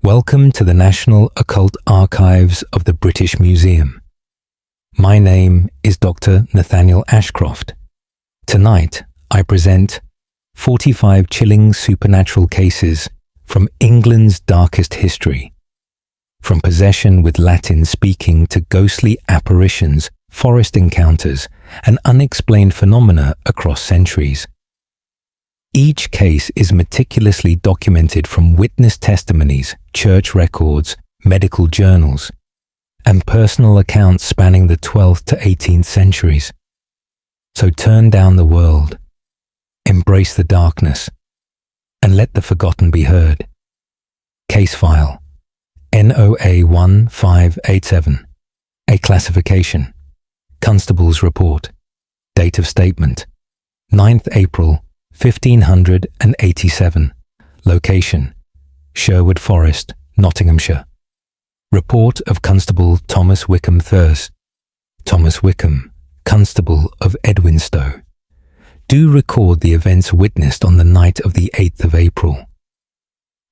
Welcome to the National Occult Archives of the British Museum. My name is Dr. Nathaniel Ashcroft. Tonight, I present 45 chilling supernatural cases from England's darkest history. From possession with Latin speaking to ghostly apparitions, forest encounters, and unexplained phenomena across centuries. Each case is meticulously documented from witness testimonies, church records, medical journals, and personal accounts spanning the 12th to 18th centuries. So turn down the world, embrace the darkness, and let the forgotten be heard. Case file NOA 1587. A classification. Constable's report. Date of statement 9th April 1587. Location Sherwood Forest, Nottinghamshire. Report of Constable Thomas Wickham Thurst. Thomas Wickham, Constable of Edwinstowe. Do record the events witnessed on the night of the 8th of April.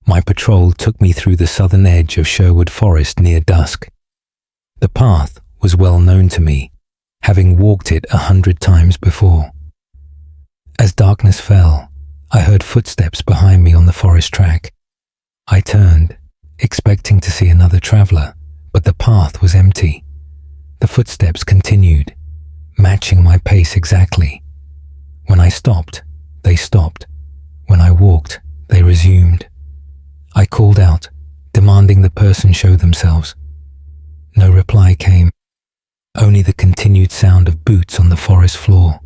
My patrol took me through the southern edge of Sherwood Forest near dusk. The path was well known to me, having walked it 100 times before. As darkness fell, I heard footsteps behind me on the forest track. I turned, expecting to see another traveller, but the path was empty. The footsteps continued, matching my pace exactly. When I stopped, they stopped. When I walked, they resumed. I called out, demanding the person show themselves. No reply came, only the continued sound of boots on the forest floor.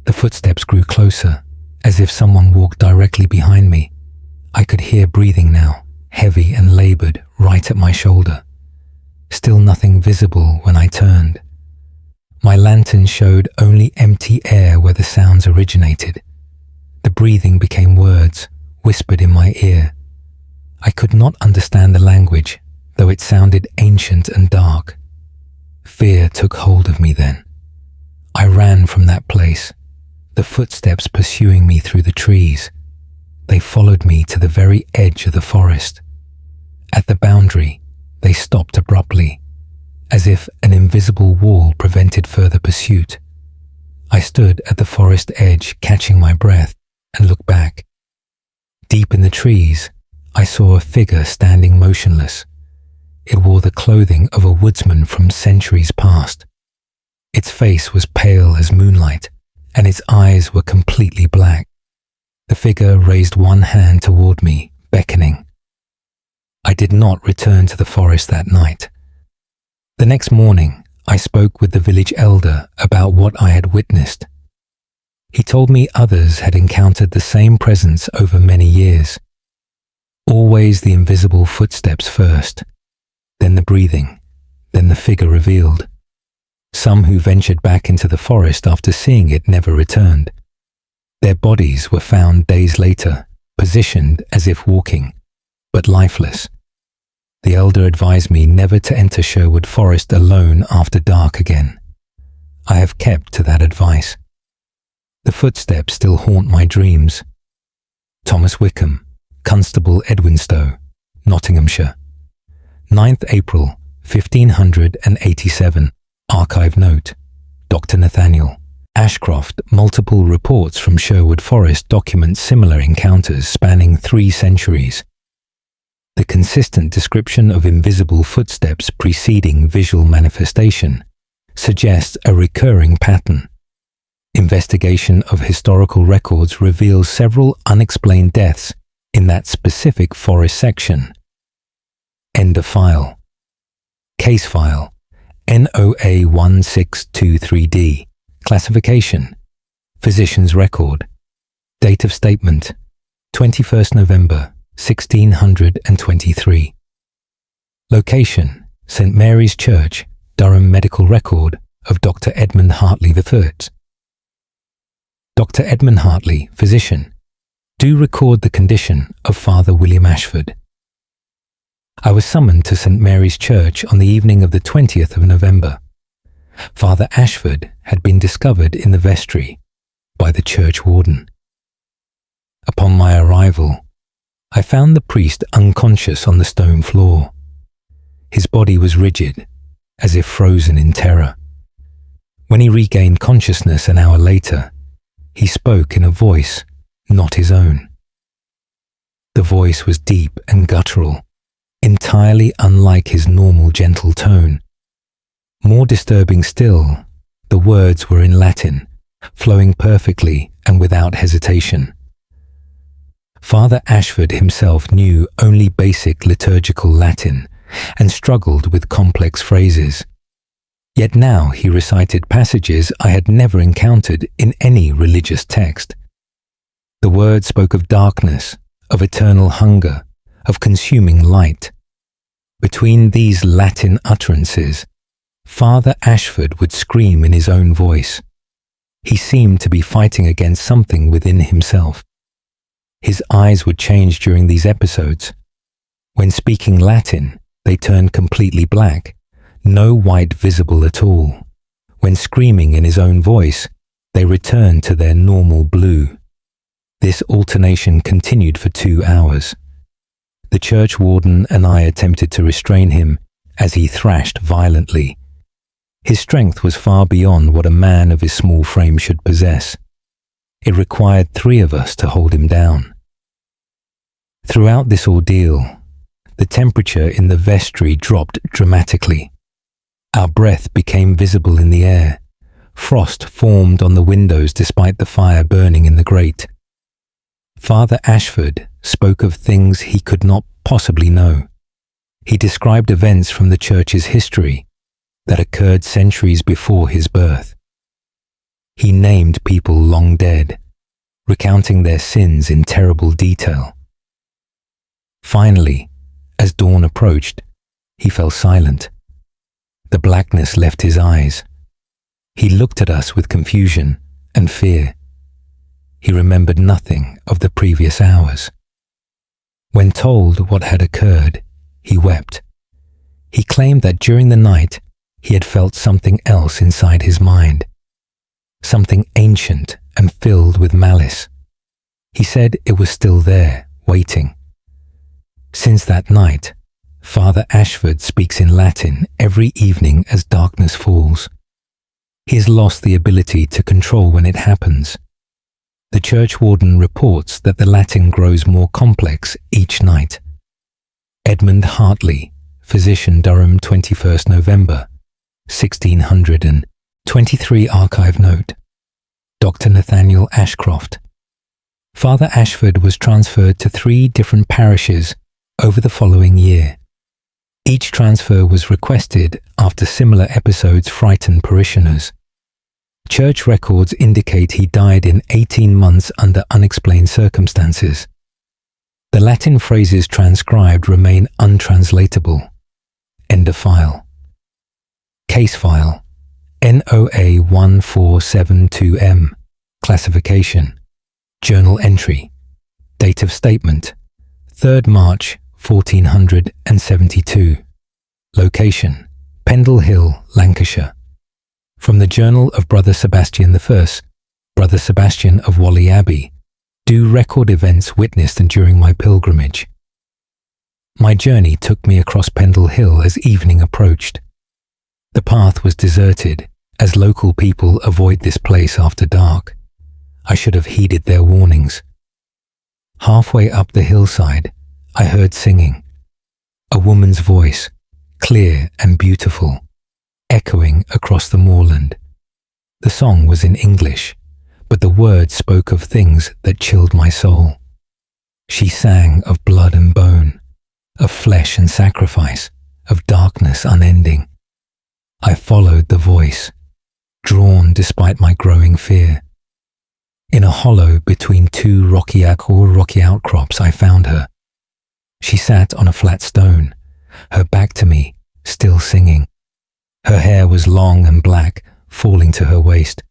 The footsteps grew closer, as if someone walked directly behind me. I could hear breathing now, heavy and laboured, right at my shoulder. Still nothing visible when I turned. My lantern showed only empty air where the sounds originated. The breathing became words, whispered in my ear. I could not understand the language, though it sounded ancient and dark. Fear took hold of me then. I ran from that place, the footsteps pursuing me through the trees. They followed me to the very edge of the forest. At the boundary, they stopped abruptly, as if an invisible wall prevented further pursuit. I stood at the forest edge, catching my breath, and looked back. Deep in the trees, I saw a figure standing motionless. It wore the clothing of a woodsman from centuries past. Its face was pale as moonlight, and its eyes were completely black. The figure raised one hand toward me, beckoning. I did not return to the forest that night. The next morning, I spoke with the village elder about what I had witnessed. He told me others had encountered the same presence over many years. Always the invisible footsteps first, then the breathing, then the figure revealed. Some who ventured back into the forest after seeing it never returned. Their bodies were found days later, positioned as if walking, but lifeless. The elder advised me never to enter Sherwood Forest alone after dark again. I have kept to that advice. The footsteps still haunt my dreams. Thomas Wickham, Constable Edwinstowe, Nottinghamshire. 9th April 1587. Archive note. Dr. Nathaniel Ashcroft. Multiple reports from Sherwood Forest document similar encounters spanning 3 centuries. The consistent description of invisible footsteps preceding visual manifestation suggests a recurring pattern. Investigation of historical records reveals several unexplained deaths in that specific forest section. End of file. Case file NOA 1623D. Classification Physician's record. Date of statement 21st November 1623. Location St Mary's Church, Durham. Medical record of Dr. Edmund Hartley III. Dr. Edmund Hartley, physician. Do record the condition of Father William Ashford. I was summoned to St Mary's Church on the evening of the 20th of November. Father Ashford had been discovered in the vestry by the church warden. Upon my arrival, I found the priest unconscious on the stone floor. His body was rigid, as if frozen in terror. When he regained consciousness an hour later, he spoke in a voice not his own. The voice was deep and guttural, entirely unlike his normal gentle tone. More disturbing still, the words were in Latin, flowing perfectly and without hesitation. Father Ashford himself knew only basic liturgical Latin and struggled with complex phrases. Yet now he recited passages I had never encountered in any religious text. The words spoke of darkness, of eternal hunger, of consuming light. Between these Latin utterances, Father Ashford would scream in his own voice. He seemed to be fighting against something within himself. His eyes would change during these episodes. When speaking Latin, they turned completely black, no white visible at all. When screaming in his own voice, they returned to their normal blue. This alternation continued for 2 hours. The church warden and I attempted to restrain him as he thrashed violently. His strength was far beyond what a man of his small frame should possess. It required 3 of us to hold him down. Throughout this ordeal, the temperature in the vestry dropped dramatically. Our breath became visible in the air. Frost formed on the windows despite the fire burning in the grate. Father Ashford spoke of things he could not possibly know. He described events from the church's history that occurred centuries before his birth. He named people long dead, recounting their sins in terrible detail. Finally, as dawn approached, he fell silent. The blackness left his eyes. He looked at us with confusion and fear. He remembered nothing of the previous hours. When told what had occurred, he wept. He claimed that during the night, he had felt something else inside his mind, something ancient and filled with malice. He said it was still there, waiting. Since that night, Father Ashford speaks in Latin every evening as darkness falls. He has lost the ability to control when it happens. The church warden reports that the Latin grows more complex each night. Edmund Hartley, physician, Durham, 21st November, 1623 archive note. Dr. Nathaniel Ashcroft. Father Ashford was transferred to 3 different parishes over the following year. Each transfer was requested after similar episodes frightened parishioners. Church records indicate he died in 18 months under unexplained circumstances. The Latin phrases transcribed remain untranslatable. End of file. Case file NOA 1472M. Classification. Journal entry. Date of statement 3rd March 1472. Location Pendle Hill, Lancashire. From the Journal of Brother Sebastian I, Brother Sebastian of Whalley Abbey, do record events witnessed during my pilgrimage. My journey took me across Pendle Hill as evening approached. The path was deserted, as local people avoid this place after dark. I should have heeded their warnings. Halfway up the hillside, I heard singing. A woman's voice, clear and beautiful, echoing across the moorland. The song was in English, but the words spoke of things that chilled my soul. She sang of blood and bone, of flesh and sacrifice, of darkness unending. I followed the voice, drawn despite my growing fear. In a hollow between 2 rocky outcrops, I found her. She sat on a flat stone, her back to me, still singing. Her hair was long and black, falling to her waist.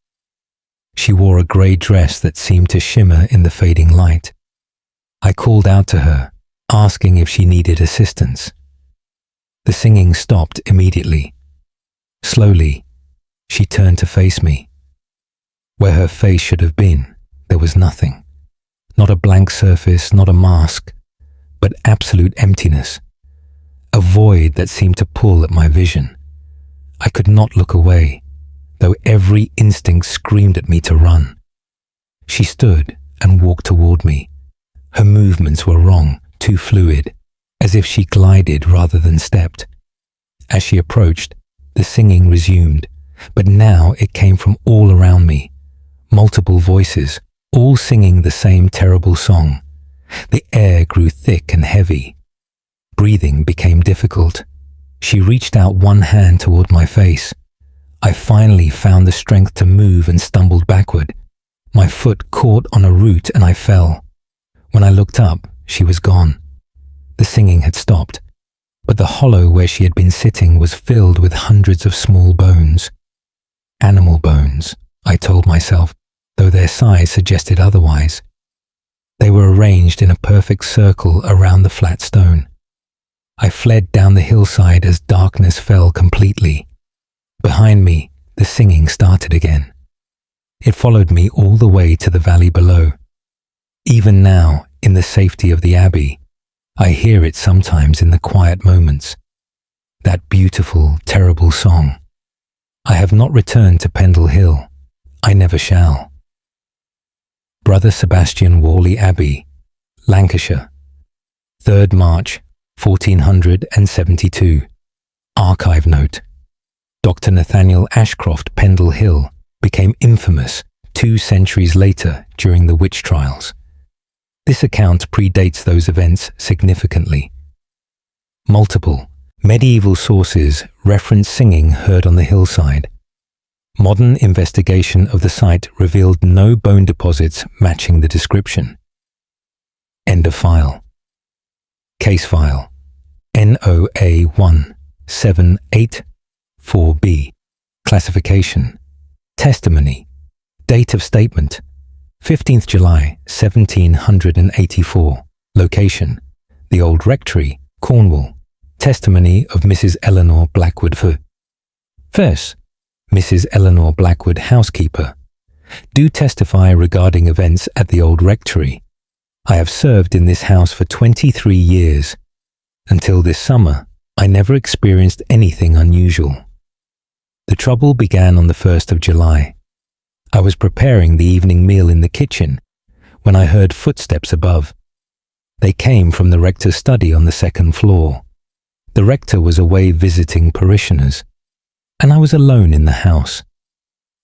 She wore a grey dress that seemed to shimmer in the fading light. I called out to her, asking if she needed assistance. The singing stopped immediately. Slowly, she turned to face me. Where her face should have been, there was nothing. Not a blank surface, not a mask. but absolute emptiness. A void that seemed to pull at my vision. I could not look away, though every instinct screamed at me to run. She stood and walked toward me. Her movements were wrong, too fluid, as if she glided rather than stepped. As she approached, the singing resumed, but now it came from all around me. Multiple voices, all singing the same terrible song. The air grew thick and heavy. Breathing became difficult. She reached out one hand toward my face. I finally found the strength to move and stumbled backward. My foot caught on a root and I fell. When I looked up, she was gone. The singing had stopped, but the hollow where she had been sitting was filled with hundreds of small bones. Animal bones, I told myself, though their size suggested otherwise. They were arranged in a perfect circle around the flat stone. I fled down the hillside as darkness fell completely. Behind me, the singing started again. It followed me all the way to the valley below. Even now, in the safety of the abbey, I hear it sometimes in the quiet moments. That beautiful, terrible song. I have not returned to Pendle Hill. I never shall. Brother Sebastian Worley Abbey, Lancashire, 3rd March, 1472. Archive note. Dr. Nathaniel Ashcroft Pendle Hill became infamous 2 centuries later during the witch trials. This account predates those events significantly. Multiple medieval sources reference singing heard on the hillside. Modern investigation of the site revealed no bone deposits matching the description. End of file. Case file NOA 17844B. Classification. Testimony. Date of statement 15th July 1784. Location. The Old Rectory, Cornwall. Testimony of Mrs. Eleanor Blackwood for Verse. Mrs. Eleanor Blackwood, housekeeper. Do testify regarding events at the Old Rectory. I have served in this house for 23 years. Until this summer, I never experienced anything unusual. The trouble began on the 1st of July. I was preparing the evening meal in the kitchen when I heard footsteps above. They came from the rector's study on the 2nd floor. The rector was away visiting parishioners, and I was alone in the house.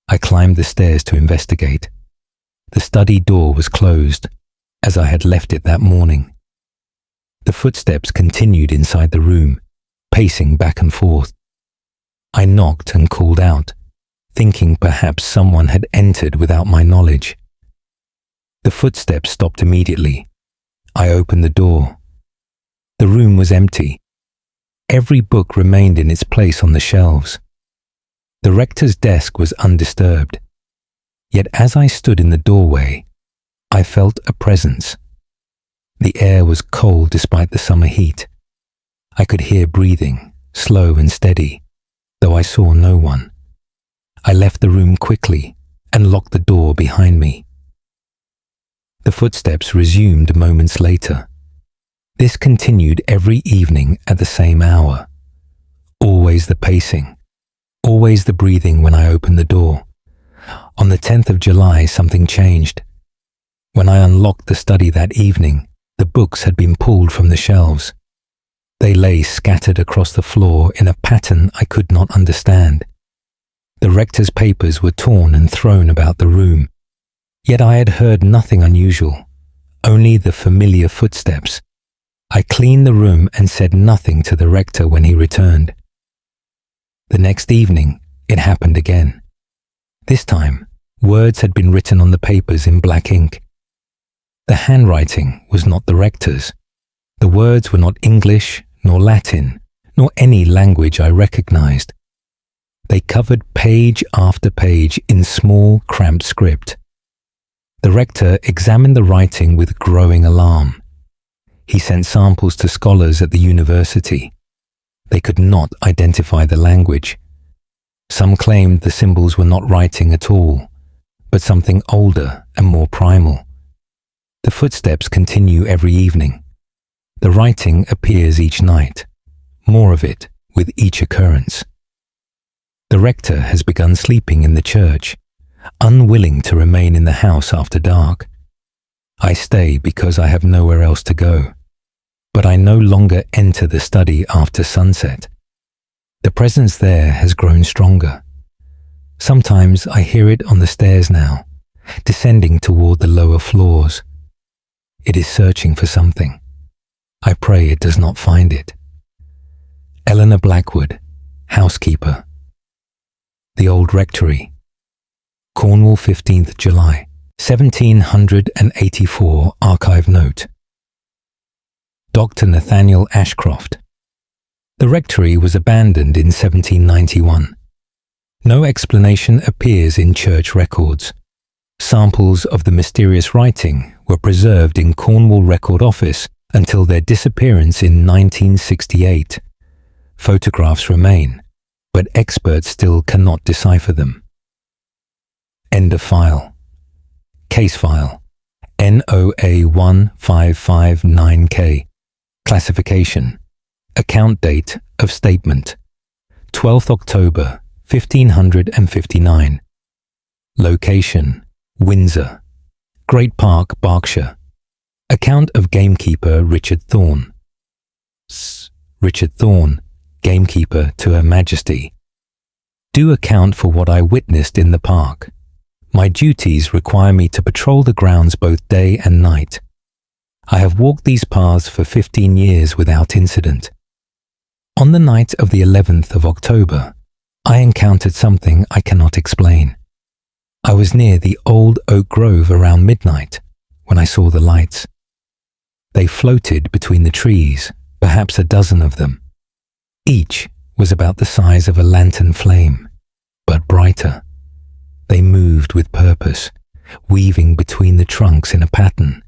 I climbed the stairs to investigate. The study door was closed, as I had left it that morning. The footsteps continued inside the room, pacing back and forth. I knocked and called out, thinking perhaps someone had entered without my knowledge. The footsteps stopped immediately. I opened the door. The room was empty. Every book remained in its place on the shelves. The rector's desk was undisturbed. Yet as I stood in the doorway, I felt a presence. The air was cold despite the summer heat. I could hear breathing, slow and steady, though I saw no one. I left the room quickly and locked the door behind me. The footsteps resumed moments later. This continued every evening at the same hour. Always the pacing, always the breathing when I opened the door. On the 10th of July, something changed. When I unlocked the study that evening, the books had been pulled from the shelves. They lay scattered across the floor in a pattern I could not understand. The rector's papers were torn and thrown about the room. Yet I had heard nothing unusual, only the familiar footsteps. I cleaned the room and said nothing to the rector when he returned. The next evening, it happened again. This time, words had been written on the papers in black ink. The handwriting was not the rector's. The words were not English, nor Latin, nor any language I recognized. They covered page after page in small, cramped script. The rector examined the writing with growing alarm. He sent samples to scholars at the university. They could not identify the language. Some claimed the symbols were not writing at all, but something older and more primal. The footsteps continue every evening. The writing appears each night, more of it with each occurrence. The rector has begun sleeping in the church, unwilling to remain in the house after dark. I stay because I have nowhere else to go, but I no longer enter the study after sunset. The presence there has grown stronger. Sometimes I hear it on the stairs now, descending toward the lower floors. It is searching for something. I pray it does not find it. Eleanor Blackwood, housekeeper. The Old Rectory. Cornwall, 15th July, 1784. Archive note. Dr. Nathaniel Ashcroft. The rectory was abandoned in 1791. No explanation appears in church records. Samples of the mysterious writing were preserved in Cornwall Record Office until their disappearance in 1968. Photographs remain, but experts still cannot decipher them. End of file. Case file. NOA1559K. Classification. Account date of statement. 12th October 1559. Location. Windsor. Great Park, Berkshire. Account of gamekeeper Richard Thorne. Richard Thorne, gamekeeper to Her Majesty. Do account for what I witnessed in the park. My duties require me to patrol the grounds both day and night. I have walked these paths for 15 years without incident. On the night of the 11th of October, I encountered something I cannot explain. I was near the old oak grove around midnight when I saw the lights. They floated between the trees, perhaps a dozen of them. Each was about the size of a lantern flame, but brighter. They moved with purpose, weaving between the trunks in a pattern.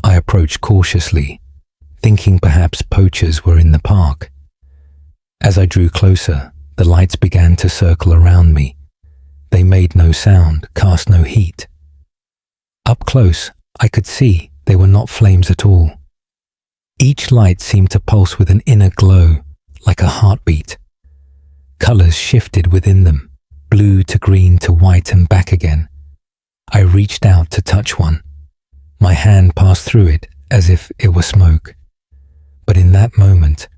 I approached cautiously, thinking perhaps poachers were in the park. As I drew closer, the lights began to circle around me. They made no sound, cast no heat. Up close, I could see they were not flames at all. Each light seemed to pulse with an inner glow, like a heartbeat. Colours shifted within them, blue to green to white and back again. I reached out to touch one. My hand passed through it as if it were smoke. But in that moment,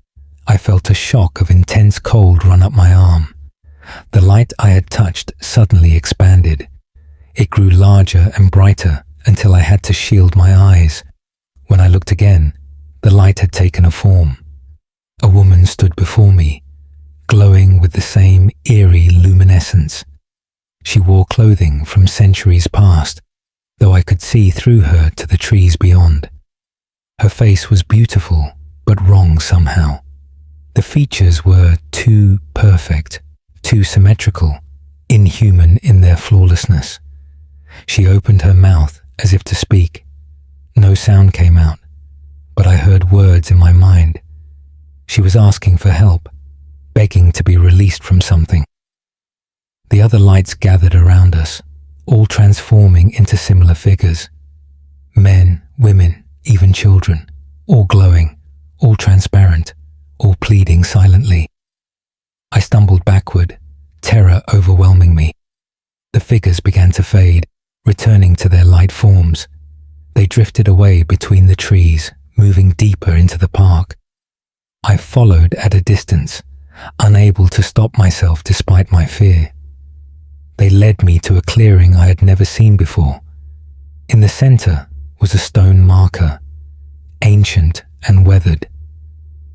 I felt a shock of intense cold run up my arm. The light I had touched suddenly expanded. It grew larger and brighter until I had to shield my eyes. When I looked again, the light had taken a form. A woman stood before me, glowing with the same eerie luminescence. She wore clothing from centuries past, though I could see through her to the trees beyond. Her face was beautiful, but wrong somehow. The features were too perfect, too symmetrical, inhuman in their flawlessness. She opened her mouth as if to speak. No sound came out, but I heard words in my mind. She was asking for help, begging to be released from something. The other lights gathered around us, all transforming into similar figures. Men, women, even children, all glowing, all transparent, all pleading silently. I stumbled backward, terror overwhelming me. The figures began to fade, returning to their light forms. They drifted away between the trees, moving deeper into the park. I followed at a distance, unable to stop myself despite my fear. They led me to a clearing I had never seen before. In the center was a stone marker, ancient and weathered.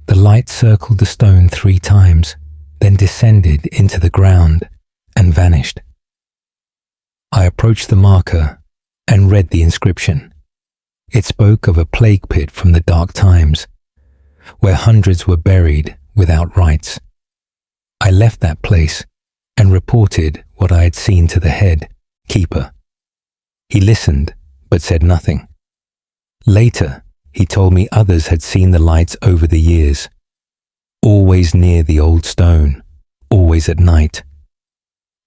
The light circled the stone 3 times, then descended into the ground and vanished. I approached the marker and read the inscription. It spoke of a plague pit from the dark times, where hundreds were buried without rites. I left that place and reported what I had seen to the head keeper. He listened, but said nothing. Later, he told me others had seen the lights over the years, always near the old stone, always at night.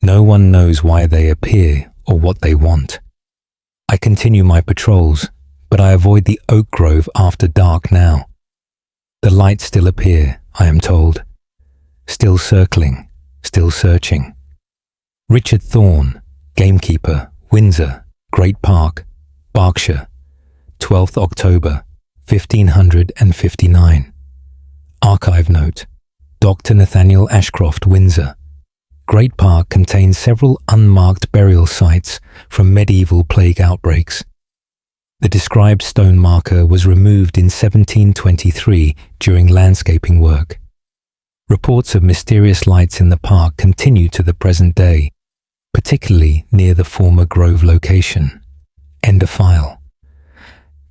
No one knows why they appear or what they want. I continue my patrols, but I avoid the oak grove after dark now. The lights still appear, I am told. Still circling, still searching. Richard Thorne, gamekeeper, Windsor, Great Park, Berkshire, 12th October, 1559. Archive note. Dr. Nathaniel Ashcroft, Windsor. Great Park contains several unmarked burial sites from medieval plague outbreaks. The described stone marker was removed in 1723 during landscaping work. Reports of mysterious lights in the park continue to the present day, particularly near the former Grove location. End of file.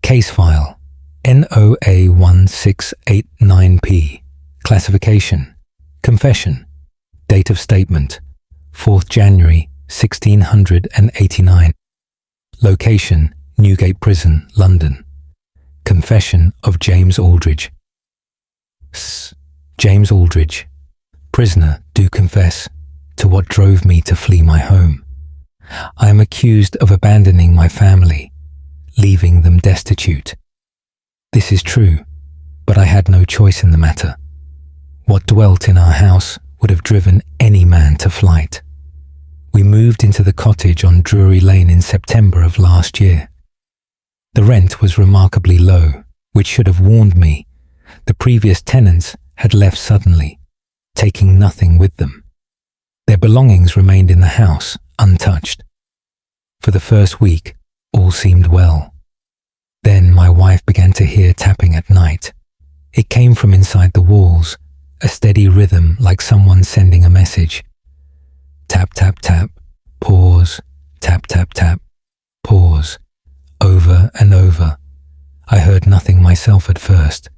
Case file NOA1689P. Classification. Confession. Date of statement 4th January 1689. Location Newgate Prison, London. Confession of James Aldridge. James Aldridge. Prisoner, do confess to what drove me to flee my home. I am accused of abandoning my family, leaving them destitute. This is true, but I had no choice in the matter. What dwelt in our house would have driven any man to flight. We moved into the cottage on Drury Lane in September of last year. The rent was remarkably low, which should have warned me. The previous tenants had left suddenly, taking nothing with them. Their belongings remained in the house, untouched. For the first week, all seemed well. Then my wife began to hear tapping at night. It came from inside the walls, a steady rhythm like someone sending a message. Tap, tap, tap, pause, tap, tap, tap, pause, over and over. I heard nothing myself at first,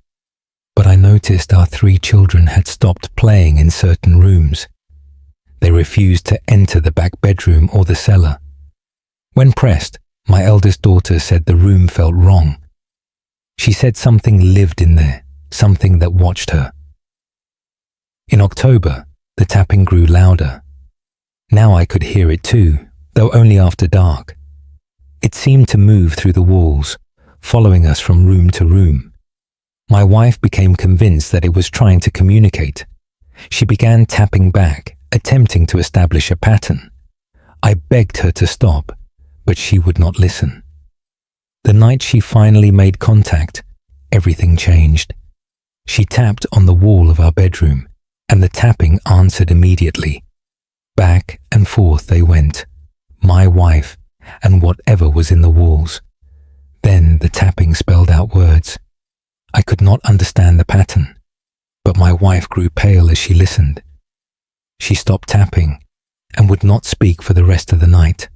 but I noticed our 3 children had stopped playing in certain rooms. They refused to enter the back bedroom or the cellar. When pressed, my eldest daughter said the room felt wrong. She said something lived in there, something that watched her. In October, the tapping grew louder. Now I could hear it too, though only after dark. It seemed to move through the walls, following us from room to room. My wife became convinced that it was trying to communicate. She began tapping back, attempting to establish a pattern. I begged her to stop, but she would not listen. The night she finally made contact, everything changed. She tapped on the wall of our bedroom, and the tapping answered immediately. Back and forth they went, my wife and whatever was in the walls. Then the tapping spelled out words. I could not understand the pattern, but my wife grew pale as she listened. She stopped tapping and would not speak for the rest of the night.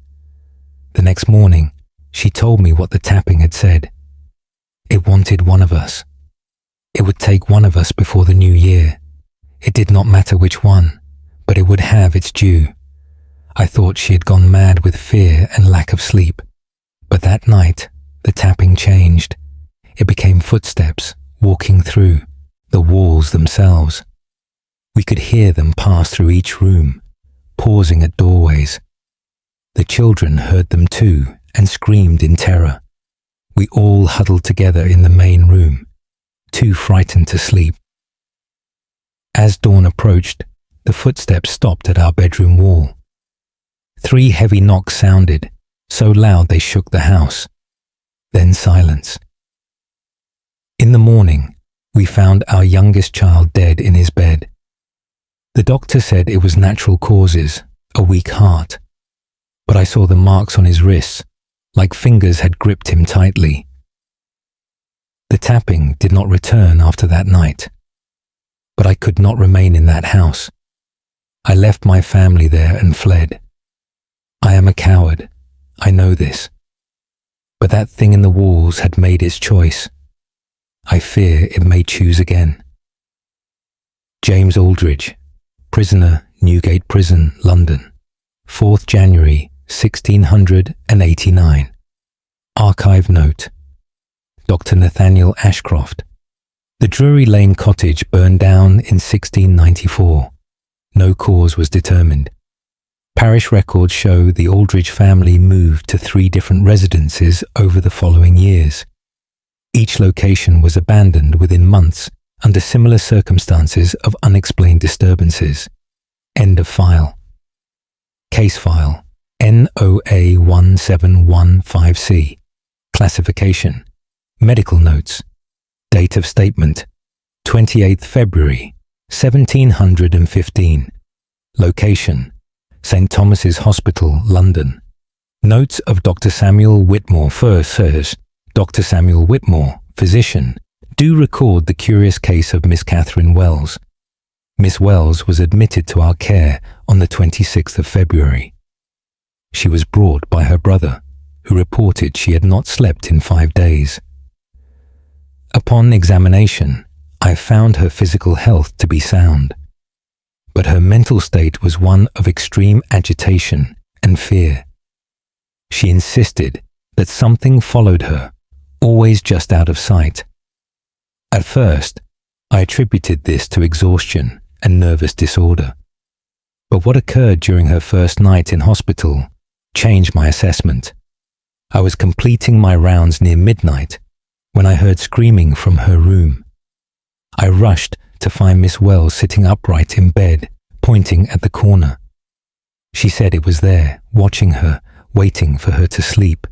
The next morning, she told me what the tapping had said. It wanted one of us. It would take one of us before the new year. It did not matter which one, but it would have its due. I thought she had gone mad with fear and lack of sleep. But that night, the tapping changed. It became footsteps walking through the walls themselves. We could hear them pass through each room, pausing at doorways. The children heard them too and screamed in terror. We all huddled together in the main room, too frightened to sleep. As dawn approached, the footsteps stopped at our bedroom wall. 3 heavy knocks sounded, so loud they shook the house. Then silence. In the morning, we found our youngest child dead in his bed. The doctor said it was natural causes, a weak heart. But I saw the marks on his wrists, like fingers had gripped him tightly. The tapping did not return after that night. But I could not remain in that house. I left my family there and fled. I am a coward, I know this. But that thing in the walls had made its choice. I fear it may choose again. James Aldridge, prisoner, Newgate Prison, London, 4th January 1689. Archive note. Dr. Nathaniel Ashcroft. The Drury Lane cottage burned down in 1694. No cause was determined. Parish records show the Aldridge family moved to 3 different residences over the following years. Each location was abandoned within months under similar circumstances of unexplained disturbances. End of file. Case file NOA1715C. Classification. Medical notes. Date of statement 28th February 1715. Location St. Thomas's Hospital, London. Notes of Dr. Samuel Whitmore. First, Dr. Samuel Whitmore, physician, do record the curious case of Miss Catherine Wells. Miss Wells was admitted to our care on the 26th of February. She was brought by her brother, who reported she had not slept in 5 days. Upon examination, I found her physical health to be sound, but her mental state was one of extreme agitation and fear. She insisted that something followed her, always just out of sight. At first, I attributed this to exhaustion and nervous disorder, but what occurred during her first night in hospital changed my assessment. I was completing my rounds near midnight when I heard screaming from her room. I rushed to find Miss Wells sitting upright in bed, pointing at the corner. She said it was there, watching her, waiting for her to sleep.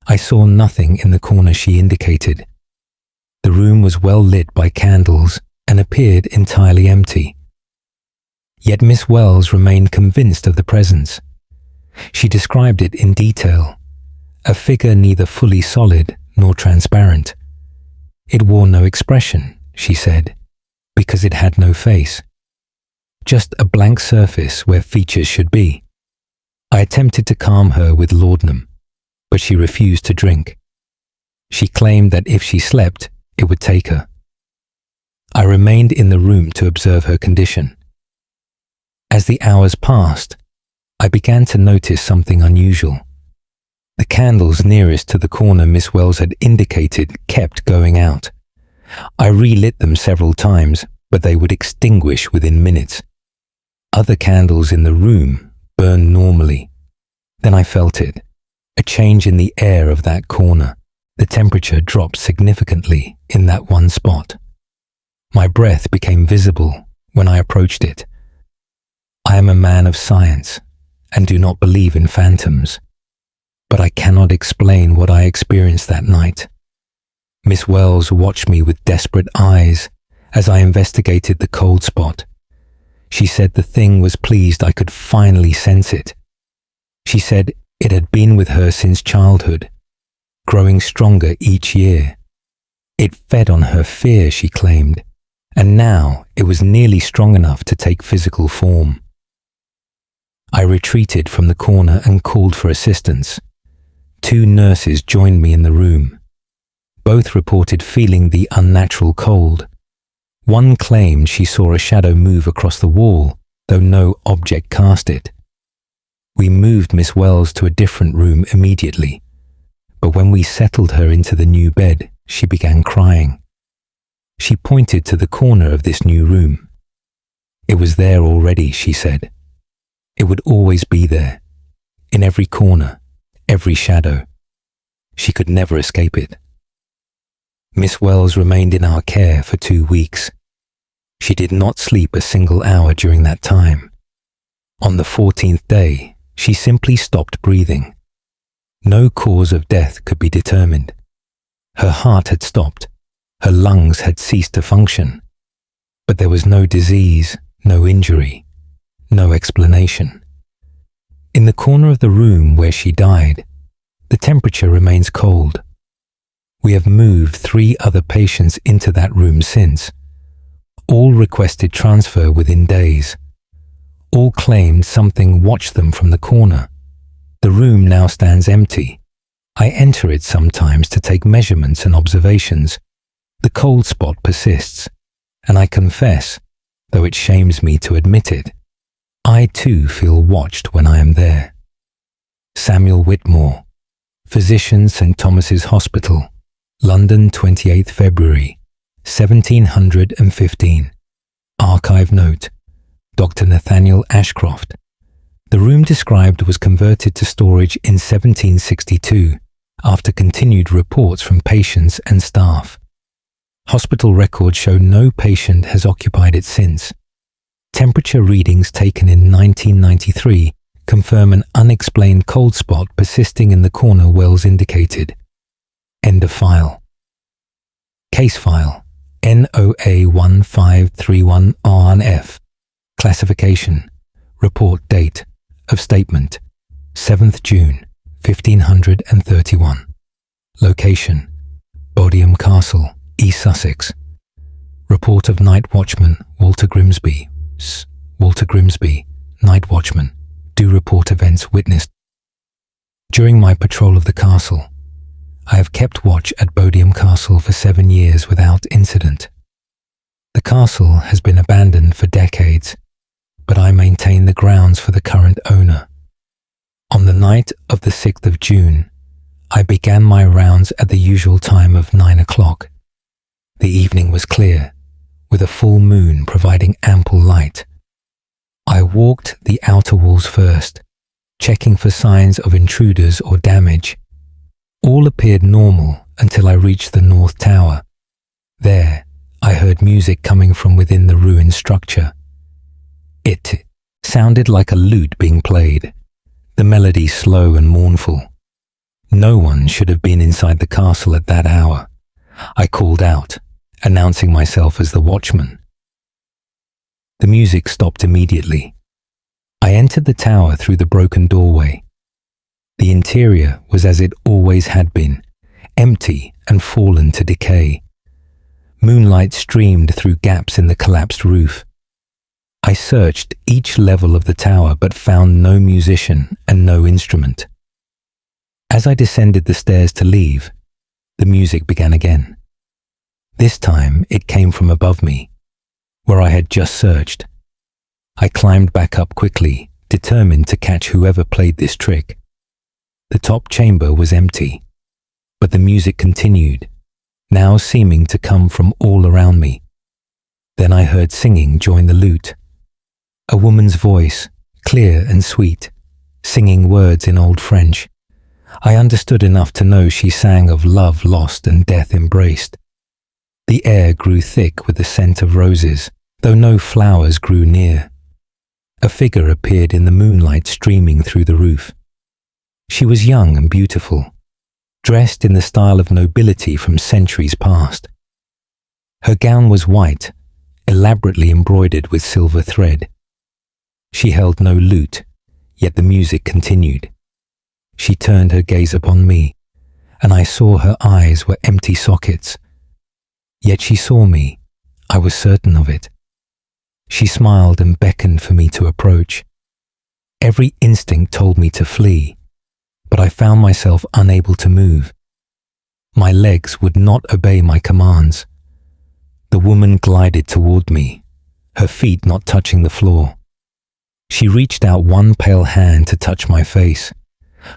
I saw nothing in the corner she indicated. The room was well lit by candles and appeared entirely empty. Yet Miss Wells remained convinced of the presence. She described it in detail, a figure neither fully solid nor transparent. It wore no expression, she said, because it had no face. Just a blank surface where features should be. I attempted to calm her with laudanum, but she refused to drink. She claimed that if she slept, it would take her. I remained in the room to observe her condition. As the hours passed, I began to notice something unusual. The candles nearest to the corner Miss Wells had indicated kept going out. I relit them several times, but they would extinguish within minutes. Other candles in the room burned normally. Then I felt it, a change in the air of that corner. The temperature dropped significantly in that one spot. My breath became visible when I approached it. I am a man of science and do not believe in phantoms, but I cannot explain what I experienced that night. Miss Wells watched me with desperate eyes as I investigated the cold spot. She said the thing was pleased I could finally sense it. She said it had been with her since childhood, growing stronger each year. It fed on her fear, she claimed, and now it was nearly strong enough to take physical form. I retreated from the corner and called for assistance. 2 nurses joined me in the room. Both reported feeling the unnatural cold. One claimed she saw a shadow move across the wall, though no object cast it. We moved Miss Wells to a different room immediately, but when we settled her into the new bed, she began crying. She pointed to the corner of this new room. It was there already, she said. It would always be there, in every corner, every shadow. She could never escape it. Miss Wells remained in our care for 2 weeks. She did not sleep a single hour during that time. On the 14th day, she simply stopped breathing. No cause of death could be determined. Her heart had stopped. Her lungs had ceased to function. But there was no disease, no injury, no explanation. In the corner of the room where she died, the temperature remains cold. We have moved 3 other patients into that room since. All requested transfer within days. All claimed something watched them from the corner. The room now stands empty. I enter it sometimes to take measurements and observations. The cold spot persists, and I confess, though it shames me to admit it, I too feel watched when I am there. Samuel Whitmore, Physician, St. Thomas's Hospital, London, 28th February, 1715. Archive note, Dr. Nathaniel Ashcroft. The room described was converted to storage in 1762 after continued reports from patients and staff. Hospital records show no patient has occupied it since. Temperature readings taken in 1993 confirm an unexplained cold spot persisting in the corner wells indicated. End of file. Case file NOA1531RNF. Classification. Report date of statement 7th June 1531. Location Bodiam Castle, East Sussex. Report of night watchman Walter Grimsby. Walter Grimsby, night watchman. Do report events witnessed. During my patrol of the castle, I have kept watch at Bodiam Castle for 7 years without incident. The castle has been abandoned for decades, but I maintain the grounds for the current owner. On the night of the 6th of June, I began my rounds at the usual time of 9 o'clock. The evening was clear, with a full moon providing ample light. I walked the outer walls first, checking for signs of intruders or damage. All appeared normal until I reached the North Tower. There, I heard music coming from within the ruined structure. It sounded like a lute being played, the melody slow and mournful. No one should have been inside the castle at that hour. I called out, announcing myself as the watchman. The music stopped immediately. I entered the tower through the broken doorway. The interior was as it always had been, empty and fallen to decay. Moonlight streamed through gaps in the collapsed roof. I searched each level of the tower but found no musician and no instrument. As I descended the stairs to leave, the music began again. This time it came from above me, where I had just searched. I climbed back up quickly, determined to catch whoever played this trick. The top chamber was empty, but the music continued, now seeming to come from all around me. Then I heard singing join the lute. A woman's voice, clear and sweet, singing words in Old French. I understood enough to know she sang of love lost and death embraced. The air grew thick with the scent of roses, though no flowers grew near. A figure appeared in the moonlight streaming through the roof. She was young and beautiful, dressed in the style of nobility from centuries past. Her gown was white, elaborately embroidered with silver thread. She held no lute, yet the music continued. She turned her gaze upon me, and I saw her eyes were empty sockets. Yet she saw me, I was certain of it. She smiled and beckoned for me to approach. Every instinct told me to flee, but I found myself unable to move. My legs would not obey my commands. The woman glided toward me, her feet not touching the floor. She reached out one pale hand to touch my face.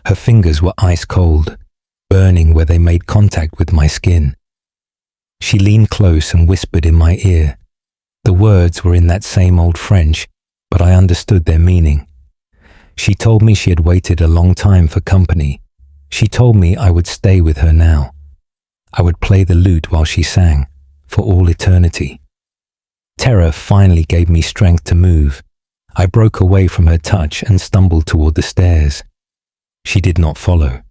Her fingers were ice cold, burning where they made contact with my skin. She leaned close and whispered in my ear. The words were in that same old French, but I understood their meaning. She told me she had waited a long time for company. She told me I would stay with her now. I would play the lute while she sang, for all eternity. Terror finally gave me strength to move. I broke away from her touch and stumbled toward the stairs. She did not follow,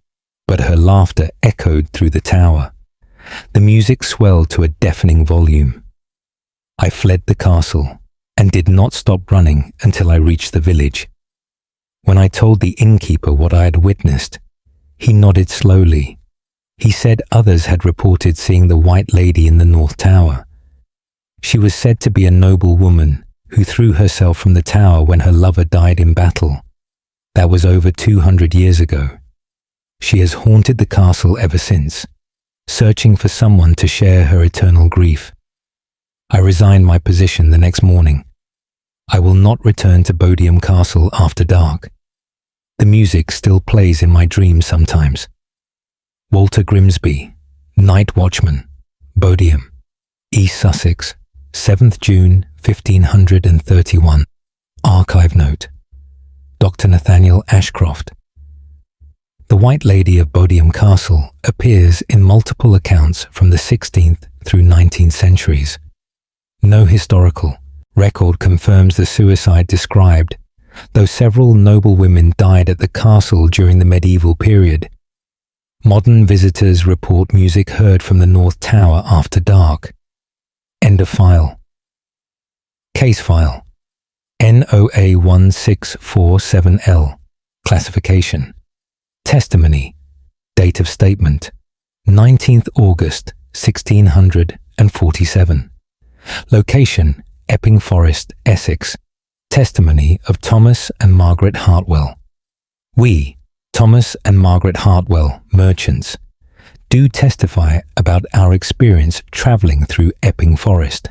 but her laughter echoed through the tower. The music swelled to a deafening volume. I fled the castle and did not stop running until I reached the village. When I told the innkeeper what I had witnessed, he nodded slowly. He said others had reported seeing the White Lady in the North Tower. She was said to be a noble woman who threw herself from the tower when her lover died in battle. That was over 200 years ago. She has haunted the castle ever since, searching for someone to share her eternal grief. I resigned my position the next morning. I will not return to Bodiam Castle after dark. The music still plays in my dreams sometimes. Walter Grimsby, Night Watchman, Bodiam, East Sussex, 7th June 1531. Archive note. Dr. Nathaniel Ashcroft. The White Lady of Bodiam Castle appears in multiple accounts from the 16th through 19 centuries. No historical record confirms the suicide described, though several noble women died at the castle during the medieval period. Modern visitors report music heard from the North Tower after dark. End of file. Case file. NOA 1647L. Classification. Testimony. Date of statement. 19th August 1647. Location. Epping Forest, Essex. Testimony of Thomas and Margaret Hartwell. We, Thomas and Margaret Hartwell, merchants, do testify about our experience travelling through Epping Forest.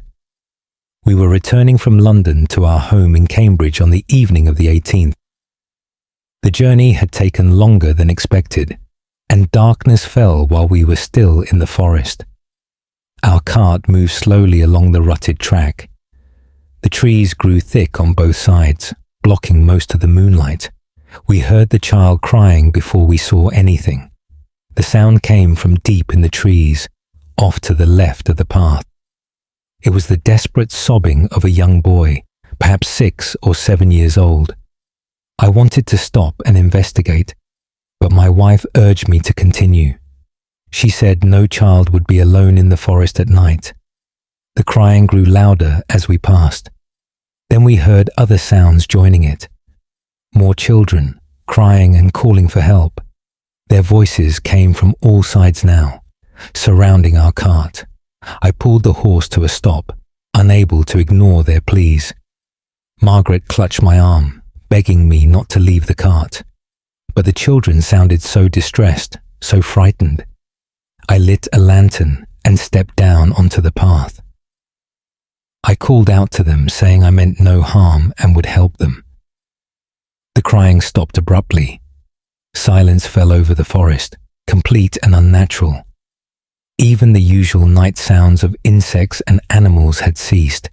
We were returning from London to our home in Cambridge on the evening of the 18th. The journey had taken longer than expected, and darkness fell while we were still in the forest. Our cart moved slowly along the rutted track. The trees grew thick on both sides, blocking most of the moonlight. We heard the child crying before we saw anything. The sound came from deep in the trees, off to the left of the path. It was the desperate sobbing of a young boy, perhaps 6 or 7 years old. I wanted to stop and investigate, but my wife urged me to continue. She said no child would be alone in the forest at night. The crying grew louder as we passed. Then we heard other sounds joining it. More children, crying and calling for help. Their voices came from all sides now, surrounding our cart. I pulled the horse to a stop, unable to ignore their pleas. Margaret clutched my arm, begging me not to leave the cart. But the children sounded so distressed, so frightened. I lit a lantern and stepped down onto the path. I called out to them, saying I meant no harm and would help them. The crying stopped abruptly. Silence fell over the forest, complete and unnatural. Even the usual night sounds of insects and animals had ceased.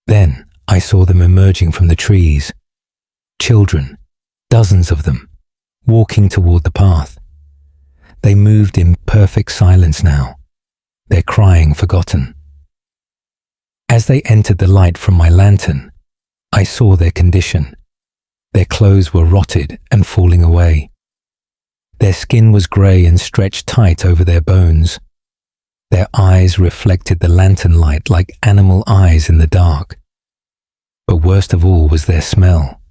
Then I saw them emerging from the trees. Children, dozens of them, walking toward the path. They moved in perfect silence now, their crying forgotten. As they entered the light from my lantern, I saw their condition. Their clothes were rotted and falling away. Their skin was grey and stretched tight over their bones. Their eyes reflected the lantern light like animal eyes in the dark. But worst of all was their smell.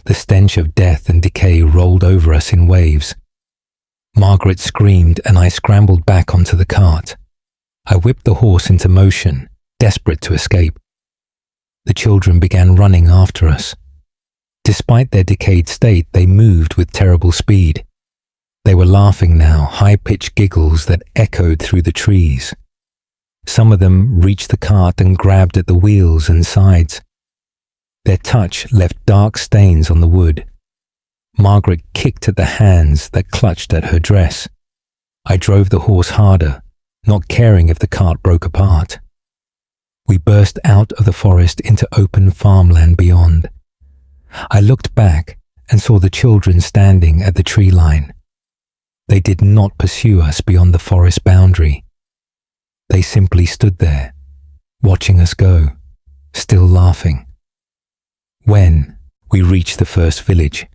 The stench of death and decay rolled over us in waves. Margaret screamed and I scrambled back onto the cart. I whipped the horse into motion, desperate to escape. The children began running after us. Despite their decayed state, they moved with terrible speed. They were laughing now, high-pitched giggles that echoed through the trees. Some of them reached the cart and grabbed at the wheels and sides. Their touch left dark stains on the wood. Margaret kicked at the hands that clutched at her dress. I drove the horse harder, not caring if the cart broke apart. We burst out of the forest into open farmland beyond. I looked back and saw the children standing at the tree line. They did not pursue us beyond the forest boundary. They simply stood there, watching us go, still laughing. When we reached the first village,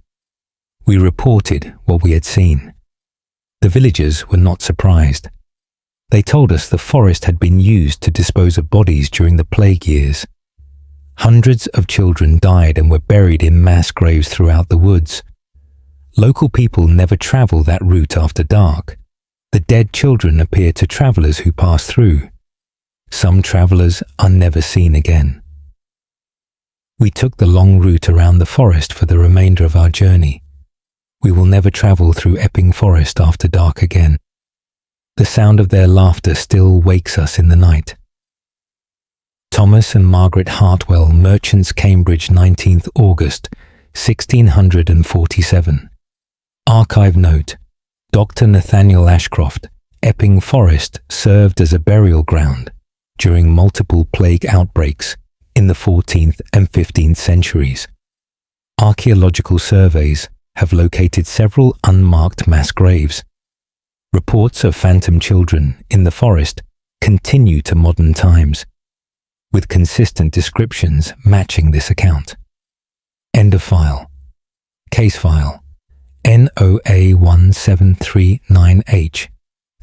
we reported what we had seen. The villagers were not surprised. They told us the forest had been used to dispose of bodies during the plague years. Hundreds of children died and were buried in mass graves throughout the woods. Local people never travel that route after dark. The dead children appear to travellers who pass through. Some travellers are never seen again. We took the long route around the forest for the remainder of our journey. We will never travel through Epping Forest after dark again. The sound of their laughter still wakes us in the night. Thomas and Margaret Hartwell, Merchants, Cambridge, 19th August, 1647. Archive note: Dr. Nathaniel Ashcroft, Epping Forest served as a burial ground during multiple plague outbreaks in the 14th and 15th centuries. Archaeological surveys have located several unmarked mass graves. Reports of phantom children in the forest continue to modern times, with consistent descriptions matching this account. End of file. Case file NOA1739H.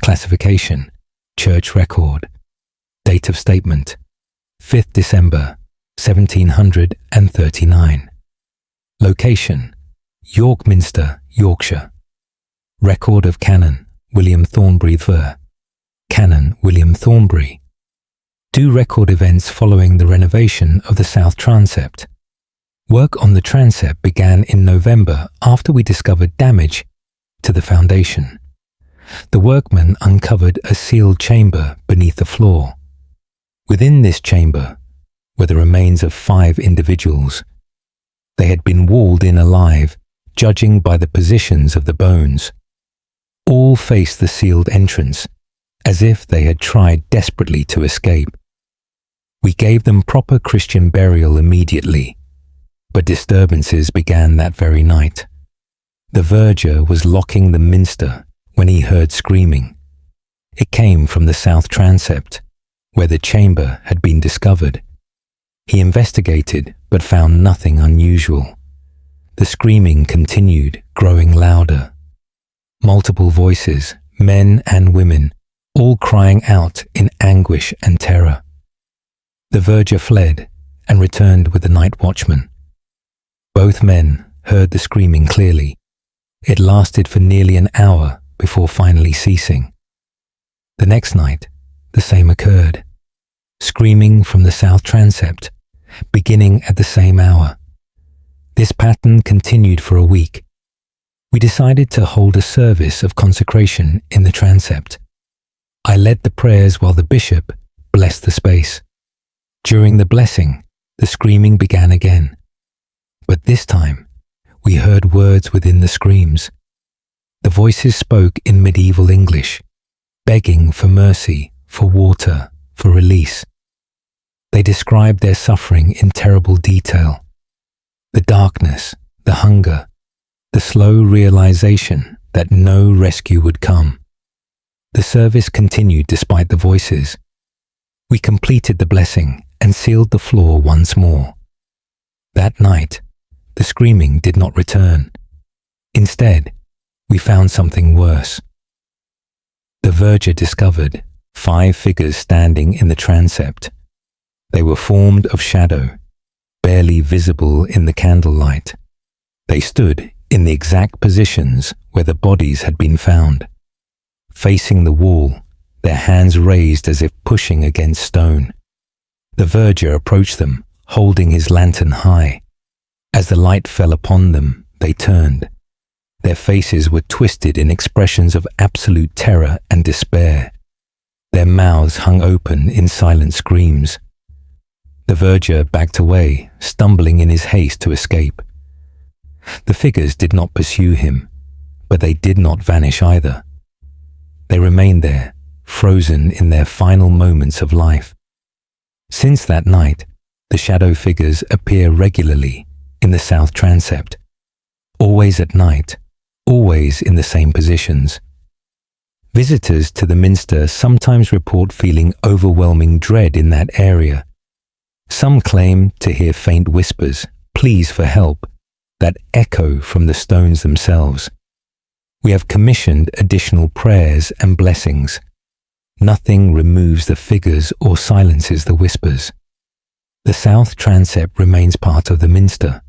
Classification: Church Record. Date of statement: 5th December 1739. Location: York Minster, Yorkshire. Record of Canon William Thornbury Ver. Canon William Thornbury. Do record events following the renovation of the south transept. Work on the transept began in November after we discovered damage to the foundation. The workmen uncovered a sealed chamber beneath the floor. Within this chamber were the remains of 5 individuals. They had been walled in alive, judging by the positions of the bones. All faced the sealed entrance, as if they had tried desperately to escape. We gave them proper Christian burial immediately, but disturbances began that very night. The verger was locking the minster when he heard screaming. It came from the south transept, where the chamber had been discovered. He investigated, but found nothing unusual. The screaming continued, growing louder. Multiple voices, men and women, all crying out in anguish and terror. The verger fled and returned with the night watchman. Both men heard the screaming clearly. It lasted for nearly an hour before finally ceasing. The next night, the same occurred. Screaming from the south transept, beginning at the same hour. This pattern continued for a week. We decided to hold a service of consecration in the transept. I led the prayers while the bishop blessed the space. During the blessing, the screaming began again. But this time, we heard words within the screams. The voices spoke in medieval English, begging for mercy, for water, for release. They described their suffering in terrible detail. The darkness, the hunger, the slow realization that no rescue would come. The service continued despite the voices. We completed the blessing and sealed the floor once more. That night, the screaming did not return. Instead, we found something worse. The verger discovered 5 figures standing in the transept. They were formed of shadow, barely visible in the candlelight. They stood in the exact positions where the bodies had been found, facing the wall, their hands raised as if pushing against stone. The verger approached them, holding his lantern high. As the light fell upon them, they turned. Their faces were twisted in expressions of absolute terror and despair. Their mouths hung open in silent screams. The verger backed away, stumbling in his haste to escape. The figures did not pursue him, but they did not vanish either. They remained there, frozen in their final moments of life. Since that night, the shadow figures appear regularly in the south transept, always at night, always in the same positions. Visitors to the minster sometimes report feeling overwhelming dread in that area. Some claim to hear faint whispers, pleas for help, that echo from the stones themselves. We have commissioned additional prayers and blessings. Nothing removes the figures or silences the whispers. The south transept remains part of the minster.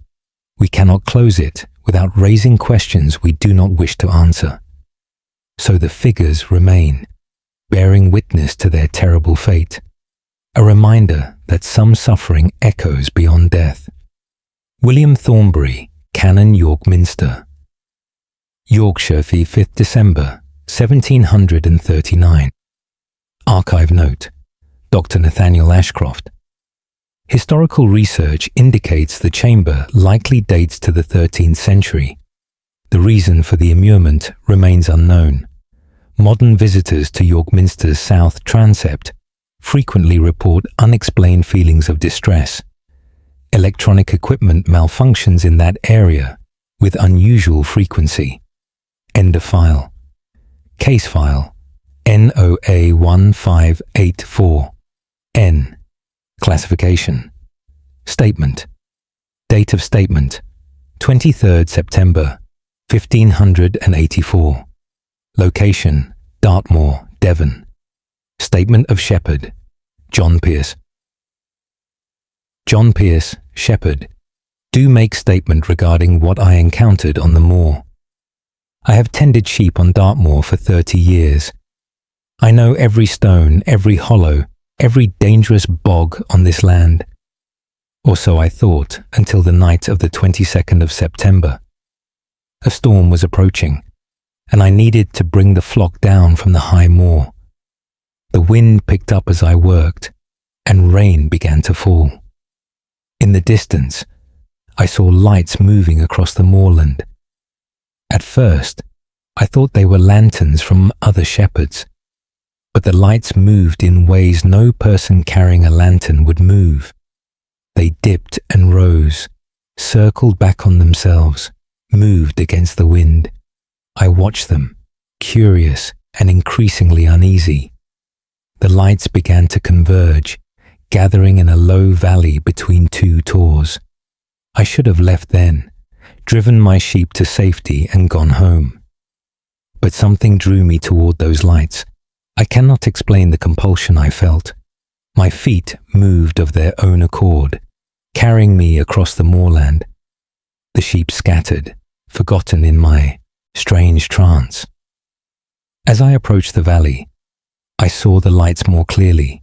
We cannot close it without raising questions we do not wish to answer. So the figures remain, bearing witness to their terrible fate, a reminder that some suffering echoes beyond death. William Thornbury, Canon York Minster. Yorkshire, the 5th December, 1739. Archive note: Dr. Nathaniel Ashcroft. Historical research indicates the chamber likely dates to the 13th century. The reason for the immurement remains unknown. Modern visitors to York Minster's south transept frequently report unexplained feelings of distress. Electronic equipment malfunctions in that area with unusual frequency. End of file. Case file NOA 1584. N. Classification. Statement. Date of statement 23rd September 1584. Location Dartmoor, Devon. Statement of Shepherd John Pierce. John Pierce, Shepherd. Do make statement regarding what I encountered on the moor. I have tended sheep on Dartmoor for 30 years. I know every stone, every hollow, every dangerous bog on this land. Or so I thought until the night of the 22nd of September. A storm was approaching, and I needed to bring the flock down from the high moor. The wind picked up as I worked, and rain began to fall. In the distance, I saw lights moving across the moorland. At first, I thought they were lanterns from other shepherds, but the lights moved in ways no person carrying a lantern would move. They dipped and rose, circled back on themselves, moved against the wind. I watched them, curious and increasingly uneasy. The lights began to converge, gathering in a low valley between two tors. I should have left then, driven my sheep to safety and gone home. But something drew me toward those lights. I cannot explain the compulsion I felt. My feet moved of their own accord, carrying me across the moorland. The sheep scattered, forgotten in my strange trance. As I approached the valley, I saw the lights more clearly.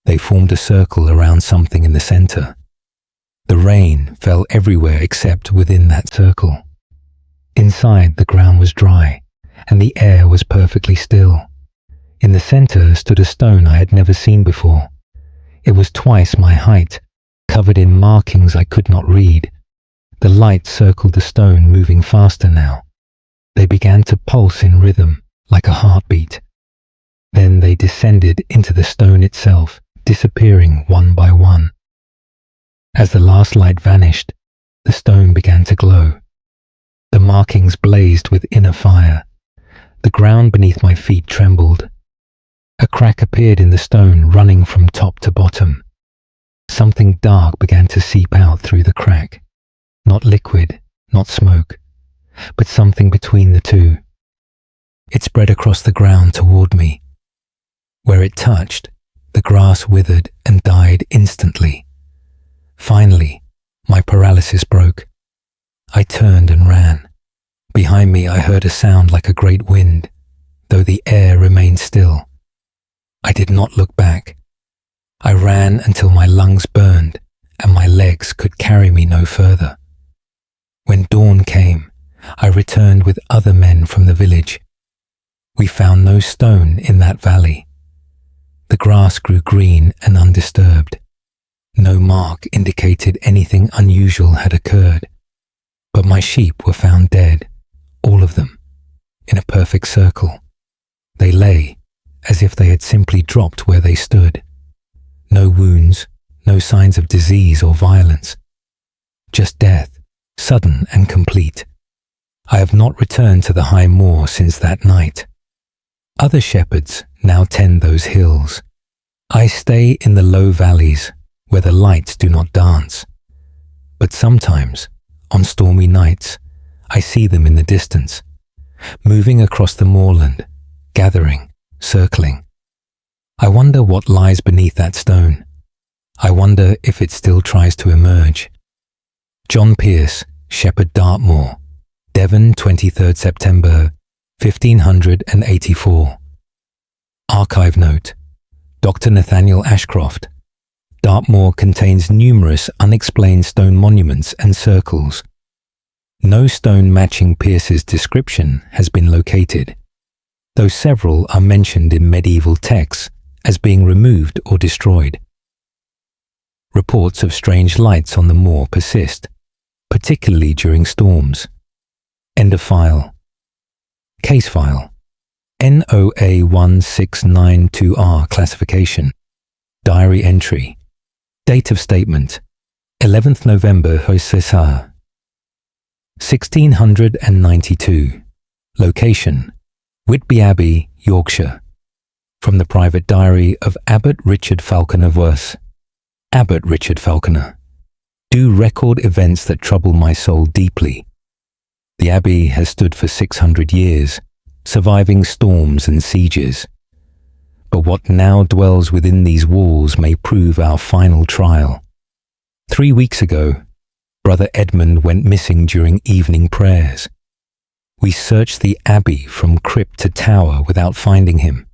They formed a circle around something in the center. The rain fell everywhere except within that circle. Inside, the ground was dry, and the air was perfectly still. In the center stood a stone I had never seen before. It was twice my height, covered in markings I could not read. The light circled the stone, moving faster now. They began to pulse in rhythm, like a heartbeat. Then they descended into the stone itself, disappearing one by one. As the last light vanished, the stone began to glow. The markings blazed with inner fire. The ground beneath my feet trembled. A crack appeared in the stone, running from top to bottom. Something dark began to seep out through the crack. Not liquid, not smoke, but something between the two. It spread across the ground toward me. Where it touched, the grass withered and died instantly. Finally, my paralysis broke. I turned and ran. Behind me I heard a sound like a great wind, though the air remained still. I did not look back. I ran until my lungs burned and my legs could carry me no further. When dawn came, I returned with other men from the village. We found no stone in that valley. The grass grew green and undisturbed. No mark indicated anything unusual had occurred, but my sheep were found dead, all of them, in a perfect circle. They lay as if they had simply dropped where they stood. No wounds, no signs of disease or violence. Just death, sudden and complete. I have not returned to the high moor since that night. Other shepherds now tend those hills. I stay in the low valleys where the lights do not dance. But sometimes, on stormy nights, I see them in the distance, moving across the moorland, gathering, circling. I wonder what lies beneath that stone. I wonder if it still tries to emerge. John Pierce, Shepherd Dartmoor, Devon, 23rd September, 1584. Archive note: Dr. Nathaniel Ashcroft. Dartmoor contains numerous unexplained stone monuments and circles. No stone matching Pierce's description has been located, though several are mentioned in medieval texts as being removed or destroyed. Reports of strange lights on the moor persist, particularly during storms. End of file. Case file. NOA 1692R classification. Diary entry. Date of statement: 11th November 1692. Location: Whitby Abbey, Yorkshire. From the private diary of Abbot Richard Falconer verse. Abbot Richard Falconer, do record events that trouble my soul deeply. The abbey has stood for 600 years, surviving storms and sieges. But what now dwells within these walls may prove our final trial. 3 weeks ago, Brother Edmund went missing during evening prayers. We searched the abbey from crypt to tower without finding him.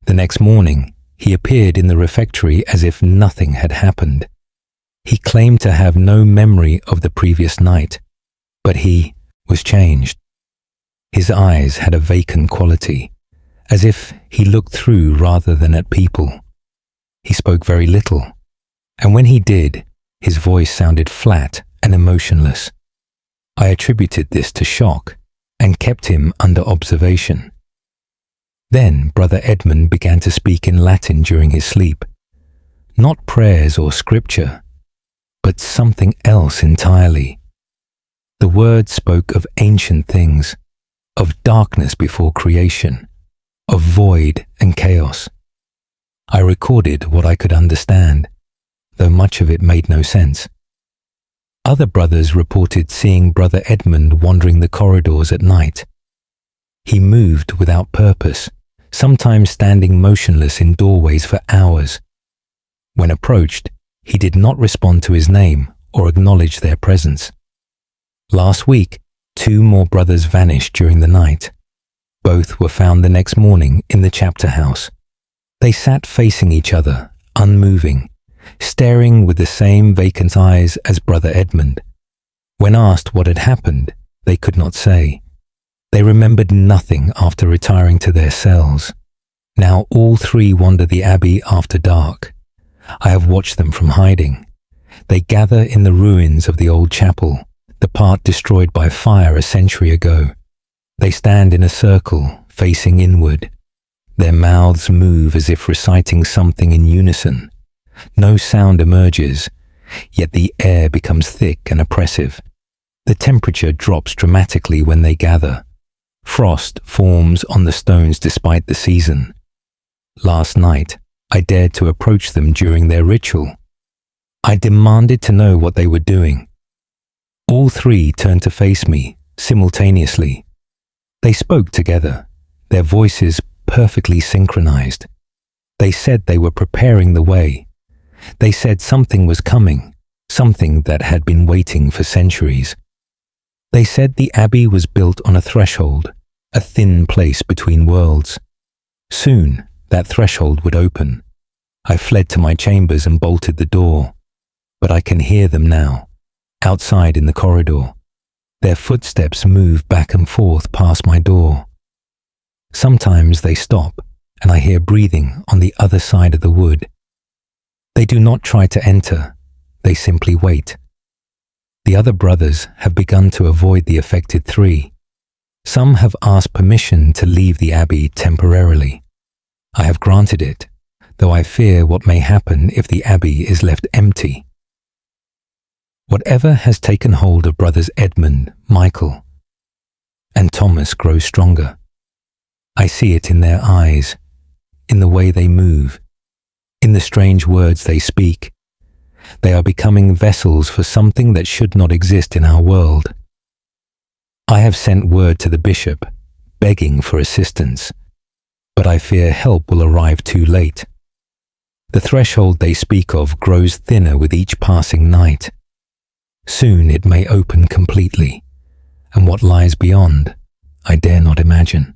The next morning, he appeared in the refectory as if nothing had happened. He claimed to have no memory of the previous night, but he was changed. His eyes had a vacant quality, as if he looked through rather than at people. He spoke very little, and when he did, his voice sounded flat and emotionless. I attributed this to shock and kept him under observation. Then Brother Edmund began to speak in Latin during his sleep. Not prayers or scripture, but something else entirely. The words spoke of ancient things, of darkness before creation, of void and chaos. I recorded what I could understand, though much of it made no sense. Other brothers reported seeing Brother Edmund wandering the corridors at night. He moved without purpose, sometimes standing motionless in doorways for hours. When approached, he did not respond to his name or acknowledge their presence. Last week, 2 more brothers vanished during the night. Both were found the next morning in the chapter house. They sat facing each other, unmoving, staring with the same vacant eyes as Brother Edmund. When asked what had happened, they could not say. They remembered nothing after retiring to their cells. Now all 3 wander the abbey after dark. I have watched them from hiding. They gather in the ruins of the old chapel, the part destroyed by fire a century ago. They stand in a circle, facing inward. Their mouths move as if reciting something in unison. No sound emerges, yet the air becomes thick and oppressive. The temperature drops dramatically when they gather. Frost forms on the stones despite the season. Last night, I dared to approach them during their ritual. I demanded to know what they were doing. All 3 turned to face me, simultaneously. They spoke together, their voices perfectly synchronized. They said they were preparing the way. They said something was coming, something that had been waiting for centuries. They said the abbey was built on a threshold, a thin place between worlds. Soon, that threshold would open. I fled to my chambers and bolted the door, but I can hear them now, outside in the corridor. Their footsteps move back and forth past my door. Sometimes they stop, and I hear breathing on the other side of the wood. They do not try to enter, they simply wait. The other brothers have begun to avoid the affected 3. Some have asked permission to leave the abbey temporarily. I have granted it, though I fear what may happen if the abbey is left empty. Whatever has taken hold of brothers Edmund, Michael, and Thomas grows stronger. I see it in their eyes, in the way they move, in the strange words they speak. They are becoming vessels for something that should not exist in our world. I have sent word to the bishop, begging for assistance, but I fear help will arrive too late. The threshold they speak of grows thinner with each passing night. Soon it may open completely, and what lies beyond, I dare not imagine.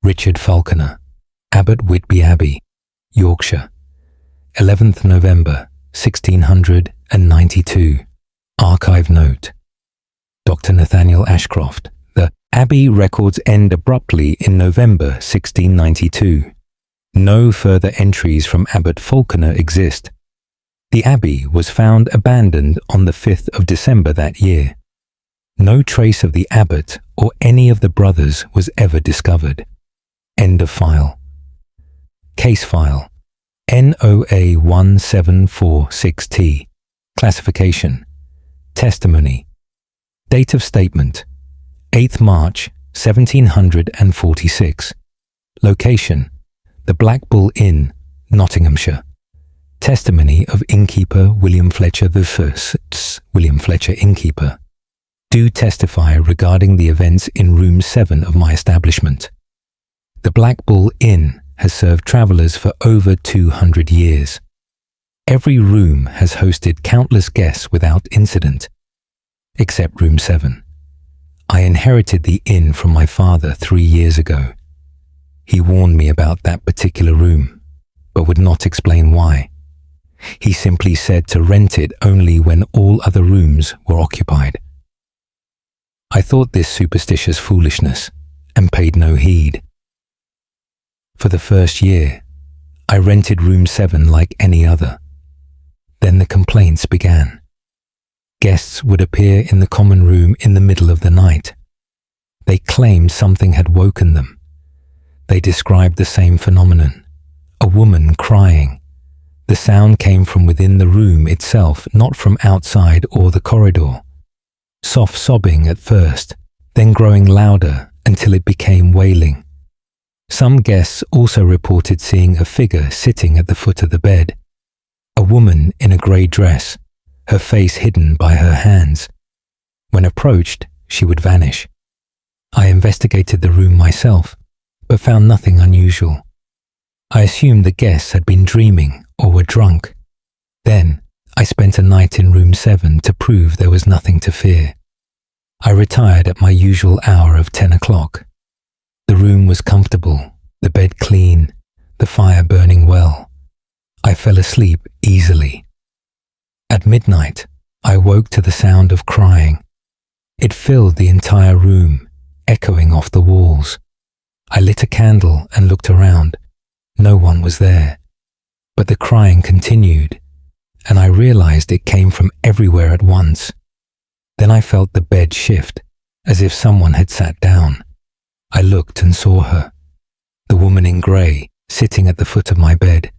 Richard Falconer, Abbot Whitby Abbey, Yorkshire, 11th November 1692. Archive note. Dr. Nathaniel Ashcroft. The Abbey records end abruptly in November 1692. No further entries from Abbot Falconer exist. The abbey was found abandoned on the 5th of December that year. No trace of the abbot or any of the brothers was ever discovered. End of file. Case file. NOA 1746T. Classification. Testimony. Date of statement. 8th March 1746. Location: the Black Bull Inn, Nottinghamshire. Testimony of innkeeper William Fletcher I, William Fletcher, innkeeper. Do testify regarding the events in room 7 of my establishment. The Black Bull Inn has served travellers for over 200 years. Every room has hosted countless guests without incident, except room 7. I inherited the inn from my father 3 years ago. He warned me about that particular room, but would not explain why. He simply said to rent it only when all other rooms were occupied. I thought this superstitious foolishness and paid no heed. For the first year, I rented room 7 like any other. Then the complaints began. Guests would appear in the common room in the middle of the night. They claimed something had woken them. They described the same phenomenon, a woman crying. The sound came from within the room itself, not from outside or the corridor. Soft sobbing at first, then growing louder until it became wailing. Some guests also reported seeing a figure sitting at the foot of the bed. A woman in a grey dress, her face hidden by her hands. When approached, she would vanish. I investigated the room myself, but found nothing unusual. I assumed the guests had been dreaming or were drunk. Then, I spent a night in room 7 to prove there was nothing to fear. I retired at my usual hour of 10 o'clock. The room was comfortable, the bed clean, the fire burning well. I fell asleep easily. At midnight, I woke to the sound of crying. It filled the entire room, echoing off the walls. I lit a candle and looked around. No one was there. But the crying continued, and I realized it came from everywhere at once. Then I felt the bed shift, as if someone had sat down. I looked and saw her, the woman in grey, sitting at the foot of my bed.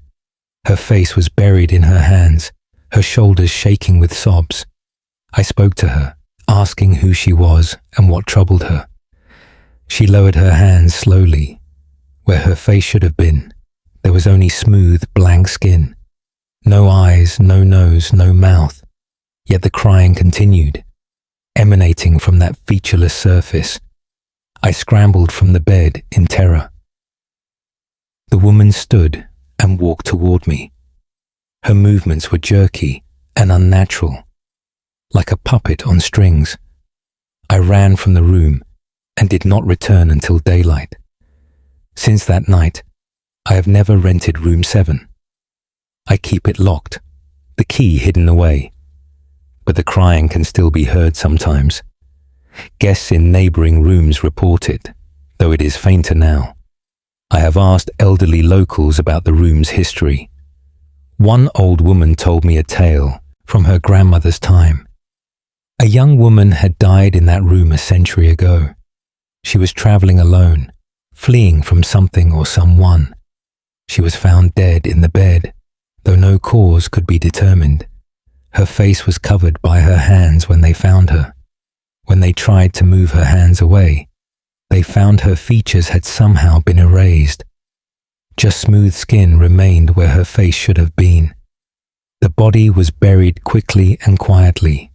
Her face was buried in her hands, her shoulders shaking with sobs. I spoke to her, asking who she was and what troubled her. She lowered her hands slowly. Where her face should have been, there was only smooth, blank skin. No eyes, no nose, no mouth. Yet the crying continued, emanating from that featureless surface. I scrambled from the bed in terror. The woman stood and walked toward me. Her movements were jerky and unnatural, like a puppet on strings. I ran from the room and did not return until daylight. Since that night, I have never rented room 7. I keep it locked, the key hidden away. But the crying can still be heard sometimes. Guests in neighbouring rooms report it, though it is fainter now. I have asked elderly locals about the room's history. One old woman told me a tale from her grandmother's time. A young woman had died in that room a century ago. She was travelling alone, fleeing from something or someone. She was found dead in the bed, though no cause could be determined. Her face was covered by her hands when they found her. When they tried to move her hands away, they found her features had somehow been erased. Just smooth skin remained where her face should have been. The body was buried quickly and quietly.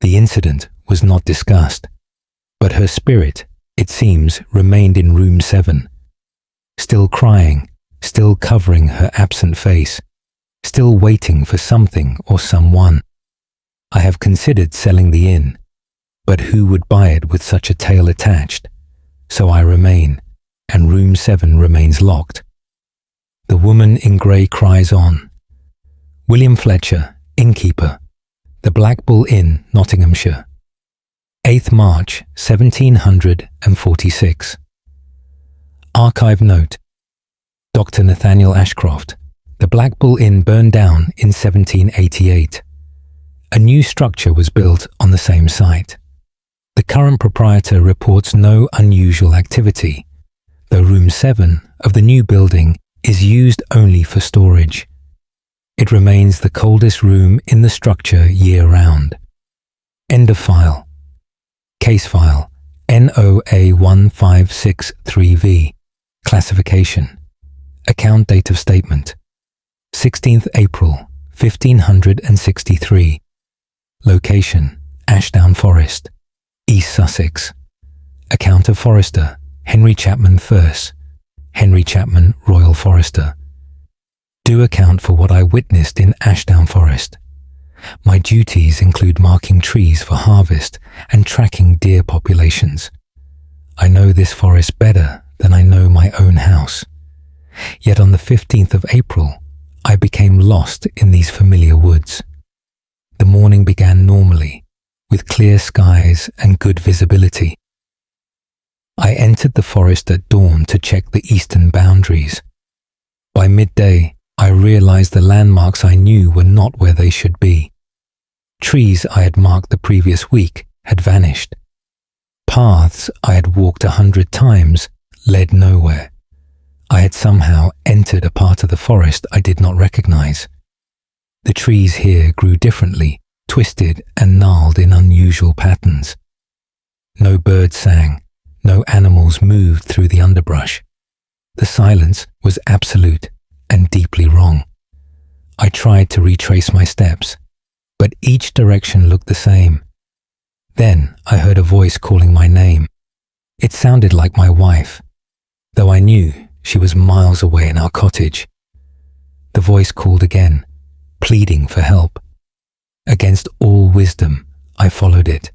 The incident was not discussed, but her spirit, it seems, remained in room 7, still crying, still covering her absent face, still waiting for something or someone. I have considered selling the inn, but who would buy it with such a tale attached? So I remain, and room 7 remains locked. The woman in grey cries on. William Fletcher, innkeeper, the Black Bull Inn, Nottinghamshire. 8th March 1746. Archive note. Dr. Nathaniel Ashcroft. The Black Bull Inn burned down in 1788. A new structure was built on the same site. The current proprietor reports no unusual activity, though room 7 of the new building is used only for storage. It remains the coldest room in the structure year-round. End of file. Case file NOA1563V Classification. Account date of statement. 16th April, 1563. Location, Ashdown Forest, East Sussex. Account of Forester, Henry Chapman Thurse, Henry Chapman, Royal Forester. Do account for what I witnessed in Ashdown Forest. My duties include marking trees for harvest and tracking deer populations. I know this forest better than I know my own house. Yet on the 15th of April, I became lost in these familiar woods. The morning began normally, with clear skies and good visibility. I entered the forest at dawn to check the eastern boundaries. By midday, I realized the landmarks I knew were not where they should be. Trees I had marked the previous week had vanished. Paths I had walked 100 times led nowhere. I had somehow entered a part of the forest I did not recognize. The trees here grew differently, twisted and gnarled in unusual patterns. No birds sang, no animals moved through the underbrush. The silence was absolute and deeply wrong. I tried to retrace my steps, but each direction looked the same. Then I heard a voice calling my name. It sounded like my wife, though I knew she was miles away in our cottage. The voice called again, pleading for help. Against all wisdom, I followed it.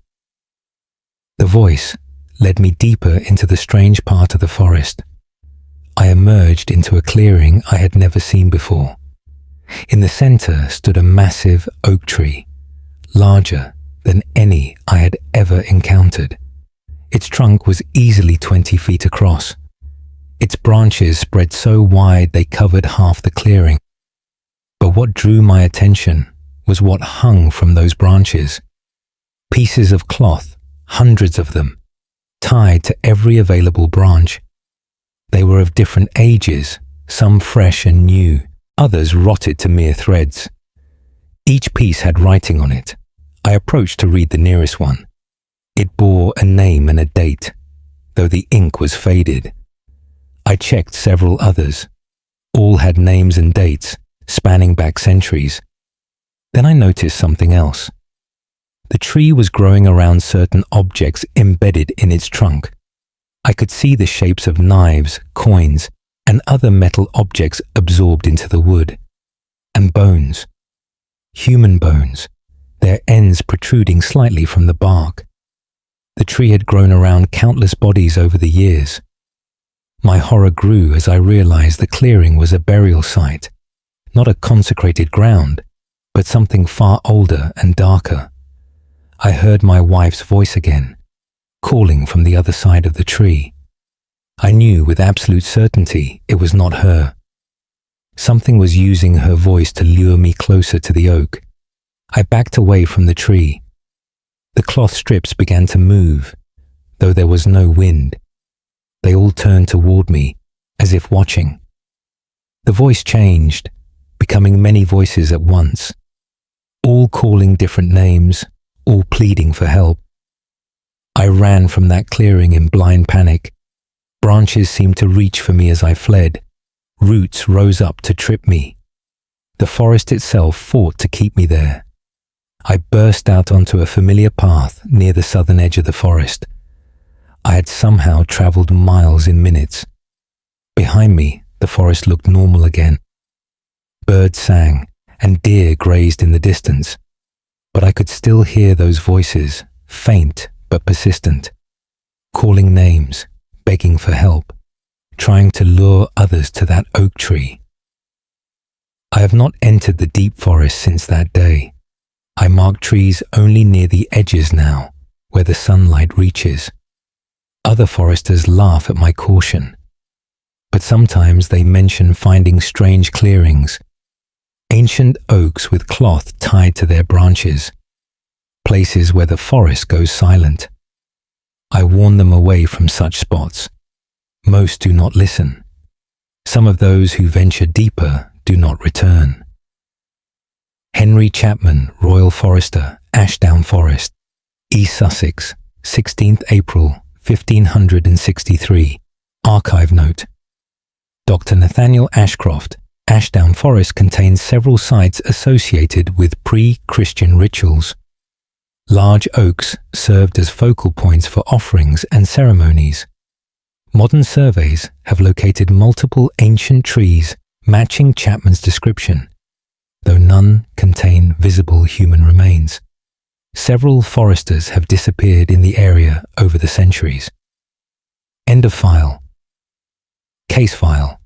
The voice led me deeper into the strange part of the forest. I emerged into a clearing I had never seen before. In the center stood a massive oak tree, larger than any I had ever encountered. Its trunk was easily 20 feet across. Its branches spread so wide they covered half the clearing. But what drew my attention was what hung from those branches. Pieces of cloth, hundreds of them, tied to every available branch. They were of different ages, some fresh and new, others rotted to mere threads. Each piece had writing on it. I approached to read the nearest one. It bore a name and a date, though the ink was faded. I checked several others. All had names and dates, spanning back centuries. Then I noticed something else. The tree was growing around certain objects embedded in its trunk. I could see the shapes of knives, coins, and other metal objects absorbed into the wood. And bones. Human bones, their ends protruding slightly from the bark. The tree had grown around countless bodies over the years. My horror grew as I realized the clearing was a burial site, not a consecrated ground, but something far older and darker. I heard my wife's voice again, calling from the other side of the tree. I knew with absolute certainty it was not her. Something was using her voice to lure me closer to the oak. I backed away from the tree. The cloth strips began to move, though there was no wind. They all turned toward me, as if watching. The voice changed, becoming many voices at once, all calling different names, all pleading for help. I ran from that clearing in blind panic. Branches seemed to reach for me as I fled. Roots rose up to trip me. The forest itself fought to keep me there. I burst out onto a familiar path near the southern edge of the forest. I had somehow traveled miles in minutes. Behind me, the forest looked normal again. Birds sang, and deer grazed in the distance. But I could still hear those voices, faint but persistent, calling names, begging for help, trying to lure others to that oak tree. I have not entered the deep forest since that day. I mark trees only near the edges now, where the sunlight reaches. Other foresters laugh at my caution, but sometimes they mention finding strange clearings, ancient oaks with cloth tied to their branches, places where the forest goes silent. I warn them away from such spots. Most do not listen. Some of those who venture deeper do not return. Henry Chapman, Royal Forester, Ashdown Forest, East Sussex, 16th April, 1563. Archive note: Dr. Nathaniel Ashcroft, Ashdown Forest contains several sites associated with pre-Christian rituals. Large oaks served as focal points for offerings and ceremonies. Modern surveys have located multiple ancient trees matching Chapman's description, though none contain visible human remains. Several foresters have disappeared in the area over the centuries. End of file. Case file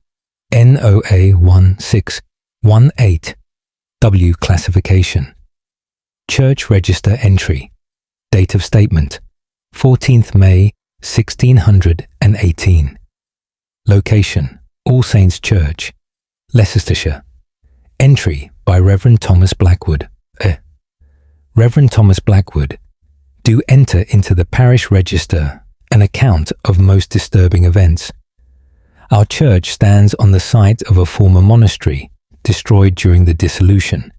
NOA 1618 W classification. Church register entry. Date of statement 14th May 1618. Location All Saints Church, Leicestershire. Entry by Reverend Thomas Blackwood. Reverend Thomas Blackwood, do enter into the parish register an account of most disturbing events. Our church stands on the site of a former monastery destroyed during the dissolution.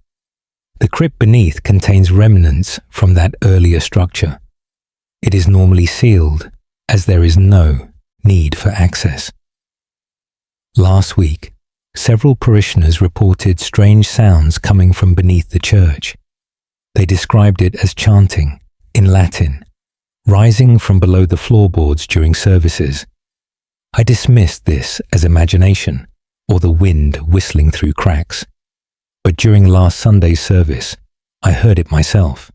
The crypt beneath contains remnants from that earlier structure. It is normally sealed, as there is no need for access. Last week, several parishioners reported strange sounds coming from beneath the church. They described it as chanting, in Latin, rising from below the floorboards during services. I dismissed this as imagination, or the wind whistling through cracks. But during last Sunday's service, I heard it myself.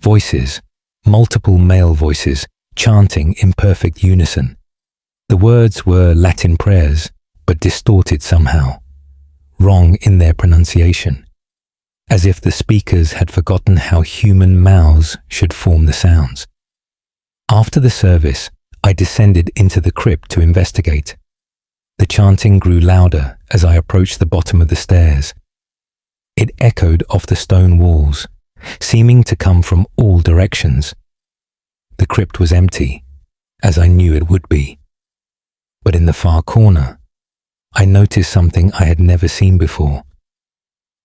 Voices, multiple male voices, chanting in perfect unison. The words were Latin prayers, but distorted somehow, wrong in their pronunciation, as if the speakers had forgotten how human mouths should form the sounds. After the service, I descended into the crypt to investigate. The chanting grew louder as I approached the bottom of the stairs. It echoed off the stone walls, seeming to come from all directions. The crypt was empty, as I knew it would be. But in the far corner, I noticed something I had never seen before.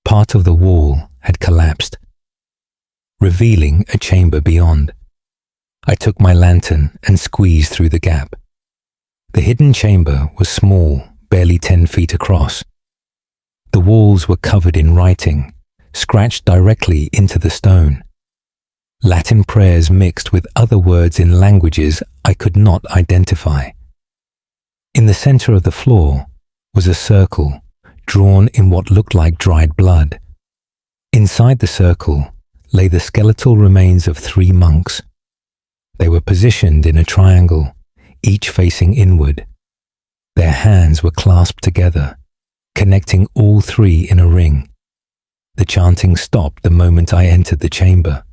Part of the wall had collapsed, revealing a chamber beyond. I took my lantern and squeezed through the gap. The hidden chamber was small, barely 10 feet across. The walls were covered in writing, scratched directly into the stone. Latin prayers mixed with other words in languages I could not identify. In the center of the floor was a circle drawn in what looked like dried blood. Inside the circle lay the skeletal remains of 3 monks. They were positioned in a triangle, each facing inward. Their hands were clasped together, connecting all 3 in a ring. The chanting stopped the moment I entered the chamber.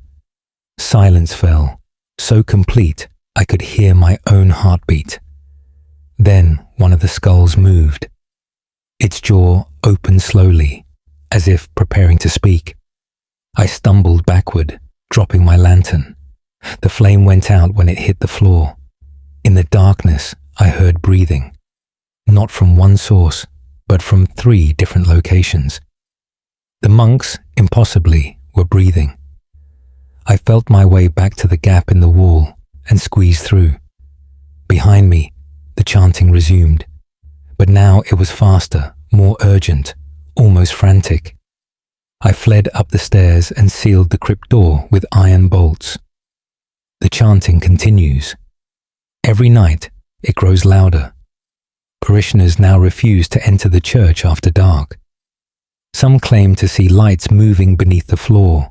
Silence fell, so complete I could hear my own heartbeat. Then one of the skulls moved. Its jaw opened slowly, as if preparing to speak. I stumbled backward, dropping my lantern. The flame went out when it hit the floor. In the darkness, I heard breathing, not from one source, but from 3 different locations. The monks, impossibly, were breathing. I felt my way back to the gap in the wall and squeezed through. Behind me, the chanting resumed, but now it was faster, more urgent, almost frantic. I fled up the stairs and sealed the crypt door with iron bolts. The chanting continues. Every night, it grows louder. Parishioners now refuse to enter the church after dark. Some claim to see lights moving beneath the floor.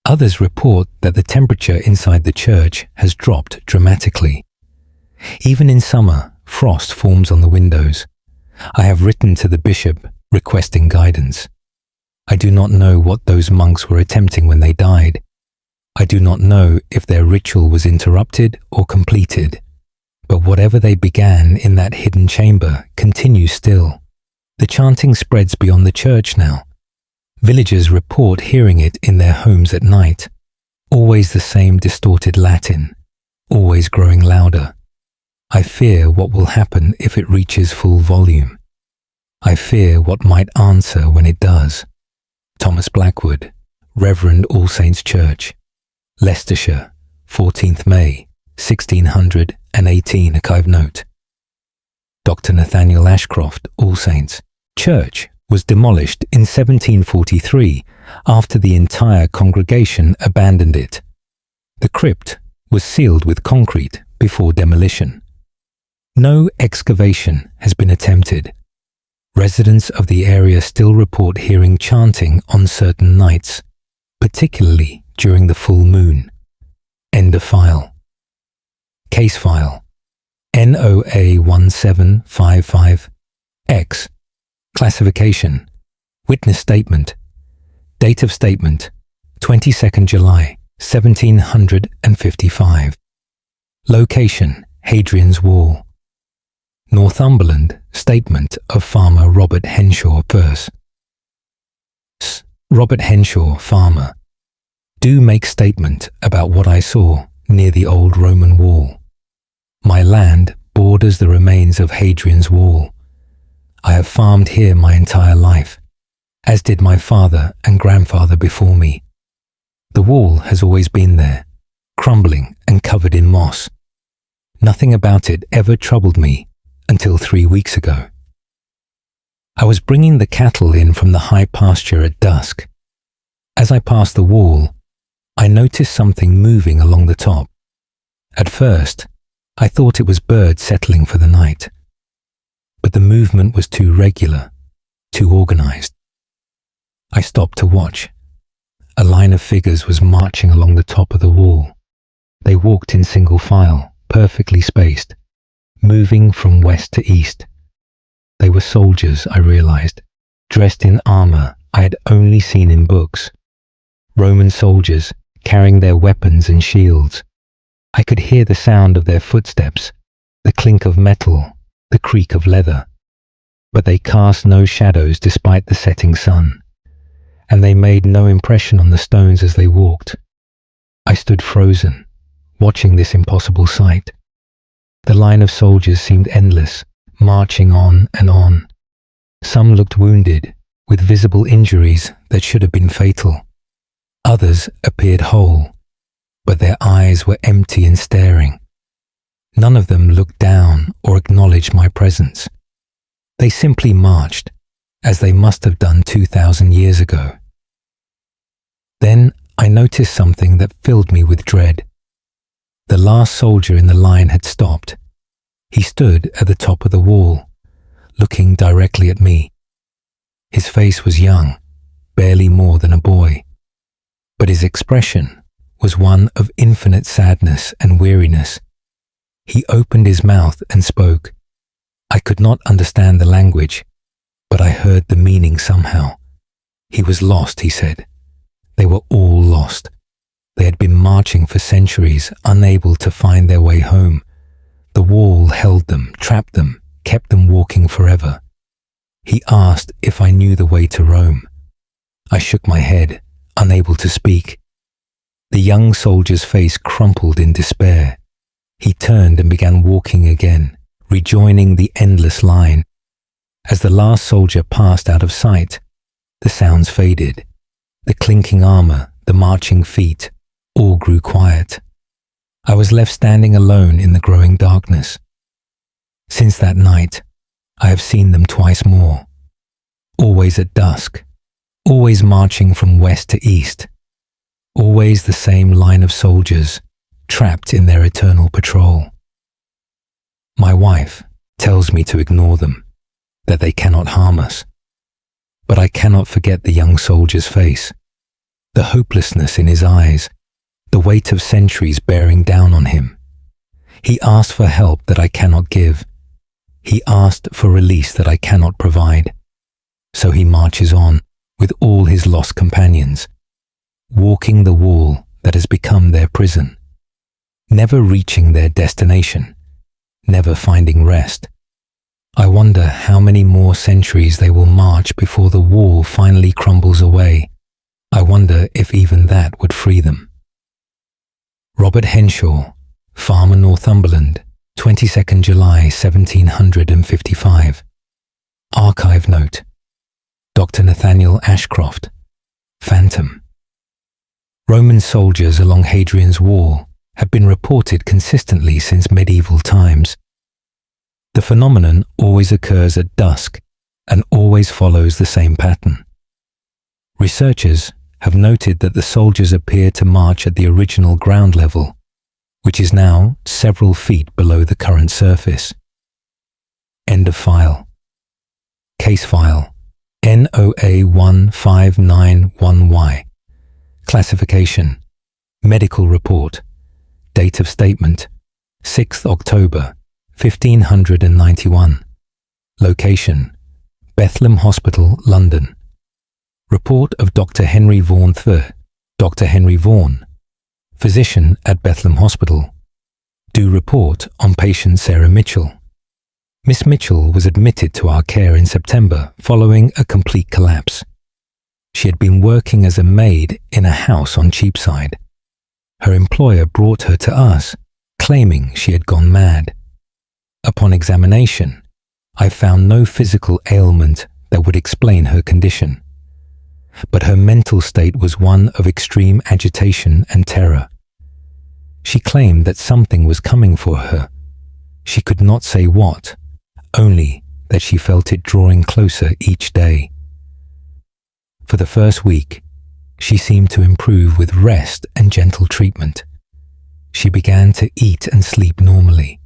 Others report that the temperature inside the church has dropped dramatically. Even in summer, frost forms on the windows. I have written to the bishop requesting guidance. I do not know what those monks were attempting when they died. I do not know if their ritual was interrupted or completed. But whatever they began in that hidden chamber continues still. The chanting spreads beyond the church now. Villagers report hearing it in their homes at night. Always the same distorted Latin, always growing louder. I fear what will happen if it reaches full volume. I fear what might answer when it does. Thomas Blackwood, Reverend All Saints Church, Leicestershire, 14th May, 1618 archive note. Dr. Nathaniel Ashcroft, All Saints. Church was demolished in 1743 after the entire congregation abandoned it. The crypt was sealed with concrete before demolition. No excavation has been attempted. Residents of the area still report hearing chanting on certain nights, particularly during the full moon. End of file. Case file NOA 1755X. Classification. Witness statement. Date of statement 22nd July 1755. Location Hadrian's Wall. Northumberland. Statement of farmer Robert Henshaw verse. Robert Henshaw, farmer. Do make statement about what I saw near the old Roman wall. My land borders the remains of Hadrian's Wall. I have farmed here my entire life, as did my father and grandfather before me. The wall has always been there, crumbling and covered in moss. Nothing about it ever troubled me until 3 weeks ago. I was bringing the cattle in from the high pasture at dusk. As I passed the wall, I noticed something moving along the top. At first, I thought it was birds settling for the night. But the movement was too regular, too organized. I stopped to watch. A line of figures was marching along the top of the wall. They walked in single file, perfectly spaced, moving from west to east. They were soldiers, I realized, dressed in armor I had only seen in books. Roman soldiers carrying their weapons and shields. I could hear the sound of their footsteps, the clink of metal, the creak of leather. But they cast no shadows despite the setting sun, and they made no impression on the stones as they walked. I stood frozen, watching this impossible sight. The line of soldiers seemed endless, marching on and on. Some looked wounded, with visible injuries that should have been fatal. Others appeared whole, but their eyes were empty and staring. None of them looked down or acknowledged my presence. They simply marched, as they must have done 2,000 years ago. Then I noticed something that filled me with dread. The last soldier in the line had stopped. He stood at the top of the wall, looking directly at me. His face was young, barely more than a boy, but his expression was one of infinite sadness and weariness. He opened his mouth and spoke. I could not understand the language, but I heard the meaning somehow. He was lost, he said. They were all lost. They had been marching for centuries, unable to find their way home. The wall held them, trapped them, kept them walking forever. He asked if I knew the way to Rome. I shook my head, unable to speak. The young soldier's face crumpled in despair. He turned and began walking again, rejoining the endless line. As the last soldier passed out of sight, the sounds faded. The clinking armor, the marching feet, all grew quiet. I was left standing alone in the growing darkness. Since that night, I have seen them twice more. Always at dusk, always marching from west to east. Always the same line of soldiers, trapped in their eternal patrol. My wife tells me to ignore them, that they cannot harm us. But I cannot forget the young soldier's face, the hopelessness in his eyes, the weight of centuries bearing down on him. He asked for help that I cannot give. He asked for release that I cannot provide. So he marches on with all his lost companions, walking the wall that has become their prison, never reaching their destination, never finding rest. I wonder how many more centuries they will march before the wall finally crumbles away. I wonder if even that would free them. Robert Henshaw, farmer, Northumberland, 22nd July 1755. Archive note. Dr. Nathaniel Ashcroft, Phantom. Roman soldiers along Hadrian's Wall have been reported consistently since medieval times. The phenomenon always occurs at dusk and always follows the same pattern. Researchers have noted that the soldiers appear to march at the original ground level, which is now several feet below the current surface. End of file. Case file NOA1591Y. Classification: Medical report. Date of statement: 6th October 1591. Location: Bethlehem Hospital, London. Report of Dr. Henry Vaughan III, Dr. Henry Vaughan, physician at Bethlehem Hospital. Do report on patient Sarah Mitchell. Miss Mitchell was admitted to our care in September following a complete collapse. She had been working as a maid in a house on Cheapside. Her employer brought her to us, claiming she had gone mad. Upon examination, I found no physical ailment that would explain her condition. But her mental state was one of extreme agitation and terror. She claimed that something was coming for her. She could not say what, only that she felt it drawing closer each day. For the first week, she seemed to improve with rest and gentle treatment. She began to eat and sleep normally.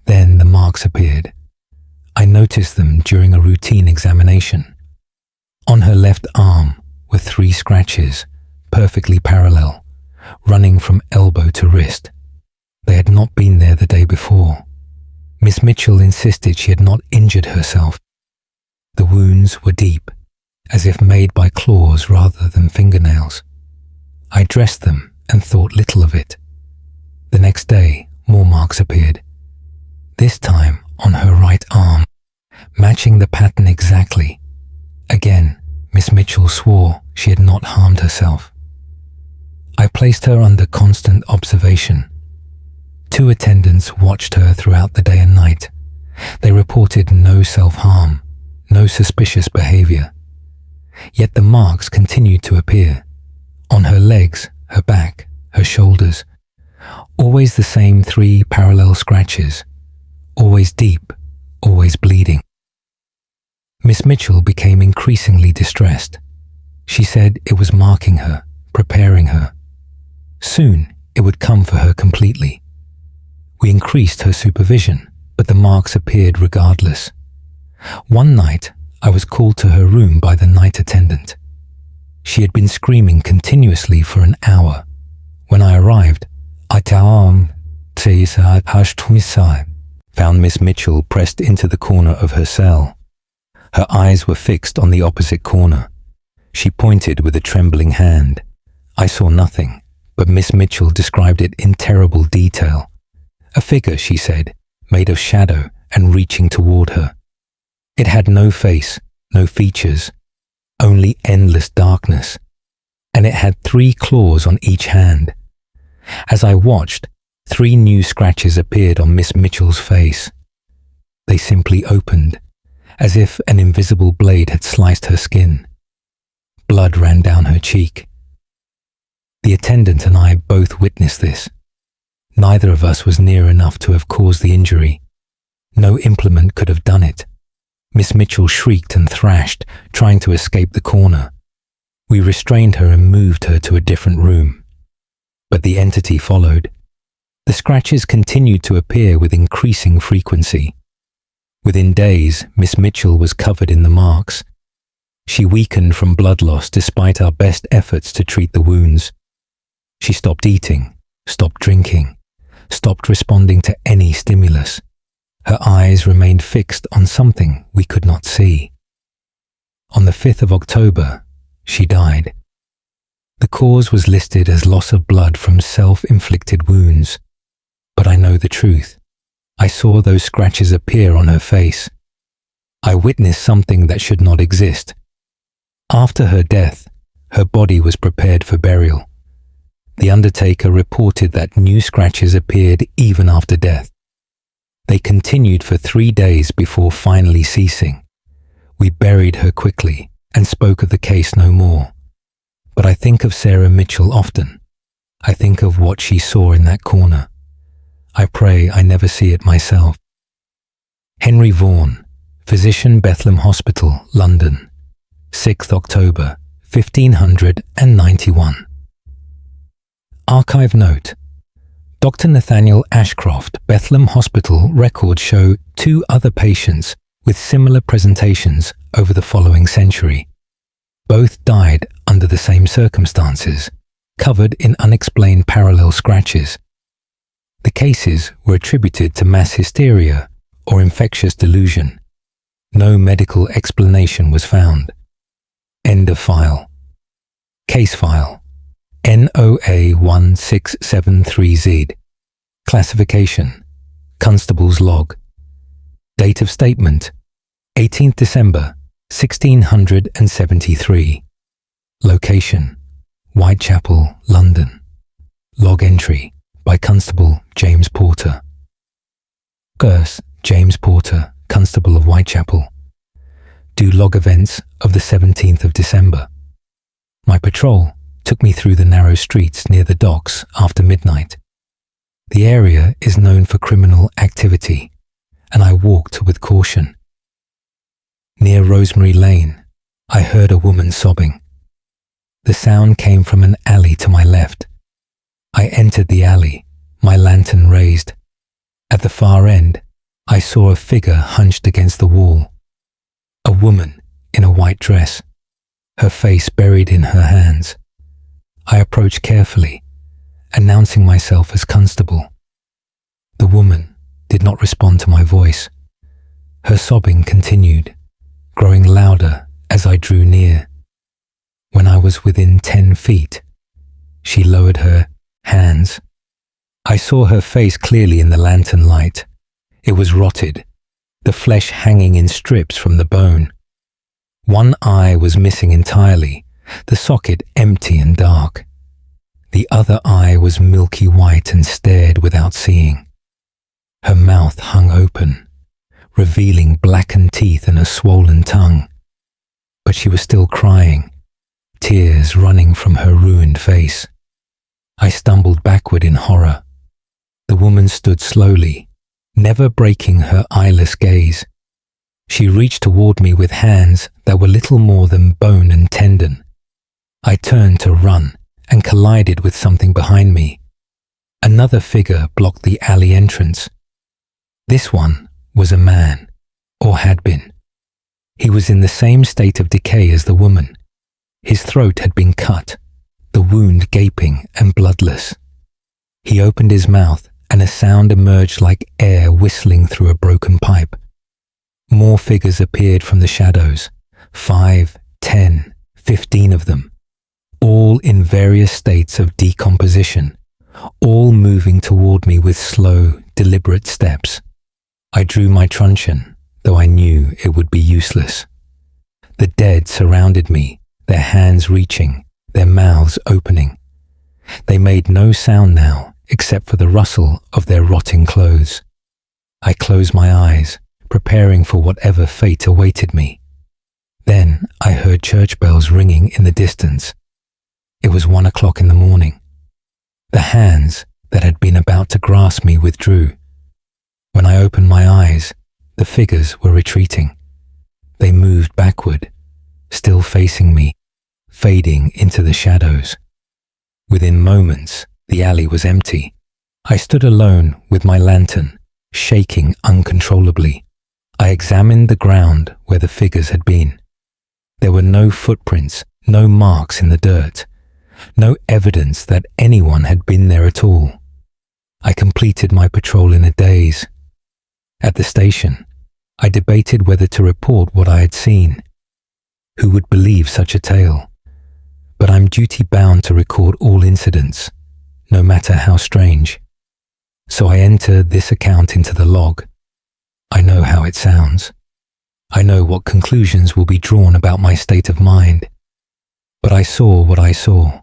Then the marks appeared. I noticed them during a routine examination. On her left arm were 3 scratches, perfectly parallel, running from elbow to wrist. They had not been there the day before. Miss Mitchell insisted she had not injured herself. The wounds were deep, as if made by claws rather than fingernails. I dressed them and thought little of it. The next day, more marks appeared. This time on her right arm, matching the pattern exactly. Again, Miss Mitchell swore she had not harmed herself. I placed her under constant observation. 2 attendants watched her throughout the day and night. They reported no self-harm, no suspicious behavior. Yet the marks continued to appear. On her legs, her back, her shoulders. Always the same 3 parallel scratches. Always deep, always bleeding. Miss Mitchell became increasingly distressed. She said it was marking her, preparing her. Soon it would come for her completely. We increased her supervision, but the marks appeared regardless. One night, I was called to her room by the night attendant. She had been screaming continuously for an hour. When I arrived, found Miss Mitchell pressed into the corner of her cell. Her eyes were fixed on the opposite corner. She pointed with a trembling hand. I saw nothing, but Miss Mitchell described it in terrible detail. A figure, she said, made of shadow and reaching toward her. It had no face, no features, only endless darkness, and it had 3 claws on each hand. As I watched, 3 new scratches appeared on Miss Mitchell's face. They simply opened, as if an invisible blade had sliced her skin. Blood ran down her cheek. The attendant and I both witnessed this. Neither of us was near enough to have caused the injury. No implement could have done it. Miss Mitchell shrieked and thrashed, trying to escape the corner. We restrained her and moved her to a different room. But the entity followed. The scratches continued to appear with increasing frequency. Within days, Miss Mitchell was covered in the marks. She weakened from blood loss despite our best efforts to treat the wounds. She stopped eating, stopped drinking, stopped responding to any stimulus. Her eyes remained fixed on something we could not see. On the 5th of October, she died. The cause was listed as loss of blood from self-inflicted wounds. But I know the truth. I saw those scratches appear on her face. I witnessed something that should not exist. After her death, her body was prepared for burial. The undertaker reported that new scratches appeared even after death. They continued for 3 days before finally ceasing. We buried her quickly and spoke of the case no more. But I think of Sarah Mitchell often. I think of what she saw in that corner. I pray I never see it myself. Henry Vaughan, Physician, Bethlehem Hospital, London, 6th October, 1591. Archive note: Dr. Nathaniel Ashcroft, Bethlehem Hospital records show 2 other patients with similar presentations over the following century. Both died under the same circumstances, covered in unexplained parallel scratches. The cases were attributed to mass hysteria or infectious delusion. No medical explanation was found. End of file. Case file NOA 1673Z. Classification: Constable's Log. Date of statement: 18th December 1673. Location: Whitechapel, London. Log entry by Constable James Porter. Curse: James Porter, Constable of Whitechapel. Do log events of the 17th of December. My patrol took me through the narrow streets near the docks after midnight. The area is known for criminal activity, and I walked with caution. Near Rosemary Lane, I heard a woman sobbing. The sound came from an alley to my left. I entered the alley, my lantern raised. At the far end, I saw a figure hunched against the wall. A woman in a white dress, her face buried in her hands. I approached carefully, announcing myself as Constable. The woman did not respond to my voice. Her sobbing continued, growing louder as I drew near. When I was within 10 feet, she lowered her hands. I saw her face clearly in the lantern light. It was rotted, the flesh hanging in strips from the bone. One eye was missing entirely, the socket empty and dark. The other eye was milky white and stared without seeing. Her mouth hung open, revealing blackened teeth and a swollen tongue. But she was still crying, tears running from her ruined face. I stumbled backward in horror. The woman stood slowly, never breaking her eyeless gaze. She reached toward me with hands that were little more than bone and tendon. I turned to run and collided with something behind me. Another figure blocked the alley entrance. This one was a man, or had been. He was in the same state of decay as the woman. His throat had been cut, the wound gaping and bloodless. He opened his mouth and a sound emerged like air whistling through a broken pipe. More figures appeared from the shadows, 5, 10, 15 of them, all in various states of decomposition, all moving toward me with slow, deliberate steps. I drew my truncheon, though I knew it would be useless. The dead surrounded me, their hands reaching, their mouths opening. They made no sound now, except for the rustle of their rotting clothes. I closed my eyes, preparing for whatever fate awaited me. Then I heard church bells ringing in the distance. It was 1 o'clock in the morning. The hands that had been about to grasp me withdrew. When I opened my eyes, the figures were retreating. They moved backward, still facing me, fading into the shadows. Within moments, the alley was empty. I stood alone with my lantern, shaking uncontrollably. I examined the ground where the figures had been. There were no footprints, no marks in the dirt, no evidence that anyone had been there at all. I completed my patrol in a daze. At the station, I debated whether to report what I had seen. Who would believe such a tale? But I'm duty-bound to record all incidents, no matter how strange. So I enter this account into the log. I know how it sounds. I know what conclusions will be drawn about my state of mind. But I saw what I saw.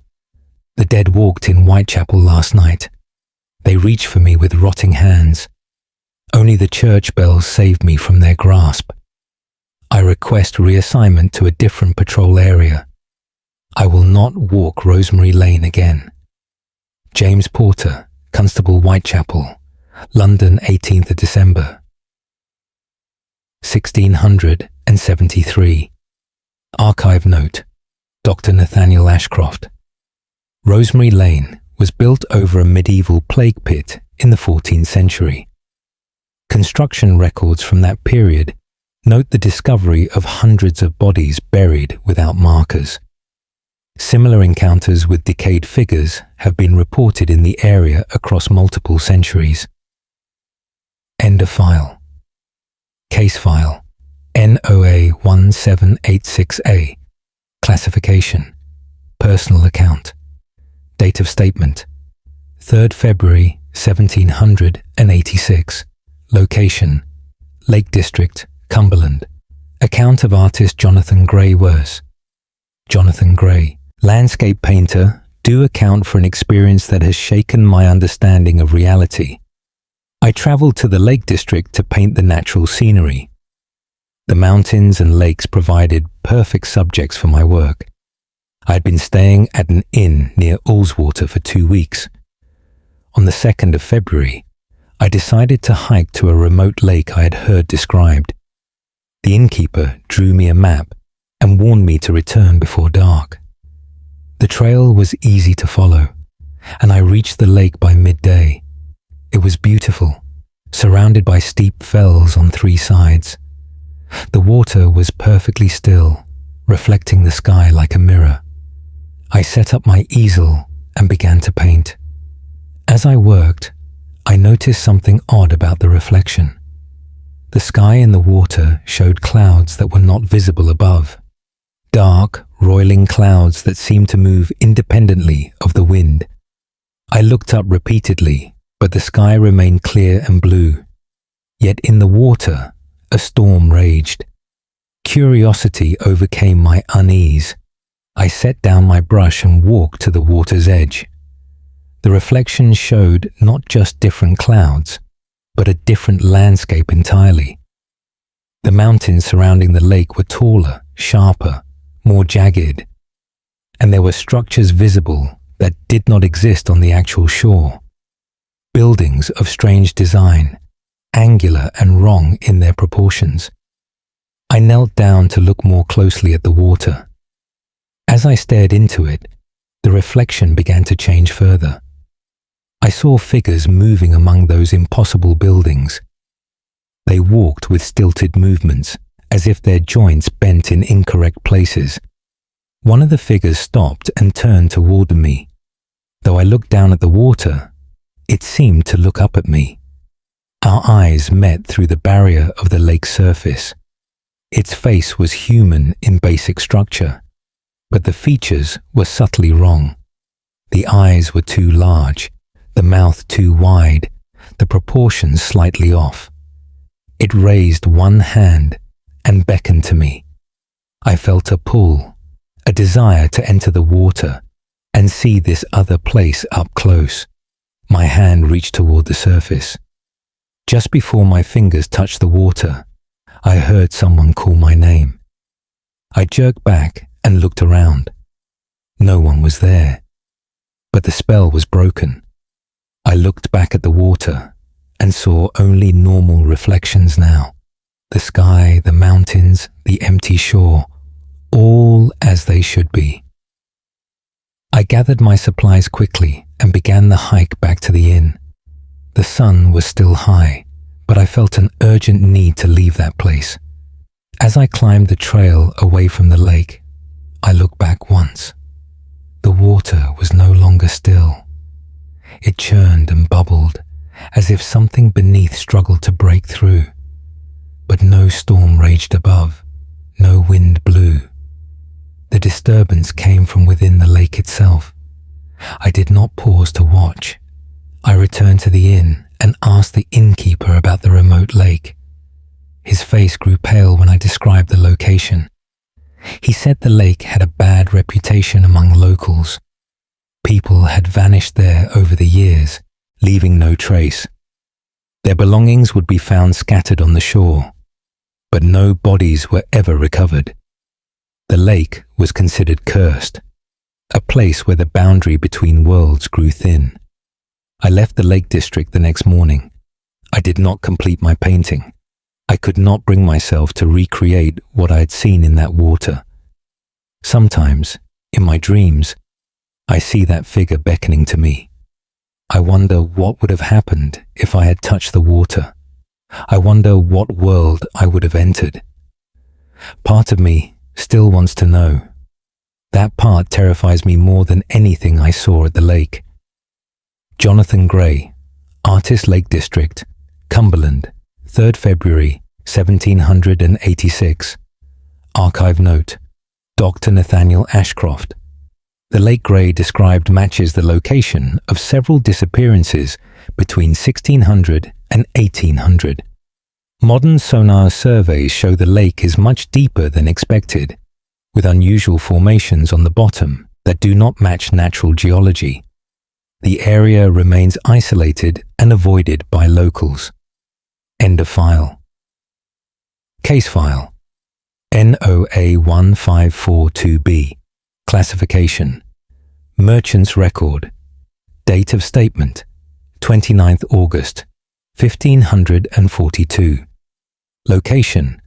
The dead walked in Whitechapel last night. They reached for me with rotting hands. Only the church bells saved me from their grasp. I request reassignment to a different patrol area. I will not walk Rosemary Lane again. James Porter, Constable, Whitechapel, London, 18th of December. 1673. Archive note: Dr. Nathaniel Ashcroft. Rosemary Lane was built over a medieval plague pit in the 14th century. Construction records from that period note the discovery of hundreds of bodies buried without markers. Similar encounters with decayed figures have been reported in the area across multiple centuries. End of file. Case file NOA 1786A. Classification: Personal account. Date of statement: 3rd February 1786. Location: Lake District, Cumberland. Account of artist Jonathan Gray Worse. Jonathan Gray, landscape painter, do account for an experience that has shaken my understanding of reality. I travelled to the Lake District to paint the natural scenery. The mountains and lakes provided perfect subjects for my work. I had been staying at an inn near Ullswater for 2 weeks. On the 2nd of February, I decided to hike to a remote lake I had heard described. The innkeeper drew me a map and warned me to return before dark. The trail was easy to follow, and I reached the lake by midday. It was beautiful, surrounded by steep fells on 3 sides. The water was perfectly still, reflecting the sky like a mirror. I set up my easel and began to paint. As I worked, I noticed something odd about the reflection. The sky and the water showed clouds that were not visible above. Dark, roiling clouds that seemed to move independently of the wind. I looked up repeatedly, but the sky remained clear and blue. Yet in the water, a storm raged. Curiosity overcame my unease. I set down my brush and walked to the water's edge. The reflection showed not just different clouds, but a different landscape entirely. The mountains surrounding the lake were taller, sharper, more jagged, and there were structures visible that did not exist on the actual shore. Buildings of strange design, angular and wrong in their proportions. I knelt down to look more closely at the water. As I stared into it, the reflection began to change further. I saw figures moving among those impossible buildings. They walked with stilted movements, as if their joints bent in incorrect places. One of the figures stopped and turned toward me. Though I looked down at the water, it seemed to look up at me. Our eyes met through the barrier of the lake's surface. Its face was human in basic structure, but the features were subtly wrong. The eyes were too large, the mouth too wide, the proportions slightly off. It raised one hand and beckoned to me. I felt a pull, a desire to enter the water and see this other place up close. My hand reached toward the surface. Just before my fingers touched the water, I heard someone call my name. I jerked back and looked around. No one was there, but the spell was broken. I looked back at the water and saw only normal reflections now. The sky, the mountains, the empty shore, all as they should be. I gathered my supplies quickly and began the hike back to the inn. The sun was still high, but I felt an urgent need to leave that place. As I climbed the trail away from the lake, I looked back once. The water was no longer still. It churned and bubbled, as if something beneath struggled to break through. But no storm raged above, no wind blew. The disturbance came from within the lake itself. I did not pause to watch. I returned to the inn and asked the innkeeper about the remote lake. His face grew pale when I described the location. He said the lake had a bad reputation among locals. People had vanished there over the years, leaving no trace. Their belongings would be found scattered on the shore, but no bodies were ever recovered. The lake was considered cursed, a place where the boundary between worlds grew thin. I left the Lake District the next morning. I did not complete my painting. I could not bring myself to recreate what I had seen in that water. Sometimes, in my dreams, I see that figure beckoning to me. I wonder what would have happened if I had touched the water. I wonder what world I would have entered. Part of me still wants to know. That part terrifies me more than anything I saw at the lake. Jonathan Gray, Artist Lake District, Cumberland, 3rd February 1786. Archive note, Dr. Nathaniel Ashcroft. The Lake Gray described matches the location of several disappearances between 1600 and 1800. Modern sonar surveys show the lake is much deeper than expected, with unusual formations on the bottom that do not match natural geology. The area remains isolated and avoided by locals. End of file. Case file. NOA 1542B. Classification. Merchant's Record. Date of statement. 29th August, 1542. Location.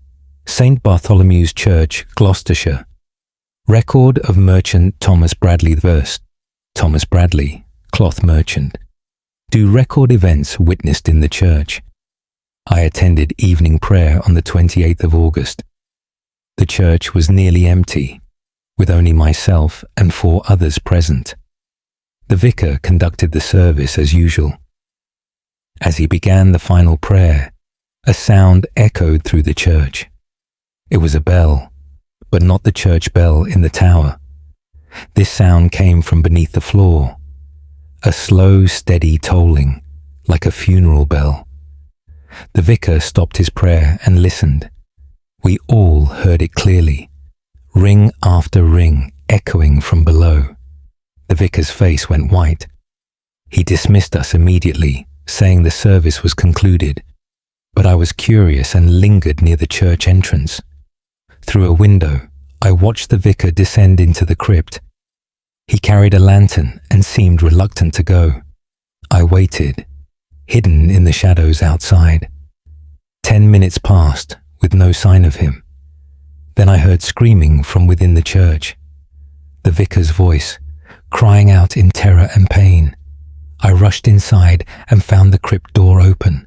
St. Bartholomew's Church, Gloucestershire. Record of Merchant Thomas Bradley verse. Thomas Bradley, cloth merchant. Do record events witnessed in the church. I attended evening prayer on the 28th of August. The church was nearly empty, with only myself and 4 others present. The vicar conducted the service as usual. As he began the final prayer, a sound echoed through the church. It was a bell, but not the church bell in the tower. This sound came from beneath the floor, a slow, steady tolling, like a funeral bell. The vicar stopped his prayer and listened. We all heard it clearly, ring after ring echoing from below. The vicar's face went white. He dismissed us immediately, saying the service was concluded, but I was curious and lingered near the church entrance. Through a window, I watched the vicar descend into the crypt. He carried a lantern and seemed reluctant to go. I waited, hidden in the shadows outside. 10 minutes passed with no sign of him. Then I heard screaming from within the church. The vicar's voice, crying out in terror and pain. I rushed inside and found the crypt door open.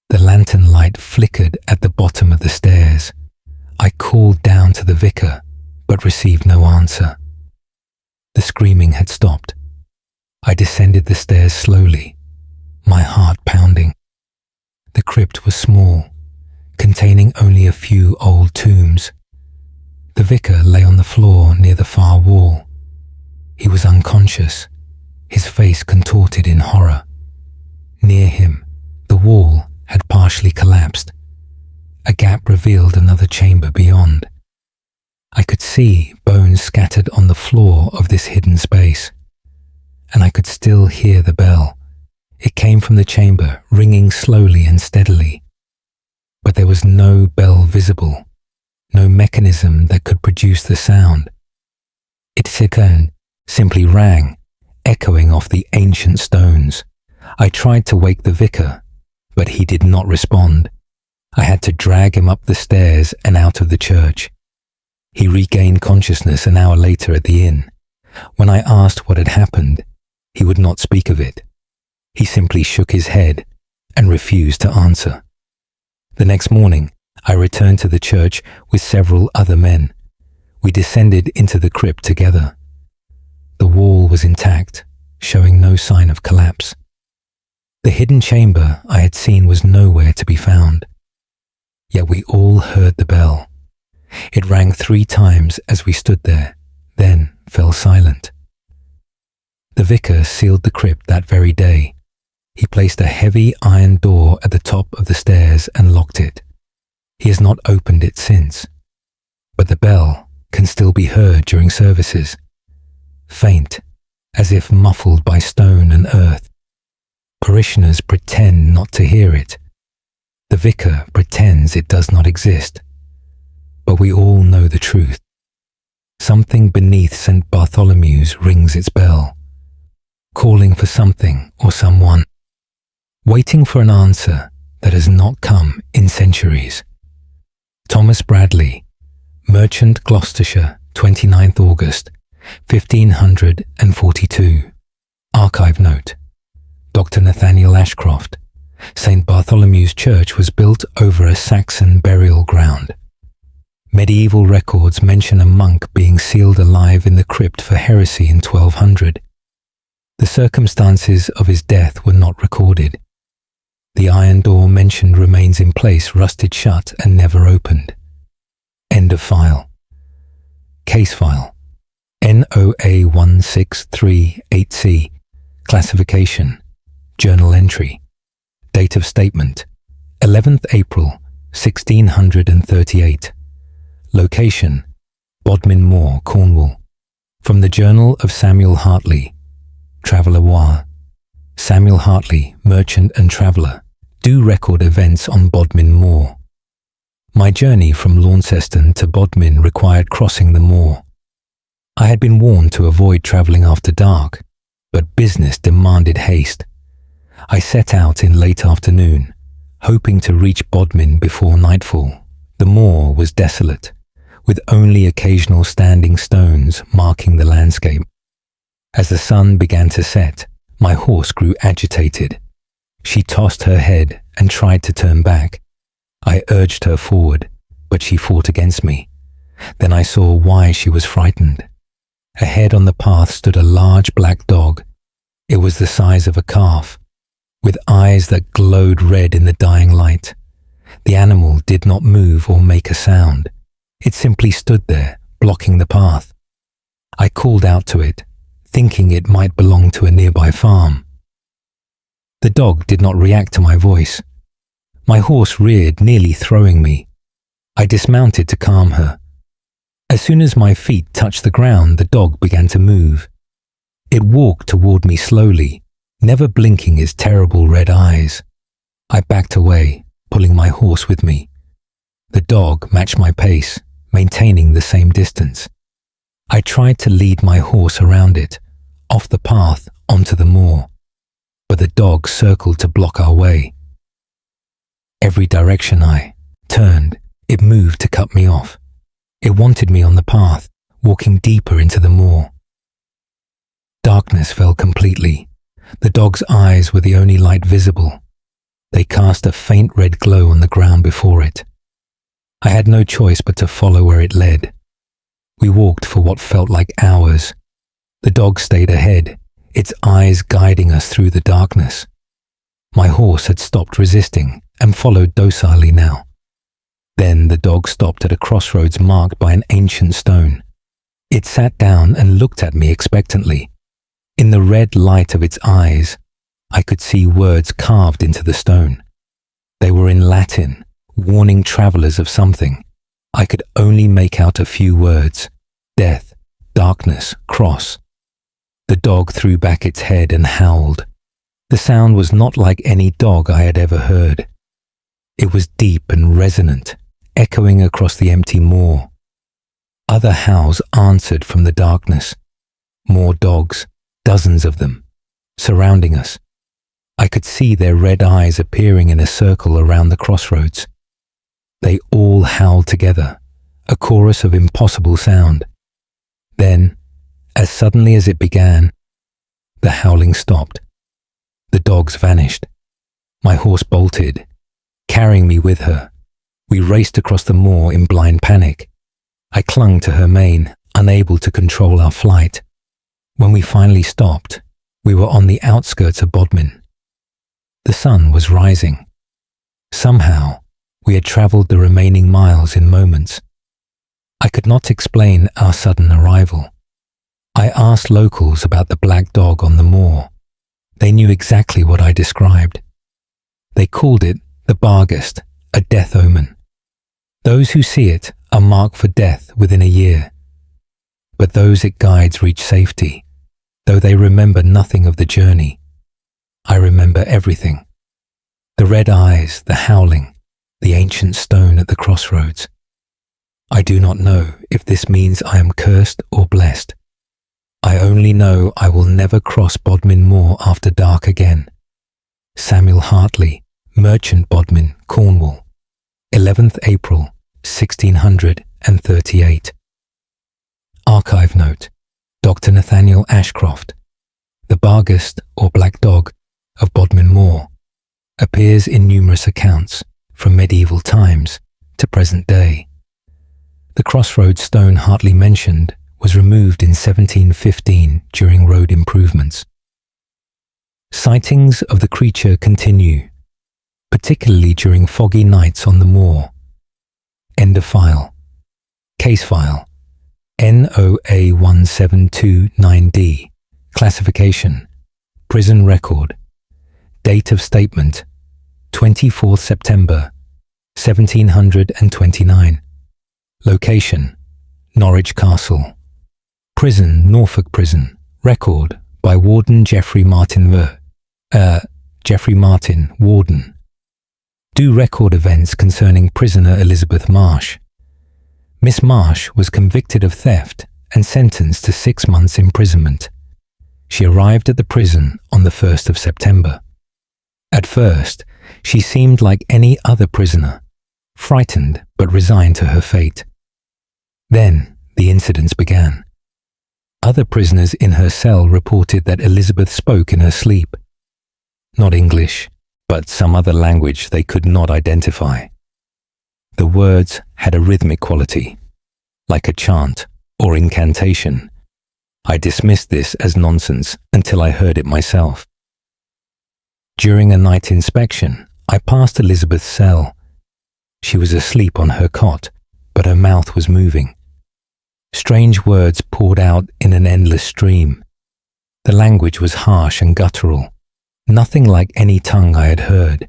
The lantern light flickered at the bottom of the stairs. I called down to the vicar, but received no answer. The screaming had stopped. I descended the stairs slowly, my heart pounding. The crypt was small, containing only a few old tombs. The vicar lay on the floor near the far wall. He was unconscious, his face contorted in horror. Near him, the wall had partially collapsed. A gap revealed another chamber beyond. I could see bones scattered on the floor of this hidden space, and I could still hear the bell. It came from the chamber, ringing slowly and steadily. But there was no bell visible, no mechanism that could produce the sound. It simply rang, echoing off the ancient stones. I tried to wake the vicar, but he did not respond. I had to drag him up the stairs and out of the church. He regained consciousness an hour later at the inn. When I asked what had happened, he would not speak of it. He simply shook his head and refused to answer. The next morning, I returned to the church with several other men. We descended into the crypt together. The wall was intact, showing no sign of collapse. The hidden chamber I had seen was nowhere to be found. Yet we all heard the bell. It rang 3 times as we stood there, then fell silent. The vicar sealed the crypt that very day. He placed a heavy iron door at the top of the stairs and locked it. He has not opened it since, but the bell can still be heard during services, faint, as if muffled by stone and earth. Parishioners pretend not to hear it. The vicar pretends it does not exist. But we all know the truth. Something beneath St. Bartholomew's rings its bell, calling for something or someone. Waiting for an answer that has not come in centuries. Thomas Bradley, Merchant, Gloucestershire, 29th August, 1542. Archive note. Dr. Nathaniel Ashcroft. St. Bartholomew's Church was built over a Saxon burial ground. Medieval records mention a monk being sealed alive in the crypt for heresy in 1200. The circumstances of his death were not recorded. The iron door mentioned remains in place, rusted shut and never opened. End of file. Case file. NOA 1638C. Classification. Journal entry. Date of statement. 11th April, 1638. Location. Bodmin Moor, Cornwall. From the Journal of Samuel Hartley. Traveller. Samuel Hartley, merchant and traveller, do record events on Bodmin Moor. My journey from Launceston to Bodmin required crossing the moor. I had been warned to avoid travelling after dark, but business demanded haste. I set out in late afternoon, hoping to reach Bodmin before nightfall. The moor was desolate, with only occasional standing stones marking the landscape. As the sun began to set, my horse grew agitated. She tossed her head and tried to turn back. I urged her forward, but she fought against me. Then I saw why she was frightened. Ahead on the path stood a large black dog. It was the size of a calf, with eyes that glowed red in the dying light. The animal did not move or make a sound. It simply stood there, blocking the path. I called out to it, thinking it might belong to a nearby farm. The dog did not react to my voice. My horse reared, nearly throwing me. I dismounted to calm her. As soon as my feet touched the ground, the dog began to move. It walked toward me slowly, never blinking its terrible red eyes. I backed away, pulling my horse with me. The dog matched my pace, maintaining the same distance. I tried to lead my horse around it, off the path onto the moor, but the dog circled to block our way. Every direction I turned, it moved to cut me off. It wanted me on the path, walking deeper into the moor. Darkness fell completely. The dog's eyes were the only light visible. They cast a faint red glow on the ground before it. I had no choice but to follow where it led. We walked for what felt like hours. The dog stayed ahead, its eyes guiding us through the darkness. My horse had stopped resisting and followed docilely now. Then the dog stopped at a crossroads marked by an ancient stone. It sat down and looked at me expectantly. In the red light of its eyes, I could see words carved into the stone. They were in Latin, warning travellers of something. I could only make out a few words: death, darkness, cross. The dog threw back its head and howled. The sound was not like any dog I had ever heard. It was deep and resonant, echoing across the empty moor. Other howls answered from the darkness. More dogs, dozens of them, surrounding us. I could see their red eyes appearing in a circle around the crossroads. They all howled together, a chorus of impossible sound. Then, as suddenly as it began, the howling stopped. The dogs vanished. My horse bolted, carrying me with her. We raced across the moor in blind panic. I clung to her mane, unable to control our flight. When we finally stopped, we were on the outskirts of Bodmin. The sun was rising. Somehow, we had travelled the remaining miles in moments. I could not explain our sudden arrival. I asked locals about the black dog on the moor. They knew exactly what I described. They called it the Barghest, a death omen. Those who see it are marked for death within a year. But those it guides reach safety, though they remember nothing of the journey. I remember everything. The red eyes, the howling, the ancient stone at the crossroads. I do not know if this means I am cursed or blessed. I only know I will never cross Bodmin Moor after dark again. Samuel Hartley, Merchant Bodmin, Cornwall, 11th April 1638. Archive note: Dr. Nathaniel Ashcroft, the Barghest or Black Dog of Bodmin Moor, appears in numerous accounts from medieval times to present day. The crossroads stone Hartley mentioned was removed in 1715 during road improvements. Sightings of the creature continue, particularly during foggy nights on the moor. End of file. Case file NOA1729D. Classification: Prison record. Date of statement: 24th September 1729. Location: Norwich Castle. Prison: Norfolk Prison. Record by Warden Geoffrey Martin Warden. Do record events concerning prisoner Elizabeth Marsh. Miss Marsh was convicted of theft and sentenced to 6 months' imprisonment. She arrived at the prison on the 1st of September. At first, she seemed like any other prisoner, frightened but resigned to her fate. Then the incidents began. Other prisoners in her cell reported that Elizabeth spoke in her sleep. Not English, but some other language they could not identify. The words had a rhythmic quality, like a chant or incantation. I dismissed this as nonsense until I heard it myself. During a night inspection, I passed Elizabeth's cell. She was asleep on her cot, but her mouth was moving. Strange words poured out in an endless stream. The language was harsh and guttural, nothing like any tongue I had heard.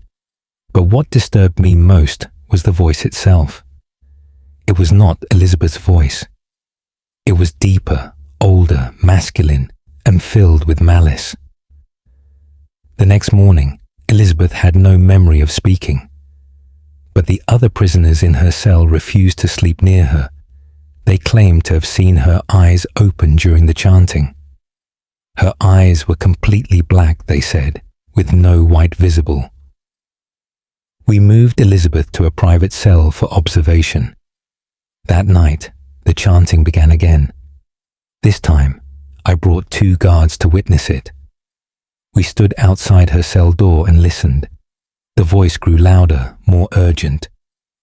But what disturbed me most was the voice itself. It was not Elizabeth's voice. It was deeper, older, masculine, and filled with malice. The next morning, Elizabeth had no memory of speaking. But the other prisoners in her cell refused to sleep near her. They claimed to have seen her eyes open during the chanting. Her eyes were completely black, they said, with no white visible. We moved Elizabeth to a private cell for observation. That night, the chanting began again. This time, I brought 2 guards to witness it. We stood outside her cell door and listened. The voice grew louder, more urgent.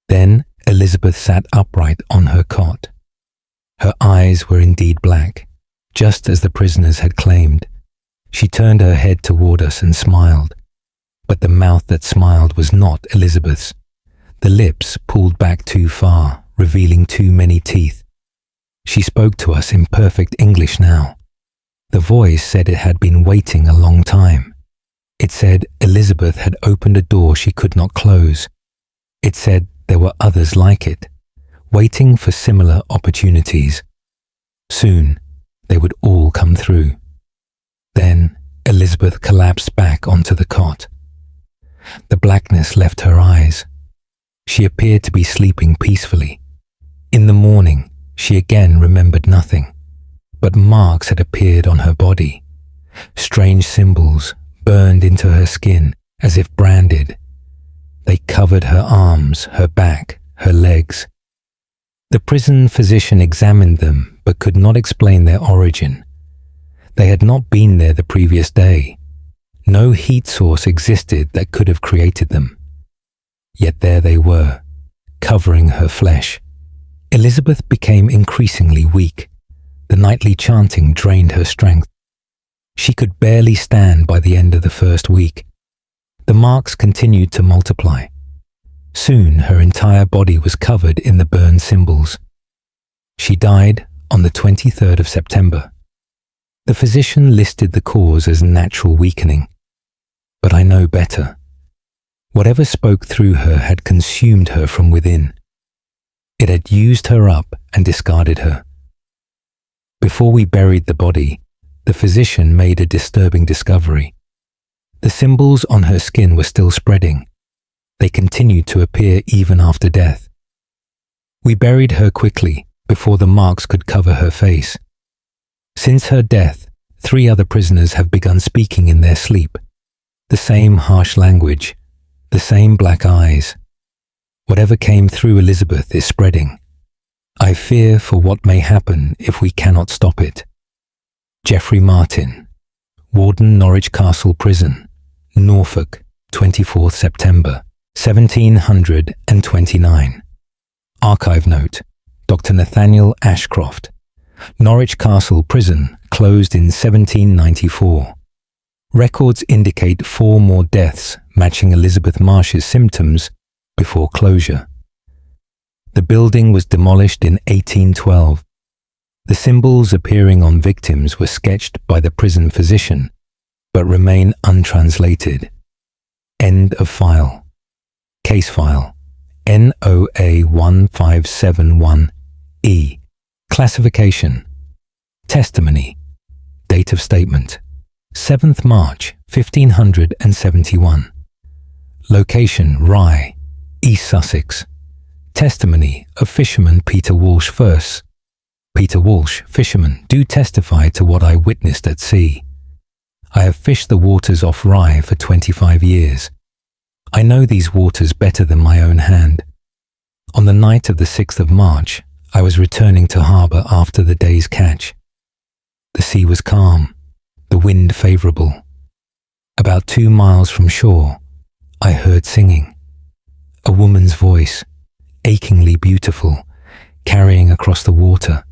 Then Elizabeth sat upright on her cot. Her eyes were indeed black, just as the prisoners had claimed. She turned her head toward us and smiled. But the mouth that smiled was not Elizabeth's. The lips pulled back too far, revealing too many teeth. She spoke to us in perfect English now. The voice said it had been waiting a long time. It said Elizabeth had opened a door she could not close. It said there were others like it, waiting for similar opportunities. Soon, they would all come through. Then Elizabeth collapsed back onto the cot. The blackness left her eyes. She appeared to be sleeping peacefully. In the morning, she again remembered nothing, but marks had appeared on her body. Strange symbols burned into her skin as if branded. They covered her arms, her back, her legs. The prison physician examined them but could not explain their origin. They had not been there the previous day. No heat source existed that could have created them. Yet there they were, covering her flesh. Elizabeth became increasingly weak. The nightly chanting drained her strength. She could barely stand by the end of the first week. The marks continued to multiply. Soon her entire body was covered in the burned symbols. She died on the 23rd of September. The physician listed the cause as natural weakening. But I know better. Whatever spoke through her had consumed her from within. It had used her up and discarded her. Before we buried the body, the physician made a disturbing discovery. The symbols on her skin were still spreading. They continued to appear even after death. We buried her quickly before the marks could cover her face. Since her death, 3 other prisoners have begun speaking in their sleep. The same harsh language, The same black eyes. Whatever came through Elizabeth is spreading. I fear for what may happen if we cannot stop it. Geoffrey Martin, Warden, Norwich Castle Prison, Norfolk, 24th September, 1729. Archive note, Dr. Nathaniel Ashcroft, Norwich Castle Prison, closed in 1794. Records indicate 4 more deaths matching Elizabeth Marsh's symptoms before closure. The building was demolished in 1812. The symbols appearing on victims were sketched by the prison physician, but remain untranslated. End of file. Case file NOA 1571E. Classification. Testimony. Date of statement 7th March 1571. Location Rye, East Sussex. Testimony of fisherman Peter Walsh verse. Peter Walsh, fisherman, do testify to what I witnessed at sea. I have fished the waters off Rye for 25 years. I know these waters better than my own hand. On the night of the 6th of March, I was returning to harbour after the day's catch. The sea was calm, the wind favourable. About 2 miles from shore, I heard singing. A woman's voice, achingly beautiful, carrying across the water.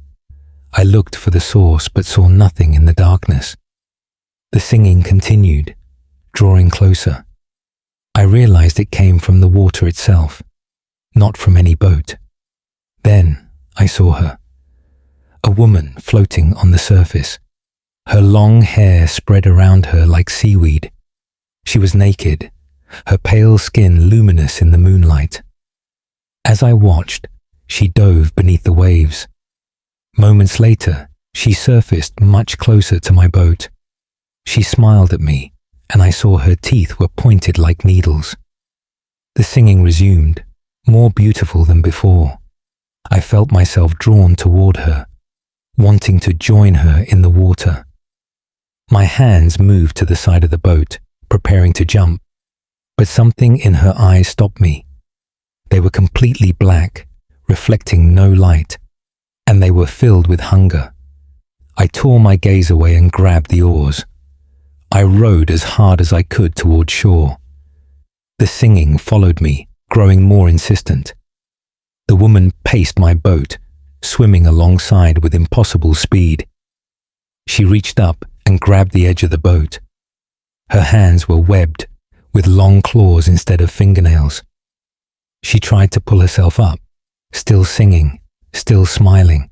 I looked for the source but saw nothing in the darkness. The singing continued, drawing closer. I realized it came from the water itself, not from any boat. Then I saw her. A woman floating on the surface. Her long hair spread around her like seaweed. She was naked, her pale skin luminous in the moonlight. As I watched, she dove beneath the waves. Moments later, she surfaced much closer to my boat. She smiled at me, and I saw her teeth were pointed like needles. The singing resumed, more beautiful than before. I felt myself drawn toward her, wanting to join her in the water. My hands moved to the side of the boat, preparing to jump, but something in her eyes stopped me. They were completely black, reflecting no light, and they were filled with hunger. I tore my gaze away and grabbed the oars. I rowed as hard as I could toward shore. The singing followed me, growing more insistent. The woman paced my boat, swimming alongside with impossible speed. She reached up and grabbed the edge of the boat. Her hands were webbed, with long claws instead of fingernails. She tried to pull herself up, still singing, still smiling.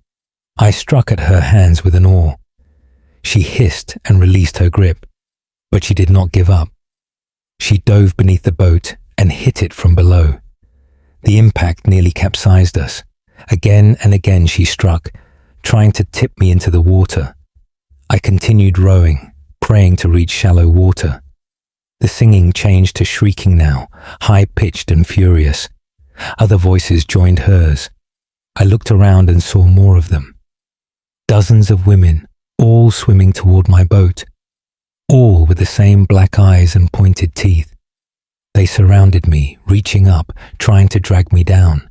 I struck at her hands with an oar. She hissed and released her grip, but she did not give up. She dove beneath the boat and hit it from below. The impact nearly capsized us. Again and again she struck, trying to tip me into the water. I continued rowing, praying to reach shallow water. The singing changed to shrieking now, high-pitched and furious. Other voices joined hers. I looked around and saw more of them. Dozens of women, all swimming toward my boat, all with the same black eyes and pointed teeth. They surrounded me, reaching up, trying to drag me down.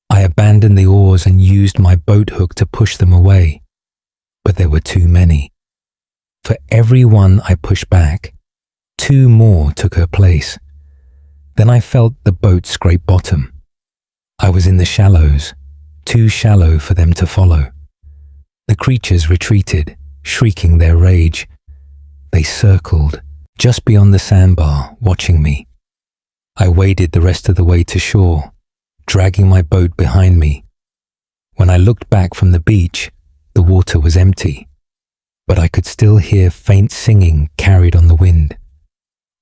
I abandoned the oars and used my boat hook to push them away. But there were too many. For every one I pushed back, 2 more took her place. Then I felt the boat scrape bottom. I was in the shallows, too shallow for them to follow. The creatures retreated, shrieking their rage. They circled, just beyond the sandbar, watching me. I waded the rest of the way to shore, dragging my boat behind me. When I looked back from the beach, the water was empty, but I could still hear faint singing carried on the wind.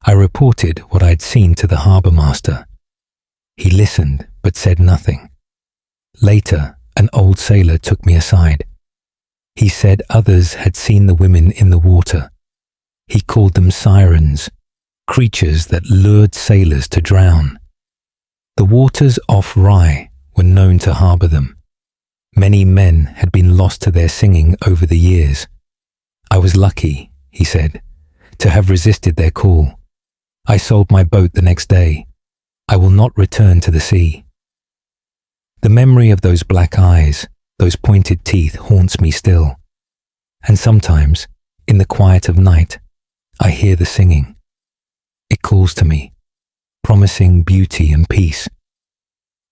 I reported what I'd seen to the harbour master. He listened, but said nothing. Later, an old sailor took me aside. He said others had seen the women in the water. He called them sirens, creatures that lured sailors to drown. The waters off Rye were known to harbour them. Many men had been lost to their singing over the years. I was lucky, he said, to have resisted their call. I sold my boat the next day, I will not return to the sea. The memory of those black eyes, those pointed teeth haunts me still. And sometimes, in the quiet of night, I hear the singing. It calls to me, promising beauty and peace.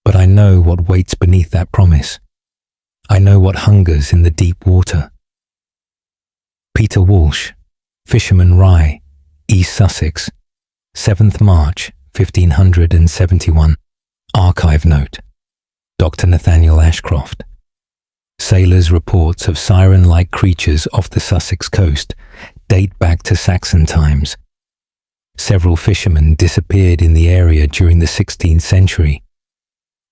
But I know what waits beneath that promise. I know what hungers in the deep water. Peter Walsh, Fisherman Rye, East Sussex, 7th March, 1571. Archive note. Dr. Nathaniel Ashcroft. Sailors' reports of siren-like creatures off the Sussex coast date back to Saxon times. Several fishermen disappeared in the area during the 16th century.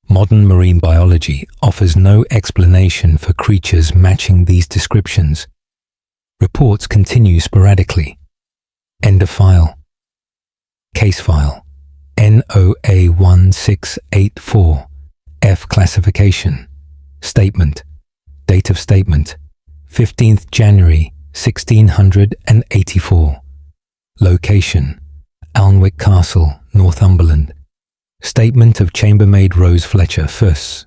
Modern marine biology offers no explanation for creatures matching these descriptions. Reports continue sporadically. End of file. Case file. NOA 1684. F classification. Statement. Date of statement. 15th January 1684. Location. Alnwick Castle, Northumberland. Statement of chambermaid Rose Fletcher, Fuss.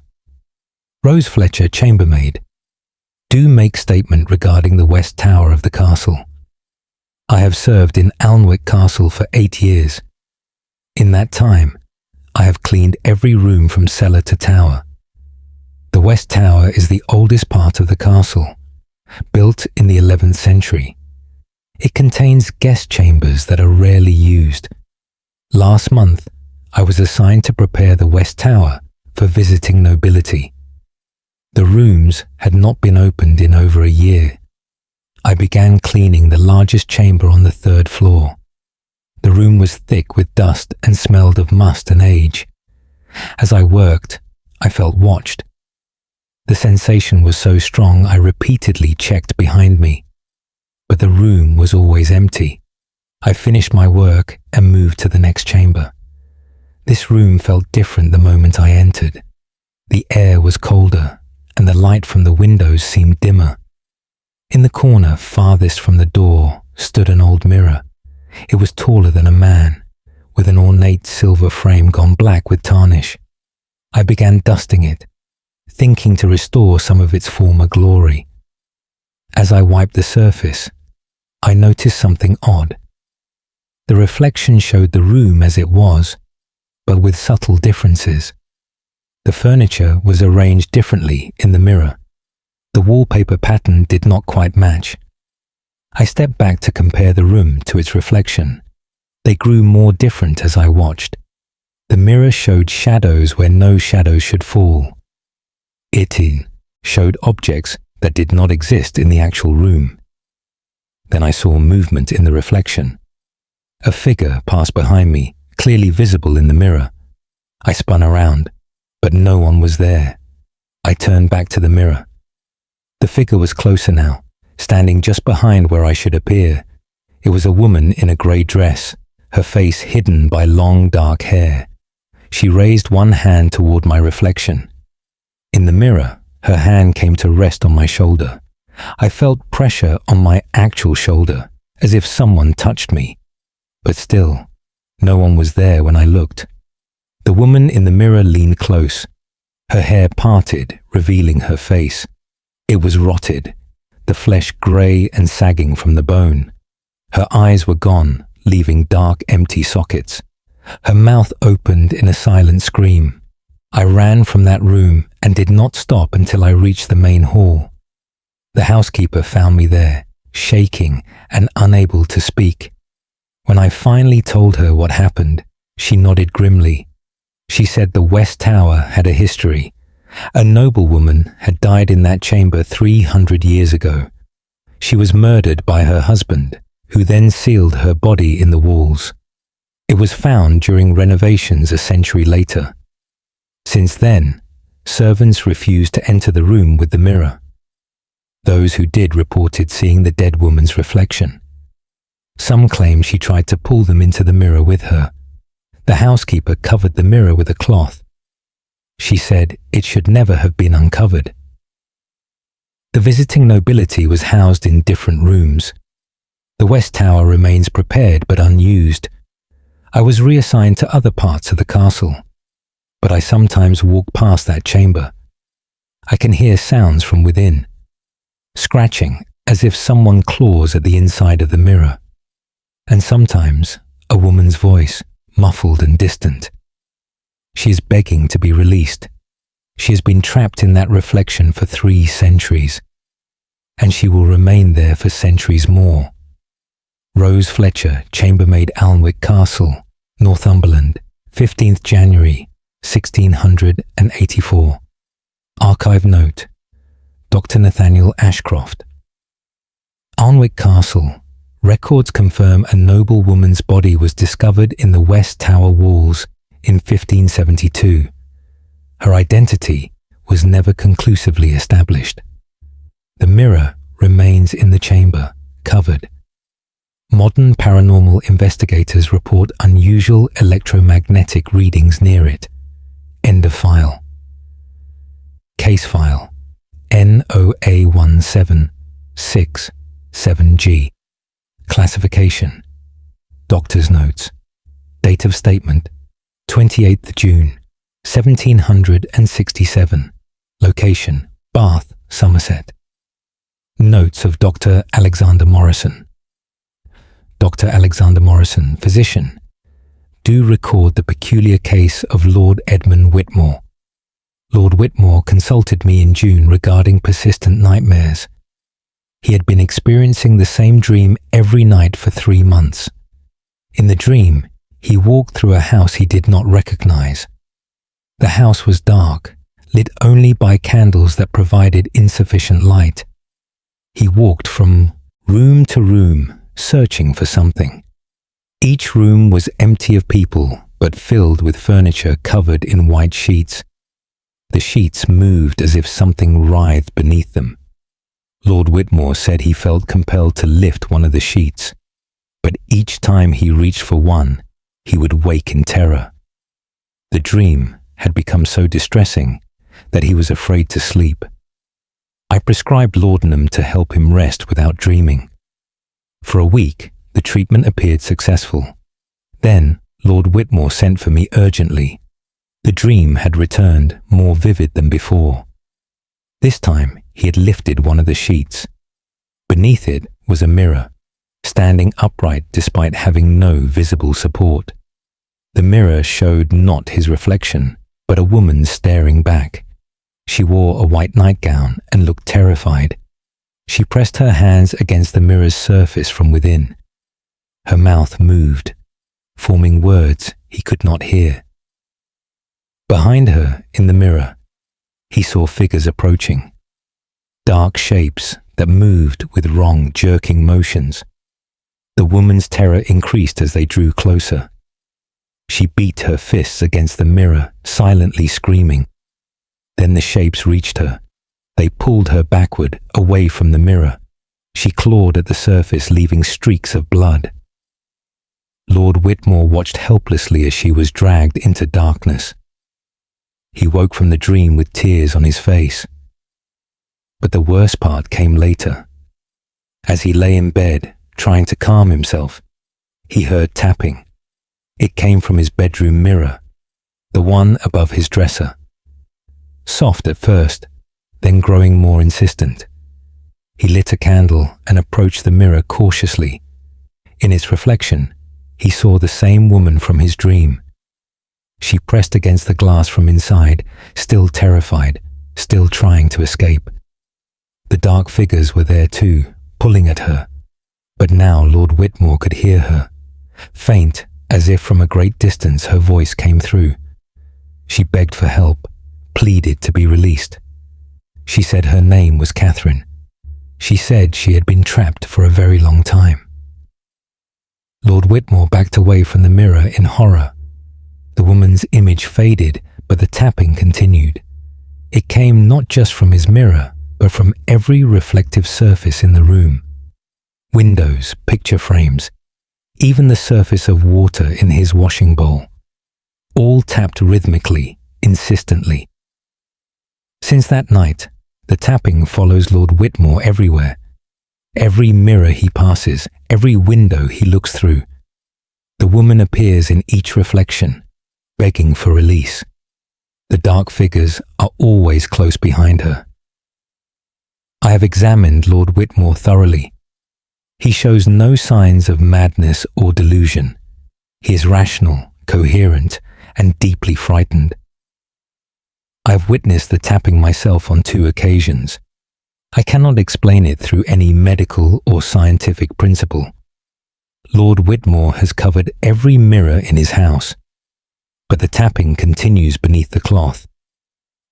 Rose Fletcher, chambermaid. Do make statement regarding the west tower of the castle. I have served in Alnwick Castle for 8 years. In that time, I have cleaned every room from cellar to tower. The west tower is the oldest part of the castle, built in the 11th century. It contains guest chambers that are rarely used. Last month, I was assigned to prepare the west tower for visiting nobility. The rooms had not been opened in over a year. I began cleaning the largest chamber on the 3rd floor. The room was thick with dust and smelled of must and age. As I worked, I felt watched. The sensation was so strong I repeatedly checked behind me. But the room was always empty. I finished my work and moved to the next chamber. This room felt different the moment I entered. The air was colder, and the light from the windows seemed dimmer. In the corner farthest from the door stood an old mirror. It was taller than a man, with an ornate silver frame gone black with tarnish. I began dusting it, thinking to restore some of its former glory. As I wiped the surface, I noticed something odd. The reflection showed the room as it was, but with subtle differences. The furniture was arranged differently in the mirror. The wallpaper pattern did not quite match. I stepped back to compare the room to its reflection. They grew more different as I watched. The mirror showed shadows where no shadows should fall. It showed objects that did not exist in the actual room. Then I saw movement in the reflection. A figure passed behind me, clearly visible in the mirror. I spun around, but no one was there. I turned back to the mirror. The figure was closer now, standing just behind where I should appear. It was a woman in a grey dress, her face hidden by long dark hair. She raised one hand toward my reflection. In the mirror, her hand came to rest on my shoulder. I felt pressure on my actual shoulder, as if someone touched me. But still, no one was there when I looked. The woman in the mirror leaned close. Her hair parted, revealing her face. It was rotted, the flesh grey and sagging from the bone. Her eyes were gone, leaving dark, empty sockets. Her mouth opened in a silent scream. I ran from that room and did not stop until I reached the main hall. The housekeeper found me there, shaking and unable to speak. When I finally told her what happened, she nodded grimly. She said the West Tower had a history. A noblewoman had died in that chamber 300 years ago. She was murdered by her husband, who then sealed her body in the walls. It was found during renovations a century later. Since then, servants refused to enter the room with the mirror. Those who did reported seeing the dead woman's reflection. Some claim she tried to pull them into the mirror with her. The housekeeper covered the mirror with a cloth. She said it should never have been uncovered. The visiting nobility was housed in different rooms. The West Tower remains prepared but unused. I was reassigned to other parts of the castle, but I sometimes walk past that chamber. I can hear sounds from within, scratching as if someone claws at the inside of the mirror, and sometimes a woman's voice, muffled and distant. She is begging to be released. She has been trapped in that reflection for 3 centuries, and she will remain there for centuries more. Rose Fletcher, chambermaid, Alnwick Castle, Northumberland, 15th January, 1684. Archive note: Dr. Nathaniel Ashcroft. Alnwick Castle. Records confirm a noble woman's body was discovered in the West Tower walls in 1572. Her identity was never conclusively established. The mirror remains in the chamber, covered. Modern paranormal investigators report unusual electromagnetic readings near it. End of file. Case file NOA176-7G. Classification. Doctor's notes. Date of statement 28th June 1767. Location: Bath, Somerset. Notes of Dr. Alexander Morrison. Dr. Alexander Morrison, physician. Do record the peculiar case of Lord Edmund Whitmore. Lord Whitmore consulted me in June regarding persistent nightmares. He had been experiencing the same dream every night for 3 months. In the dream, he walked through a house he did not recognize. The house was dark, lit only by candles that provided insufficient light. He walked from room to room, searching for something. Each room was empty of people, but filled with furniture covered in white sheets. The sheets moved as if something writhed beneath them. Lord Whitmore said he felt compelled to lift one of the sheets, but each time he reached for one, he would wake in terror. The dream had become so distressing that he was afraid to sleep. I prescribed laudanum to help him rest without dreaming. For a week, the treatment appeared successful. Then, Lord Whitmore sent for me urgently. The dream had returned, more vivid than before. This time, he had lifted one of the sheets. Beneath it was a mirror, standing upright despite having no visible support. The mirror showed not his reflection, but a woman staring back. She wore a white nightgown and looked terrified. She pressed her hands against the mirror's surface from within. Her mouth moved, forming words he could not hear. Behind her, in the mirror, he saw figures approaching. Dark shapes that moved with wrong, jerking motions. The woman's terror increased as they drew closer. She beat her fists against the mirror, silently screaming. Then the shapes reached her. They pulled her backward, away from the mirror. She clawed at the surface, leaving streaks of blood. Lord Whitmore watched helplessly as she was dragged into darkness. He woke from the dream with tears on his face. But the worst part came later. As he lay in bed, trying to calm himself, he heard tapping. It came from his bedroom mirror, the one above his dresser. Soft at first, then growing more insistent. He lit a candle and approached the mirror cautiously. In its reflection, he saw the same woman from his dream. She pressed against the glass from inside, still terrified, still trying to escape. The dark figures were there too, pulling at her. But now Lord Whitmore could hear her. Faint, as if from a great distance, her voice came through. She begged for help, pleaded to be released. She said her name was Catherine. She said she had been trapped for a very long time. Lord Whitmore backed away from the mirror in horror. The woman's image faded, but the tapping continued. It came not just from his mirror, but from every reflective surface in the room. Windows, picture frames, even the surface of water in his washing bowl. All tapped rhythmically, insistently. Since that night, the tapping follows Lord Whitmore everywhere. Every mirror he passes, every window he looks through. The woman appears in each reflection, begging for release. The dark figures are always close behind her. I have examined Lord Whitmore thoroughly. He shows no signs of madness or delusion. He is rational, coherent, and deeply frightened. I have witnessed the tapping myself on 2 occasions. I cannot explain it through any medical or scientific principle. Lord Whitmore has covered every mirror in his house, but the tapping continues beneath the cloth.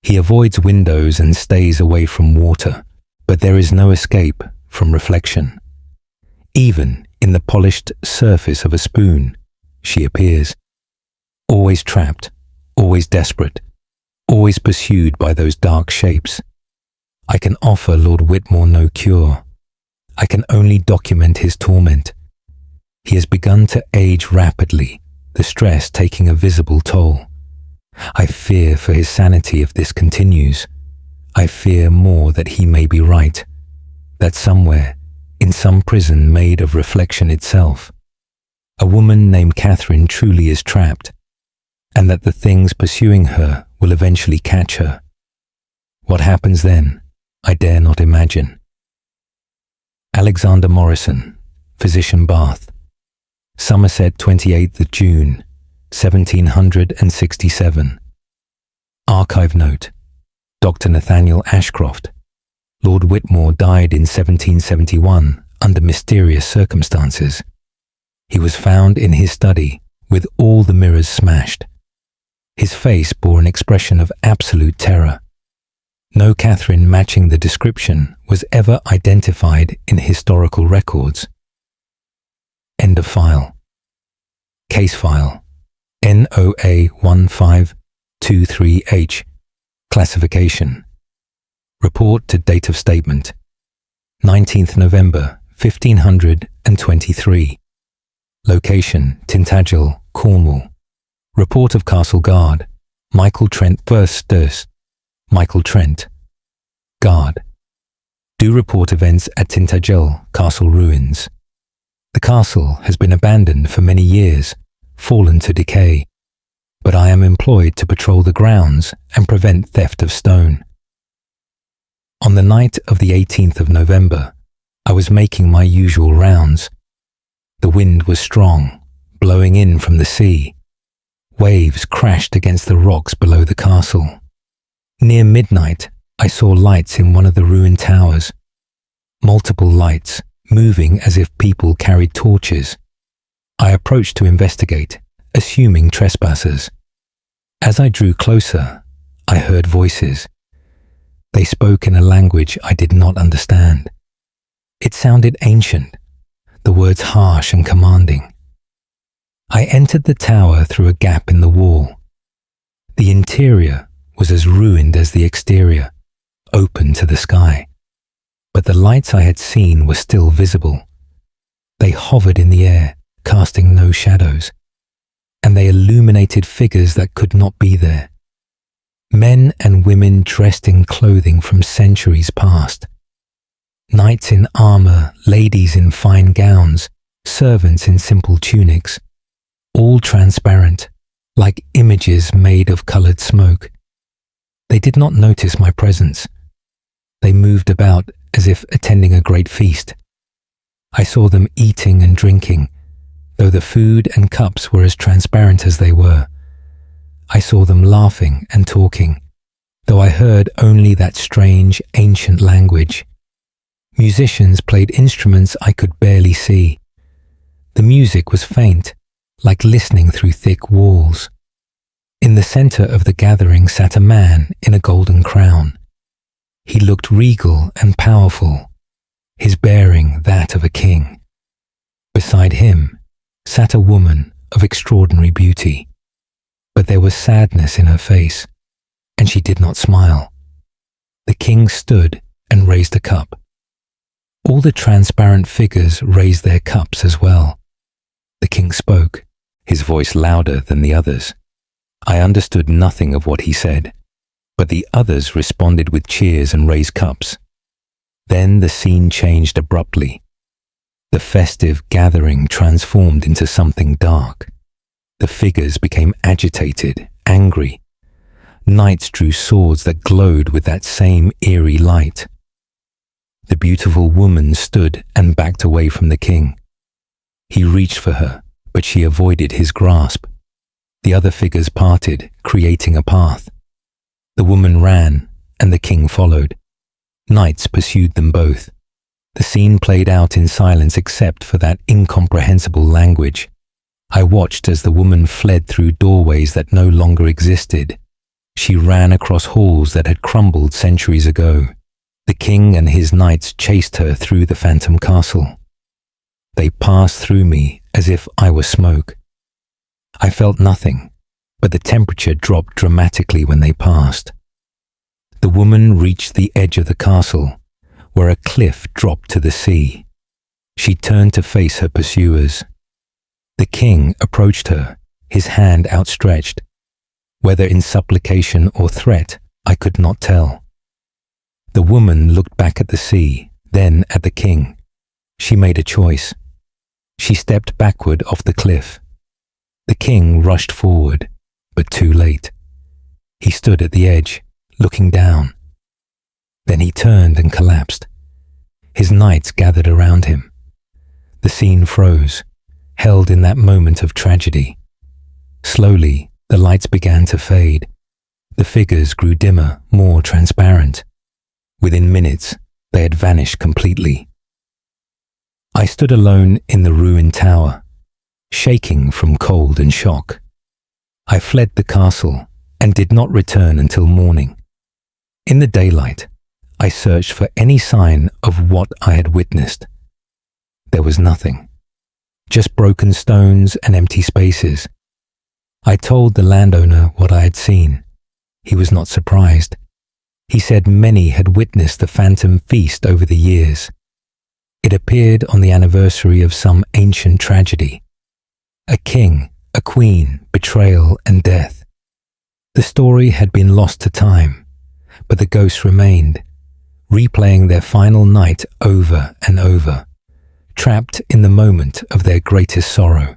He avoids windows and stays away from water, but there is no escape from reflection. Even in the polished surface of a spoon, she appears. Always trapped, always desperate, always pursued by those dark shapes. I can offer Lord Whitmore no cure. I can only document his torment. He has begun to age rapidly, the stress taking a visible toll. I fear for his sanity if this continues. I fear more that he may be right, that somewhere, in some prison made of reflection itself, a woman named Catherine truly is trapped, and that the things pursuing her will eventually catch her. What happens then, I dare not imagine. Alexander Morrison, Physician, Bath, Somerset, 28th of June, 1767. Archive note: Dr. Nathaniel Ashcroft. Lord Whitmore died in 1771 under mysterious circumstances. He was found in his study with all the mirrors smashed. His face bore an expression of absolute terror. No Catherine matching the description was ever identified in historical records. End of file. Case file NOA 1523H. Classification. Report to date of statement 19th November 1523. Location Tintagel, Cornwall. Report of Castle Guard Michael Trent Bursters. Michael Trent. Guard. Do report events at Tintagel Castle ruins. The castle has been abandoned for many years, fallen to decay, but I am employed to patrol the grounds and prevent theft of stone. On the night of the 18th of November, I was making my usual rounds. The wind was strong, blowing in from the sea. Waves crashed against the rocks below the castle. Near midnight, I saw lights in one of the ruined towers. Multiple lights, moving as if people carried torches. I approached to investigate, assuming trespassers. As I drew closer, I heard voices. They spoke in a language I did not understand. It sounded ancient, the words harsh and commanding. I entered the tower through a gap in the wall. The interior was as ruined as the exterior, open to the sky. But the lights I had seen were still visible. They hovered in the air, casting no shadows, and they illuminated figures that could not be there. Men and women dressed in clothing from centuries past. Knights in armor, ladies in fine gowns, servants in simple tunics, all transparent, like images made of colored smoke. They did not notice my presence. They moved about as if attending a great feast. I saw them eating and drinking, though the food and cups were as transparent as they were. I saw them laughing and talking, though I heard only that strange, ancient language. Musicians played instruments I could barely see. The music was faint, like listening through thick walls. In the center of the gathering sat a man in a golden crown. He looked regal and powerful, his bearing that of a king. Beside him sat a woman of extraordinary beauty, but there was sadness in her face, and she did not smile. The king stood and raised a cup. All the transparent figures raised their cups as well. The king spoke, his voice louder than the others. I understood nothing of what he said, but the others responded with cheers and raised cups. Then the scene changed abruptly. The festive gathering transformed into something dark. The figures became agitated, angry. Knights drew swords that glowed with that same eerie light. The beautiful woman stood and backed away from the king. He reached for her, but she avoided his grasp. The other figures parted, creating a path. The woman ran, and the king followed. Knights pursued them both. The scene played out in silence except for that incomprehensible language. I watched as the woman fled through doorways that no longer existed. She ran across halls that had crumbled centuries ago. The king and his knights chased her through the phantom castle. They passed through me as if I were smoke. I felt nothing, but the temperature dropped dramatically when they passed. The woman reached the edge of the castle, where a cliff dropped to the sea. She turned to face her pursuers. The king approached her, his hand outstretched. Whether in supplication or threat, I could not tell. The woman looked back at the sea, then at the king. She made a choice. She stepped backward off the cliff. The king rushed forward, but too late. He stood at the edge, looking down. Then he turned and collapsed. His knights gathered around him. The scene froze, held in that moment of tragedy. Slowly, the lights began to fade. The figures grew dimmer, more transparent. Within minutes, they had vanished completely. I stood alone in the ruined tower, shaking from cold and shock. I fled the castle and did not return until morning. In the daylight, I searched for any sign of what I had witnessed. There was nothing, just broken stones and empty spaces. I told the landowner what I had seen. He was not surprised. He said many had witnessed the phantom feast over the years. It appeared on the anniversary of some ancient tragedy. A king, a queen, betrayal and death. The story had been lost to time, but the ghosts remained, replaying their final night over and over, trapped in the moment of their greatest sorrow.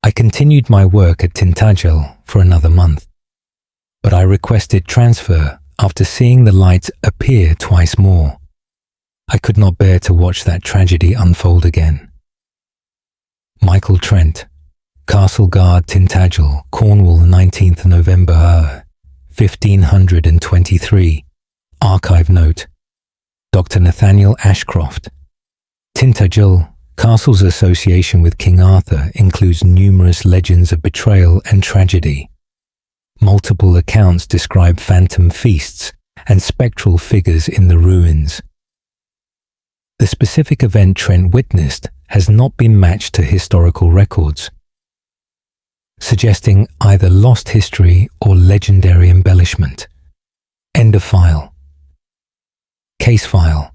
I continued my work at Tintagel for another month, but I requested transfer after seeing the lights appear twice more. I could not bear to watch that tragedy unfold again. Michael Trent, Castle Guard, Tintagel, Cornwall, 19th November 1523. Archive note. Dr. Nathaniel Ashcroft. Tintagel, Castle's association with King Arthur includes numerous legends of betrayal and tragedy. Multiple accounts describe phantom feasts and spectral figures in the ruins. The specific event Trent witnessed has not been matched to historical records, suggesting either lost history or legendary embellishment. End of file. Case file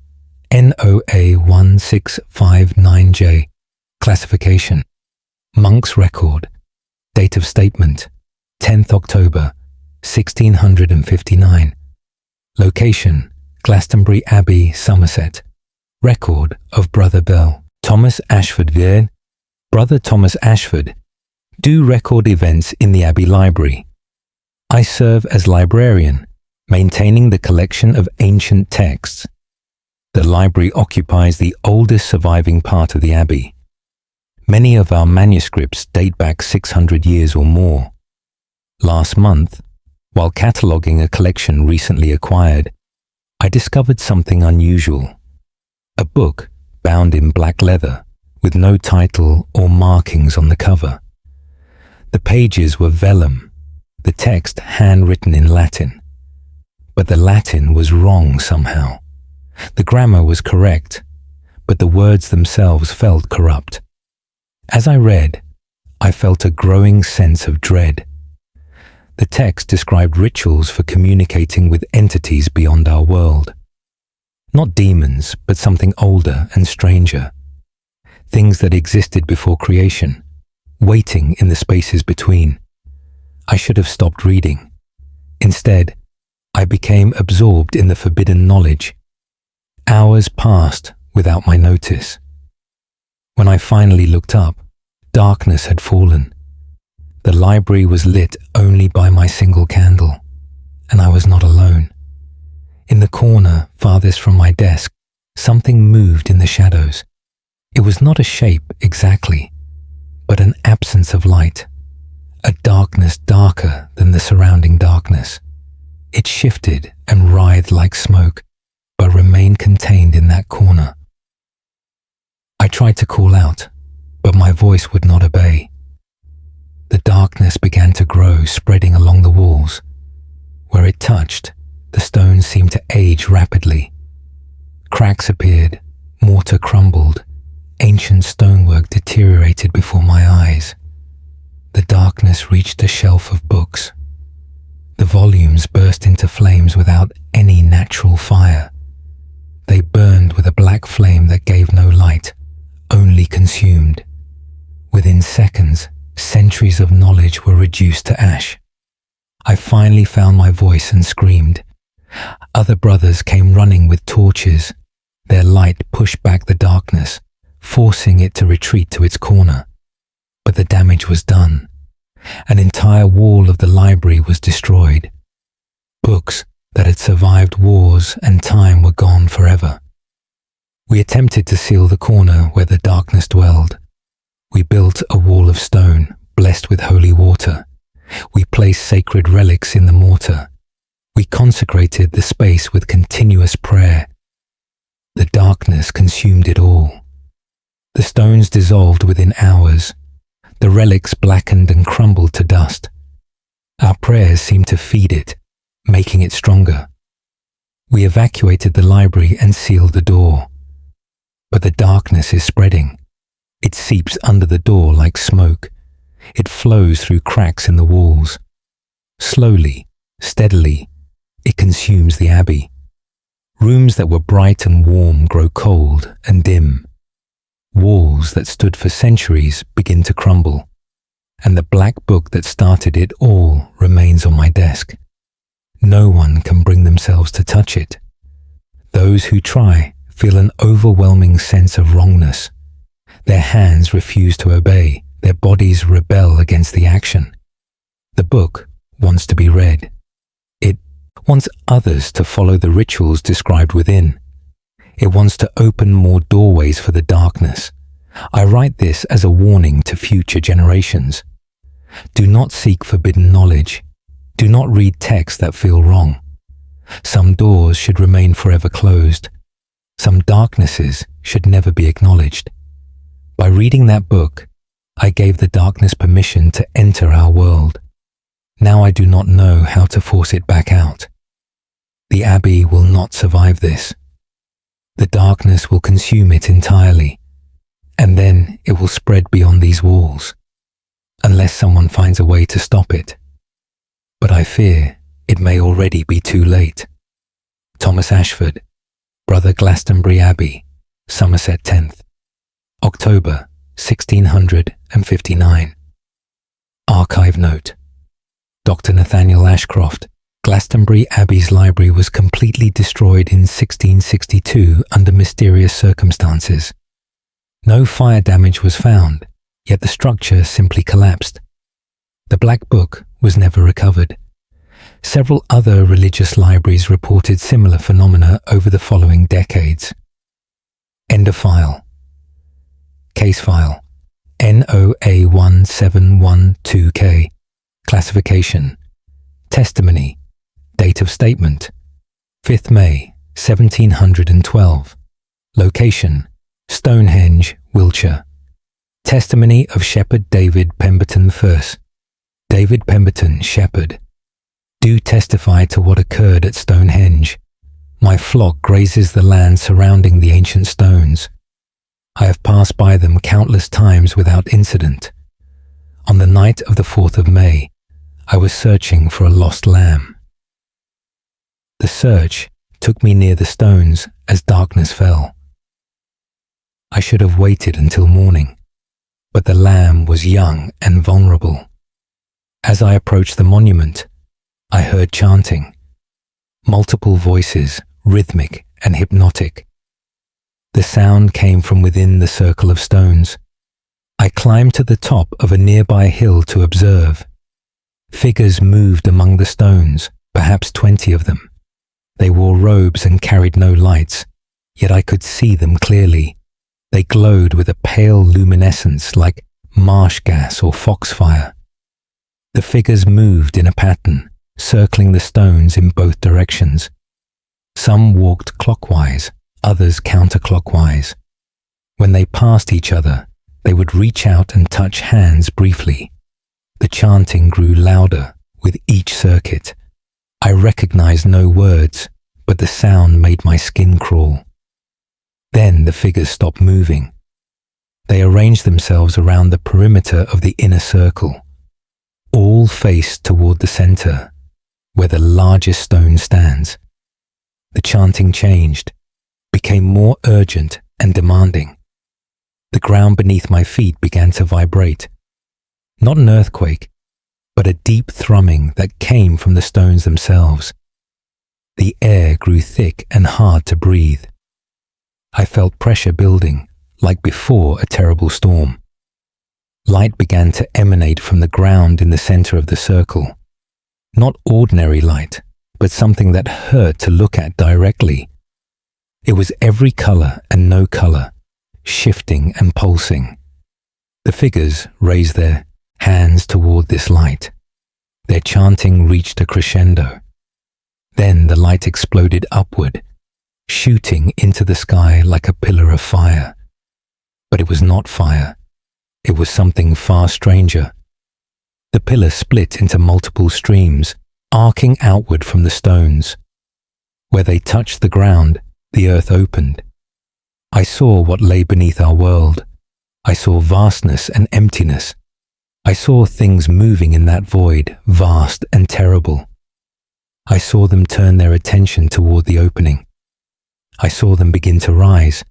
NOA 1659J. Classification Monk's Record. Date of statement 10th October 1659. Location Glastonbury Abbey, Somerset. Record of Brother Bell. Thomas Ashford Vierne. Brother Thomas Ashford. Do record events in the Abbey Library. I serve as librarian, maintaining the collection of ancient texts. The library occupies the oldest surviving part of the Abbey. Many of our manuscripts date back 600 years or more. Last month, while cataloguing a collection recently acquired, I discovered something unusual. A book bound in black leather with no title or markings on the cover. The pages were vellum, the text handwritten in Latin. But the Latin was wrong somehow. The grammar was correct, but the words themselves felt corrupt. As I read, I felt a growing sense of dread. The text described rituals for communicating with entities beyond our world. Not demons, but something older and stranger. Things that existed before creation, waiting in the spaces between. I should have stopped reading. Instead, I became absorbed in the forbidden knowledge. Hours passed without my notice. When I finally looked up, darkness had fallen. The library was lit only by my single candle, and I was not alone. In the corner farthest from my desk, something moved in the shadows. It was not a shape exactly, but an absence of light, a darkness darker than the surrounding darkness. It shifted and writhed like smoke, but remained contained in that corner. I tried to call out, but my voice would not obey. The darkness began to grow, spreading along the walls. Where it touched, the stones seemed to age rapidly. Cracks appeared, mortar crumbled, ancient stonework deteriorated before my eyes. The darkness reached a shelf of books. The volumes burst into flames without any natural fire. They burned with a black flame that gave no light, only consumed. Within seconds, centuries of knowledge were reduced to ash. I finally found my voice and screamed. Other brothers came running with torches. Their light pushed back the darkness, forcing it to retreat to its corner. But the damage was done. An entire wall of the library was destroyed. Books that had survived wars and time were gone forever. We attempted to seal the corner where the darkness dwelled. We built a wall of stone, blessed with holy water. We placed sacred relics in the mortar. We consecrated the space with continuous prayer. The darkness consumed it all. The stones dissolved within hours. The relics blackened and crumbled to dust. Our prayers seemed to feed it, making it stronger. We evacuated the library and sealed the door. But the darkness is spreading. It seeps under the door like smoke. It flows through cracks in the walls. Slowly, steadily, it consumes the abbey. Rooms that were bright and warm grow cold and dim. Walls that stood for centuries begin to crumble, and the black book that started it all remains on my desk. No one can bring themselves to touch it. Those who try feel an overwhelming sense of wrongness. Their hands refuse to obey. Their bodies rebel against the action. The book wants to be read. It wants others to follow the rituals described within. It wants to open more doorways for the darkness. I write this as a warning to future generations. Do not seek forbidden knowledge. Do not read texts that feel wrong. Some doors should remain forever closed. Some darknesses should never be acknowledged. By reading that book, I gave the darkness permission to enter our world. Now I do not know how to force it back out. The abbey will not survive this. The darkness will consume it entirely, and then it will spread beyond these walls, unless someone finds a way to stop it. But I fear it may already be too late. Thomas Ashford, Brother Glastonbury Abbey, Somerset 10th, October 1659. Archive note. Dr. Nathaniel Ashcroft, Glastonbury Abbey's library was completely destroyed in 1662 under mysterious circumstances. No fire damage was found, yet the structure simply collapsed. The Black Book was never recovered. Several other religious libraries reported similar phenomena over the following decades. End of file. Case file NOA1712K. Classification. Testimony. Date of statement 5th May 1712. Location. Stonehenge, Wiltshire. Testimony of Shepherd David Pemberton First. David Pemberton, Shepherd. Do testify to what occurred at Stonehenge. My flock grazes the land surrounding the ancient stones. I have passed by them countless times without incident. On the night of the 4th of May, I was searching for a lost lamb. The search took me near the stones as darkness fell. I should have waited until morning, but the lamb was young and vulnerable. As I approached the monument, I heard chanting, multiple voices, rhythmic and hypnotic. The sound came from within the circle of stones. I climbed to the top of a nearby hill to observe. Figures moved among the stones, perhaps 20 of them. They wore robes and carried no lights, yet I could see them clearly. They glowed with a pale luminescence like marsh gas or foxfire. The figures moved in a pattern, circling the stones in both directions. Some walked clockwise, others counterclockwise. When they passed each other, they would reach out and touch hands briefly. The chanting grew louder with each circuit. I recognized no words, but the sound made my skin crawl. Then the figures stopped moving. They arranged themselves around the perimeter of the inner circle. All faced toward the center, where the largest stone stands. The chanting changed, became more urgent and demanding. The ground beneath my feet began to vibrate. Not an earthquake, but a deep thrumming that came from the stones themselves. The air grew thick and hard to breathe. I felt pressure building, like before a terrible storm. Light began to emanate from the ground in the center of the circle. Not ordinary light, but something that hurt to look at directly. It was every color and no color, shifting and pulsing. The figures raised their hands toward this light. Their chanting reached a crescendo. Then the light exploded upward, shooting into the sky like a pillar of fire. But it was not fire. It was something far stranger. The pillar split into multiple streams, arcing outward from the stones. Where they touched the ground, the earth opened. I saw what lay beneath our world. I saw vastness and emptiness. I saw things moving in that void, vast and terrible. I saw them turn their attention toward the opening. I saw them begin to rise.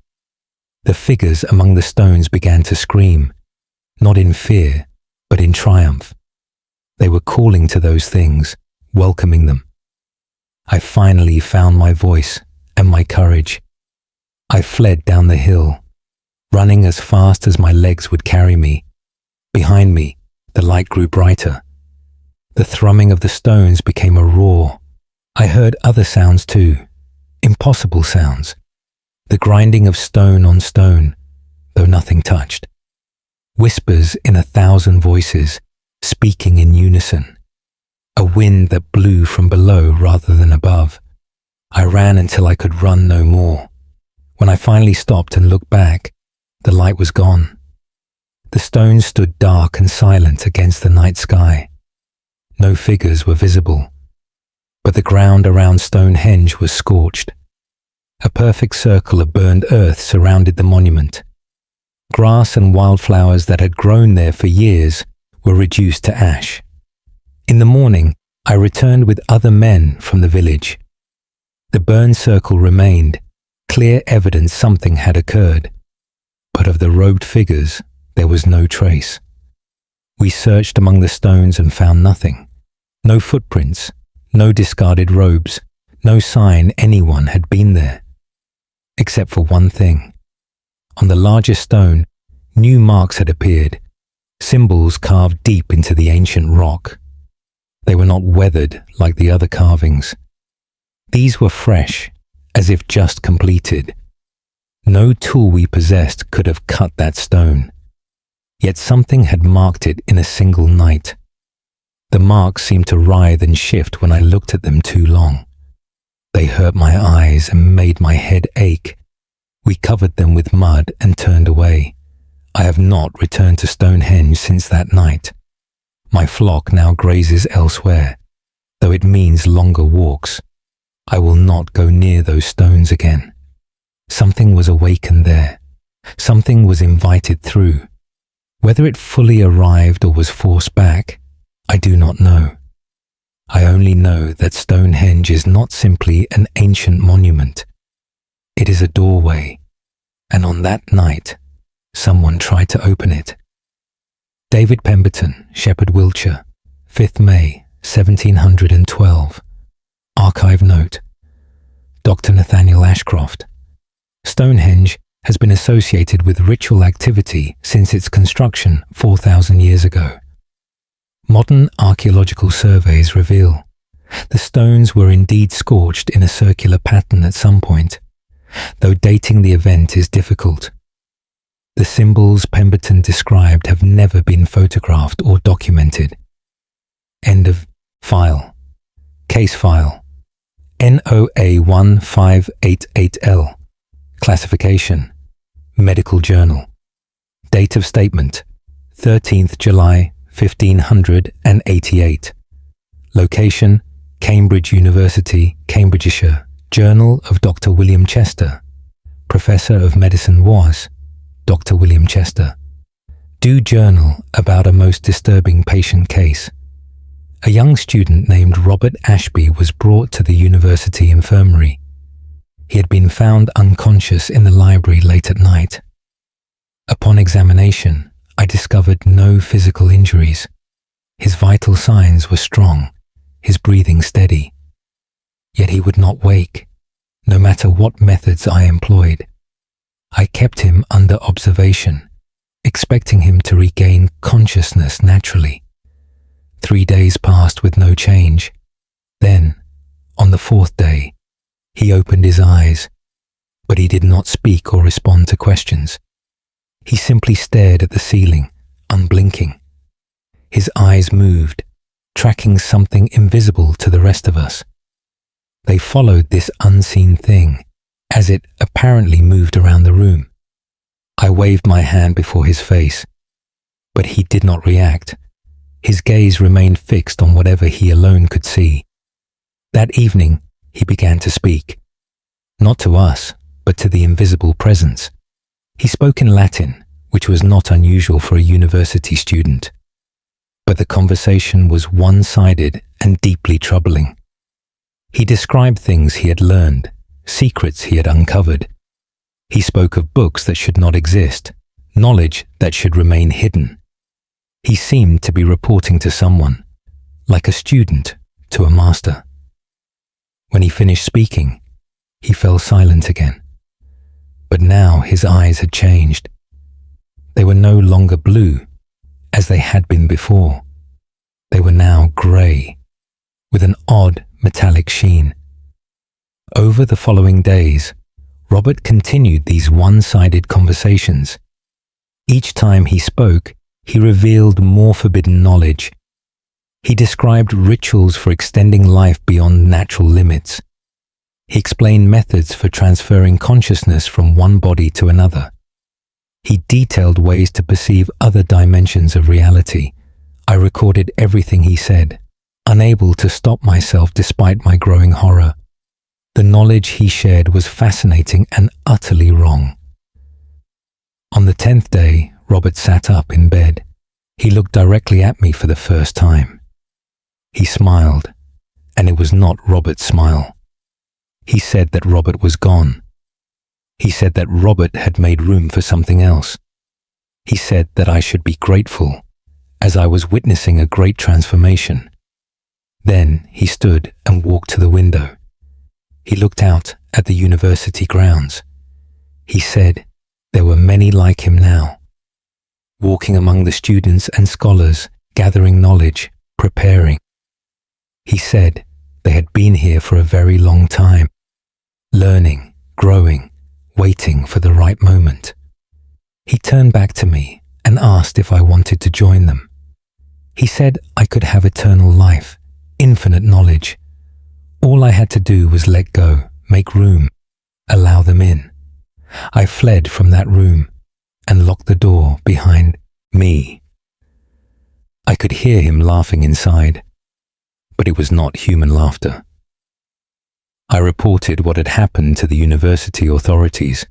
The figures among the stones began to scream, not in fear, but in triumph. They were calling to those things, welcoming them. I finally found my voice and my courage. I fled down the hill, running as fast as my legs would carry me. Behind me, the light grew brighter. The thrumming of the stones became a roar. I heard other sounds too, impossible sounds. The grinding of stone on stone, though nothing touched. Whispers in 1,000 voices, speaking in unison. A wind that blew from below rather than above. I ran until I could run no more. When I finally stopped and looked back, the light was gone. The stones stood dark and silent against the night sky. No figures were visible, but the ground around Stonehenge was scorched. A perfect circle of burned earth surrounded the monument. Grass and wildflowers that had grown there for years were reduced to ash. In the morning, I returned with other men from the village. The burned circle remained, clear evidence something had occurred. But of the robed figures, there was no trace. We searched among the stones and found nothing. No footprints, no discarded robes, no sign anyone had been there. Except for one thing. On the largest stone, new marks had appeared, symbols carved deep into the ancient rock. They were not weathered like the other carvings. These were fresh, as if just completed. No tool we possessed could have cut that stone. Yet something had marked it in a single night. The marks seemed to writhe and shift when I looked at them too long. They hurt my eyes and made my head ache. We covered them with mud and turned away. I have not returned to Stonehenge since that night. My flock now grazes elsewhere, though it means longer walks. I will not go near those stones again. Something was awakened there. Something was invited through. Whether it fully arrived or was forced back, I do not know. I only know that Stonehenge is not simply an ancient monument. It is a doorway, and on that night, someone tried to open it. David Pemberton, Shepherd, Wiltshire, 5th May, 1712. Archive note. Dr. Nathaniel Ashcroft. Stonehenge has been associated with ritual activity since its construction 4,000 years ago. Modern archaeological surveys reveal the stones were indeed scorched in a circular pattern at some point, though dating the event is difficult. The symbols Pemberton described have never been photographed or documented. End of file. Case file. NOA1588L. Classification. Medical Journal. Date of statement. 13th July 1588. Location. Cambridge University, Cambridgeshire. Journal of Dr. William Chester. Professor of Medicine was Dr. William Chester. Do journal about a most disturbing patient case. A young student named Robert Ashby was brought to the university infirmary. He had been found unconscious in the library late at night. Upon examination, I discovered no physical injuries. His vital signs were strong, his breathing steady. Yet he would not wake, no matter what methods I employed. I kept him under observation, expecting him to regain consciousness naturally. 3 days passed with no change. Then, on the 4th day, he opened his eyes, but he did not speak or respond to questions. He simply stared at the ceiling, unblinking. His eyes moved, tracking something invisible to the rest of us. They followed this unseen thing as it apparently moved around the room. I waved my hand before his face, but he did not react. His gaze remained fixed on whatever he alone could see. That evening, he began to speak, not to us, but to the invisible presence. He spoke in Latin, which was not unusual for a university student. But the conversation was one-sided and deeply troubling. He described things he had learned, secrets he had uncovered. He spoke of books that should not exist, knowledge that should remain hidden. He seemed to be reporting to someone, like a student to a master. When he finished speaking, he fell silent again. But now his eyes had changed. They were no longer blue, as they had been before. They were now grey, with an odd metallic sheen. Over the following days, Robert continued these one-sided conversations. Each time he spoke, he revealed more forbidden knowledge. He described rituals for extending life beyond natural limits. He explained methods for transferring consciousness from one body to another. He detailed ways to perceive other dimensions of reality. I recorded everything he said, unable to stop myself despite my growing horror. The knowledge he shared was fascinating and utterly wrong. On the 10th day, Robert sat up in bed. He looked directly at me for the first time. He smiled, and it was not Robert's smile. He said that Robert was gone. He said that Robert had made room for something else. He said that I should be grateful, as I was witnessing a great transformation. Then he stood and walked to the window. He looked out at the university grounds. He said there were many like him now, walking among the students and scholars, gathering knowledge, preparing. He said they had been here for a very long time, learning, growing, waiting for the right moment. He turned back to me and asked if I wanted to join them. He said I could have eternal life, infinite knowledge. All I had to do was let go, make room, allow them in. I fled from that room and locked the door behind me. I could hear him laughing inside, but it was not human laughter. I reported what had happened to the university authorities.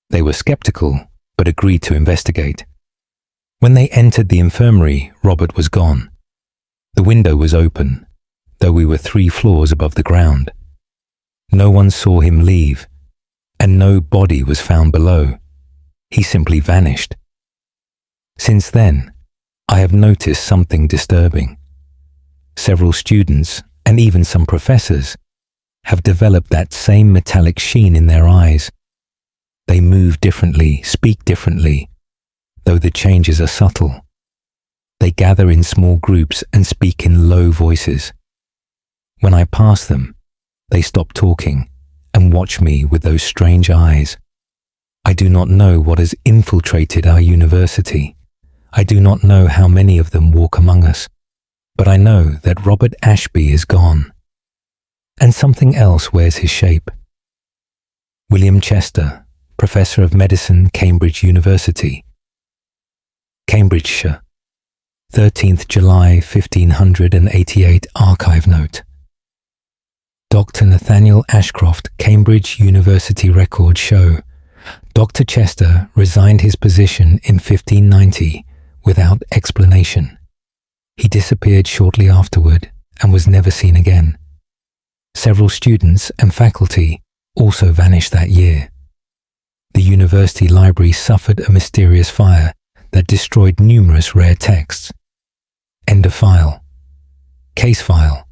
They were skeptical, but agreed to investigate. When they entered the infirmary, Robert was gone. The window was open, though we were 3 floors above the ground. No one saw him leave, and no body was found below. He simply vanished. Since then, I have noticed something disturbing. Several students, and even some professors, have developed that same metallic sheen in their eyes. They move differently, speak differently, though the changes are subtle. They gather in small groups and speak in low voices. When I pass them, they stop talking and watch me with those strange eyes. I do not know what has infiltrated our university. I do not know how many of them walk among us, but I know that Robert Ashby is gone, and something else wears his shape. William Chester, Professor of Medicine, Cambridge University. Cambridgeshire, 13th July 1588 archive note. Dr. Nathaniel Ashcroft, Cambridge University records show Dr. Chester resigned his position in 1590 without explanation. He disappeared shortly afterward and was never seen again. Several students and faculty also vanished that year. The university library suffered a mysterious fire that destroyed numerous rare texts. End of file. Case file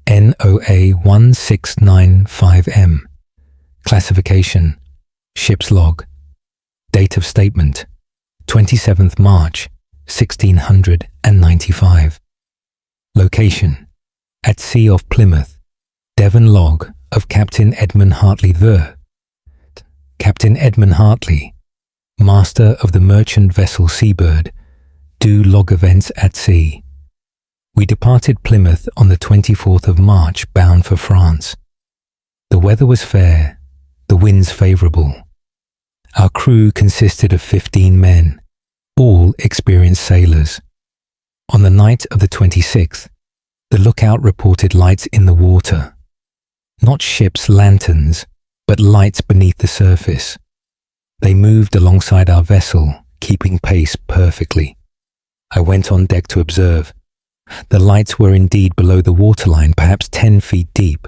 NOA 1695M. Classification Ship's log. Date of statement 27th March 1695. Location at sea off Plymouth. Devon log of Captain Edmund Hartley the Captain Edmund Hartley, master of the merchant vessel Seabird, do log events at sea. We departed Plymouth on the 24th of March bound for France. The weather was fair, the winds favourable. Our crew consisted of 15 men, all experienced sailors. On the night of the 26th, the lookout reported lights in the water. Not ship's lanterns, but lights beneath the surface. They moved alongside our vessel, keeping pace perfectly. I went on deck to observe. The lights were indeed below the waterline, perhaps 10 feet deep.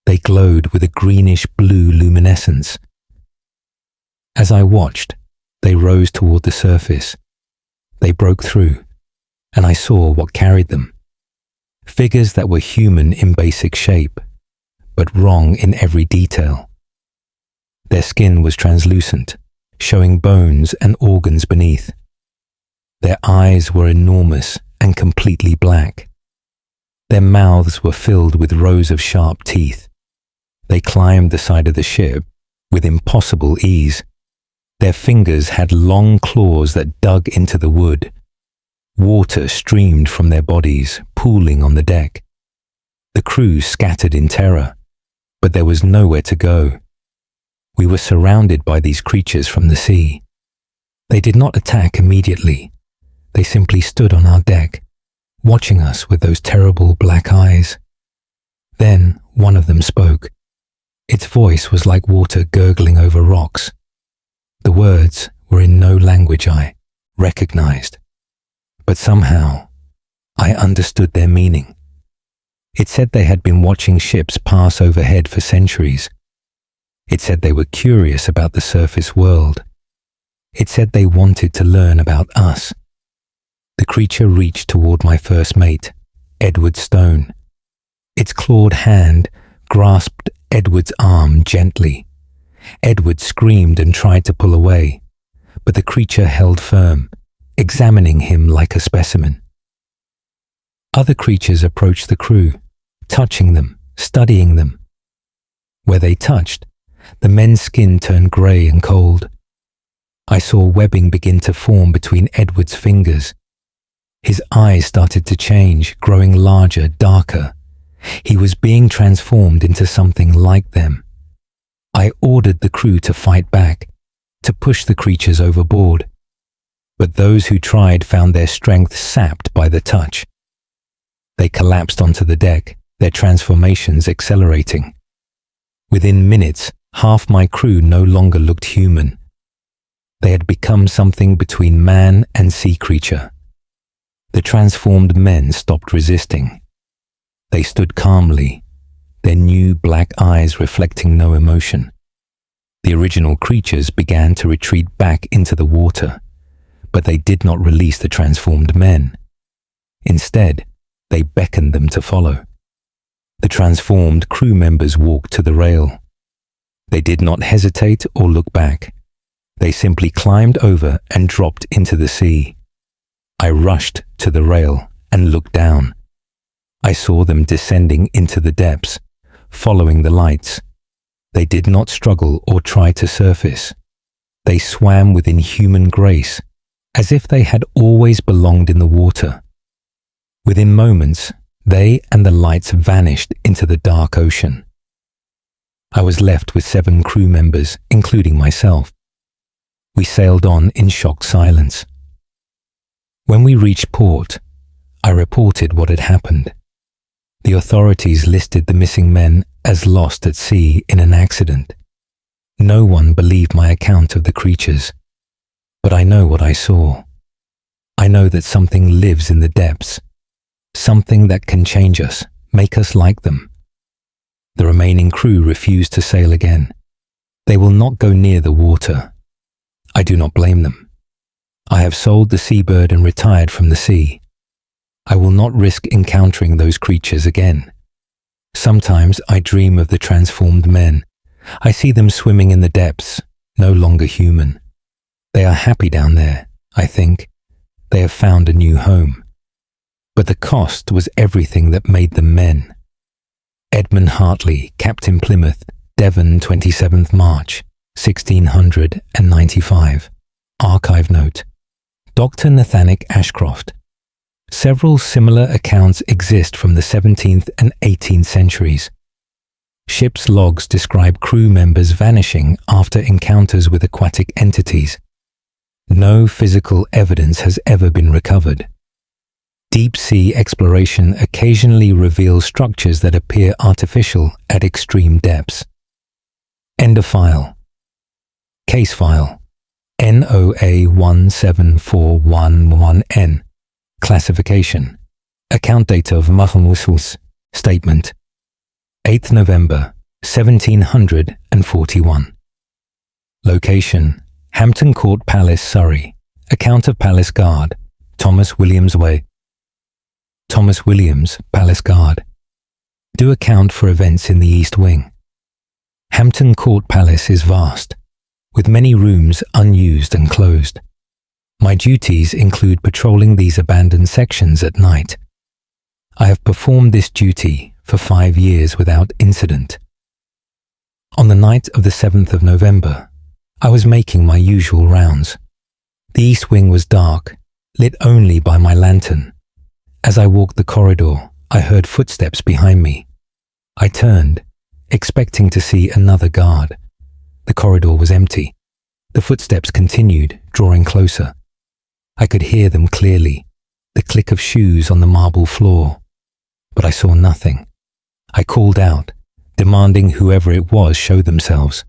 They glowed with a greenish-blue luminescence. As I watched, they rose toward the surface. They broke through, and I saw what carried them. Figures that were human in basic shape, but wrong in every detail. Their skin was translucent, showing bones and organs beneath. Their eyes were enormous and completely black. Their mouths were filled with rows of sharp teeth. They climbed the side of the ship with impossible ease. Their fingers had long claws that dug into the wood. Water streamed from their bodies, pooling on the deck. The crew scattered in terror, but there was nowhere to go. We were surrounded by these creatures from the sea. They did not attack immediately. They simply stood on our deck, watching us with those terrible black eyes. Then one of them spoke. Its voice was like water gurgling over rocks. The words were in no language I recognized, but somehow I understood their meaning. It said they had been watching ships pass overhead for centuries. It said they were curious about the surface world. It said they wanted to learn about us. The creature reached toward my first mate, Edward Stone. Its clawed hand grasped Edward's arm gently. Edward screamed and tried to pull away, but the creature held firm, examining him like a specimen. Other creatures approached the crew, touching them, studying them. Where they touched, the men's skin turned grey and cold. I saw webbing begin to form between Edward's fingers. His eyes started to change, growing larger, darker. He was being transformed into something like them. I ordered the crew to fight back, to push the creatures overboard. But those who tried found their strength sapped by the touch. They collapsed onto the deck, their transformations accelerating. Within minutes, half my crew no longer looked human. They had become something between man and sea creature. The transformed men stopped resisting. They stood calmly, their new black eyes reflecting no emotion. The original creatures began to retreat back into the water, but they did not release the transformed men. Instead, they beckoned them to follow. The transformed crew members walked to the rail. They did not hesitate or look back. They simply climbed over and dropped into the sea. I rushed to the rail and looked down. I saw them descending into the depths, following the lights. They did not struggle or try to surface. They swam with inhuman grace, as if they had always belonged in the water. Within moments, they and the lights vanished into the dark ocean. I was left with 7 crew members, including myself. We sailed on in shocked silence. When we reached port, I reported what had happened. The authorities listed the missing men as lost at sea in an accident. No one believed my account of the creatures, but I know what I saw. I know that something lives in the depths, something that can change us, make us like them. The remaining crew refused to sail again. They will not go near the water. I do not blame them. I have sold the seabird and retired from the sea. I will not risk encountering those creatures again. Sometimes I dream of the transformed men. I see them swimming in the depths, no longer human. They are happy down there, I think. They have found a new home. But the cost was everything that made them men. Edmund Hartley, Captain Plymouth, Devon, 27th March, 1695. Archive note. Dr. Nathaniel Ashcroft. Several similar accounts exist from the 17th and 18th centuries. Ship's logs describe crew members vanishing after encounters with aquatic entities. No physical evidence has ever been recovered. Deep-sea exploration occasionally reveals structures that appear artificial at extreme depths. End of file. Case file. NOA 17411N. Classification. Account date of Machmusus. Statement. 8th November, 1741. Location. Hampton Court Palace, Surrey. Account of Palace Guard. Thomas Williams Way. Thomas Williams, Palace Guard. Do account for events in the East Wing. Hampton Court Palace is vast, with many rooms unused and closed. My duties include patrolling these abandoned sections at night. I have performed this duty for 5 years without incident. On the night of the 7th of November, I was making my usual rounds. The East Wing was dark, lit only by my lantern. As I walked the corridor, I heard footsteps behind me. I turned, expecting to see another guard. The corridor was empty. The footsteps continued, drawing closer. I could hear them clearly, the click of shoes on the marble floor. But I saw nothing. I called out, demanding whoever it was show themselves.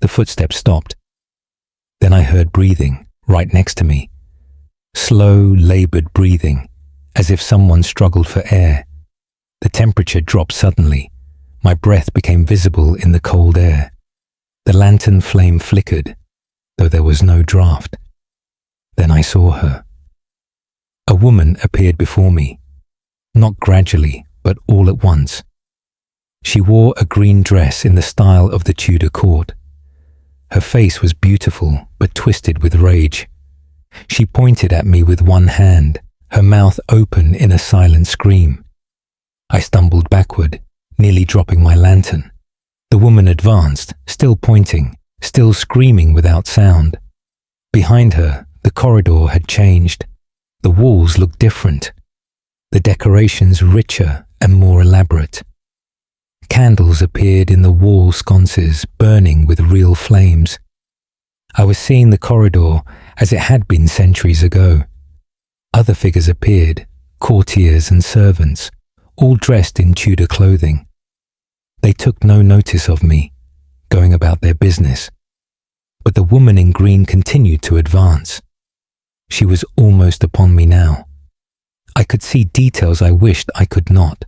The footsteps stopped. Then I heard breathing right next to me. Slow, labored breathing, as if someone struggled for air. The temperature dropped suddenly. My breath became visible in the cold air. The lantern flame flickered, though there was no draft. Then I saw her. A woman appeared before me, not gradually, but all at once. She wore a green dress in the style of the Tudor court. Her face was beautiful, but twisted with rage. She pointed at me with one hand, her mouth open in a silent scream. I stumbled backward, nearly dropping my lantern. The woman advanced, still pointing, still screaming without sound. Behind her, the corridor had changed. The walls looked different. The decorations richer and more elaborate. Candles appeared in the wall sconces, burning with real flames. I was seeing the corridor as it had been centuries ago. Other figures appeared, courtiers and servants, all dressed in Tudor clothing. They took no notice of me, going about their business. But the woman in green continued to advance. She was almost upon me now. I could see details I wished I could not.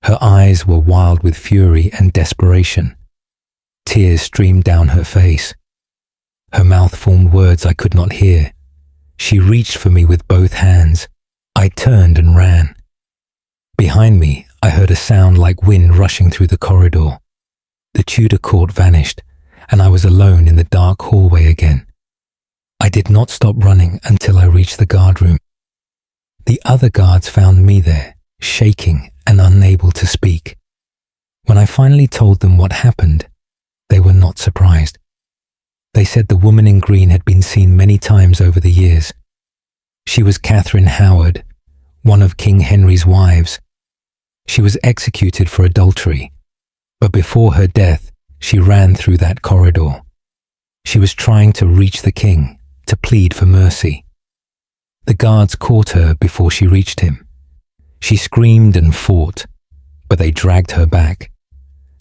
Her eyes were wild with fury and desperation. Tears streamed down her face. Her mouth formed words I could not hear. She reached for me with both hands. I turned and ran. Behind me, I heard a sound like wind rushing through the corridor. The Tudor court vanished, and I was alone in the dark hallway again. I did not stop running until I reached the guard room. The other guards found me there, shaking and unable to speak. When I finally told them what happened, they were not surprised. They said the woman in green had been seen many times over the years. She was Catherine Howard, one of King Henry's wives. She was executed for adultery, but before her death, she ran through that corridor. She was trying to reach the king, to plead for mercy. The guards caught her before she reached him. She screamed and fought, but they dragged her back.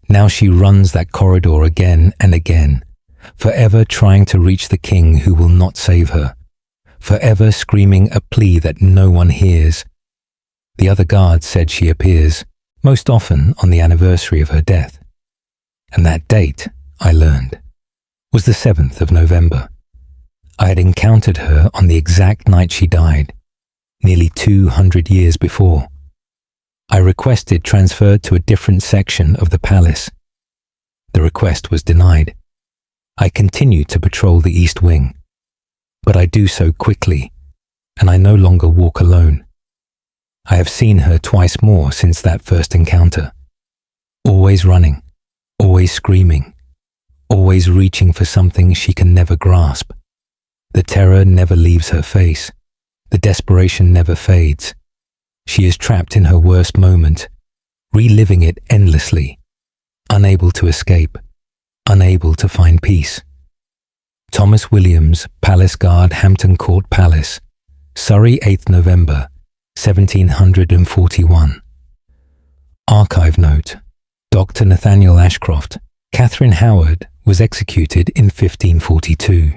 Now she runs that corridor again and again, forever trying to reach the king who will not save her, forever screaming a plea that no one hears. The other guards said she appears, most often on the anniversary of her death. And that date, I learned, was the 7th of November. I had encountered her on the exact night she died, nearly 200 years before. I requested transferred to a different section of the palace. The request was denied. I continued to patrol the East Wing, but I do so quickly, and I no longer walk alone. I have seen her twice more since that first encounter, always running, always screaming, always reaching for something she can never grasp. The terror never leaves her face. The desperation never fades. She is trapped in her worst moment, reliving it endlessly, unable to escape, unable to find peace. Thomas Williams, Palace Guard, Hampton Court Palace, Surrey, 8th November, 1741. Archive note: Dr. Nathaniel Ashcroft. Catherine Howard was executed in 1542.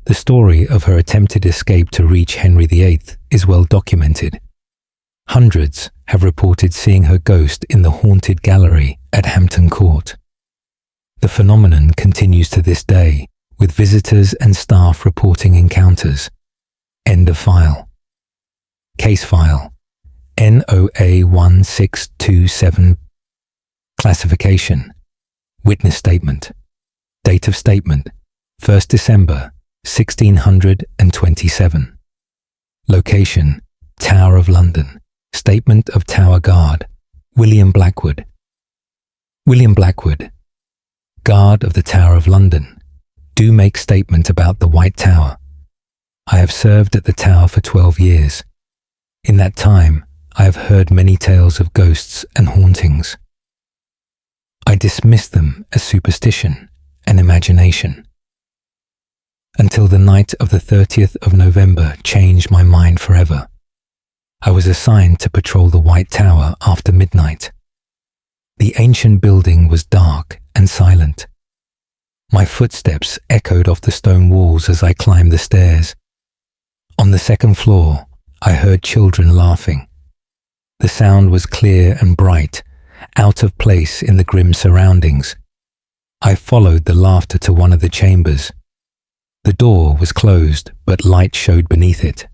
The story of her attempted escape to reach Henry VIII is well documented. Hundreds have reported seeing her ghost in the haunted gallery at Hampton Court. The phenomenon continues to this day, with visitors and staff reporting encounters. End of file. Case file NOA 1627. Classification: Witness statement. Date of statement: 1st December 1627. Location: Tower of London. Statement of Tower Guard: William Blackwood. William Blackwood, Guard of the Tower of London. Do make statement about the White Tower. I have served at the Tower for 12 years. In that time, I have heard many tales of ghosts and hauntings. I dismiss them as superstition and imagination, until the night of the 30th of November changed my mind forever. I was assigned to patrol the White Tower after midnight. The ancient building was dark and silent. My footsteps echoed off the stone walls as I climbed the stairs. On the second floor, I heard children laughing. The sound was clear and bright, out of place in the grim surroundings. I followed the laughter to one of the chambers. The door was closed, but light showed beneath it.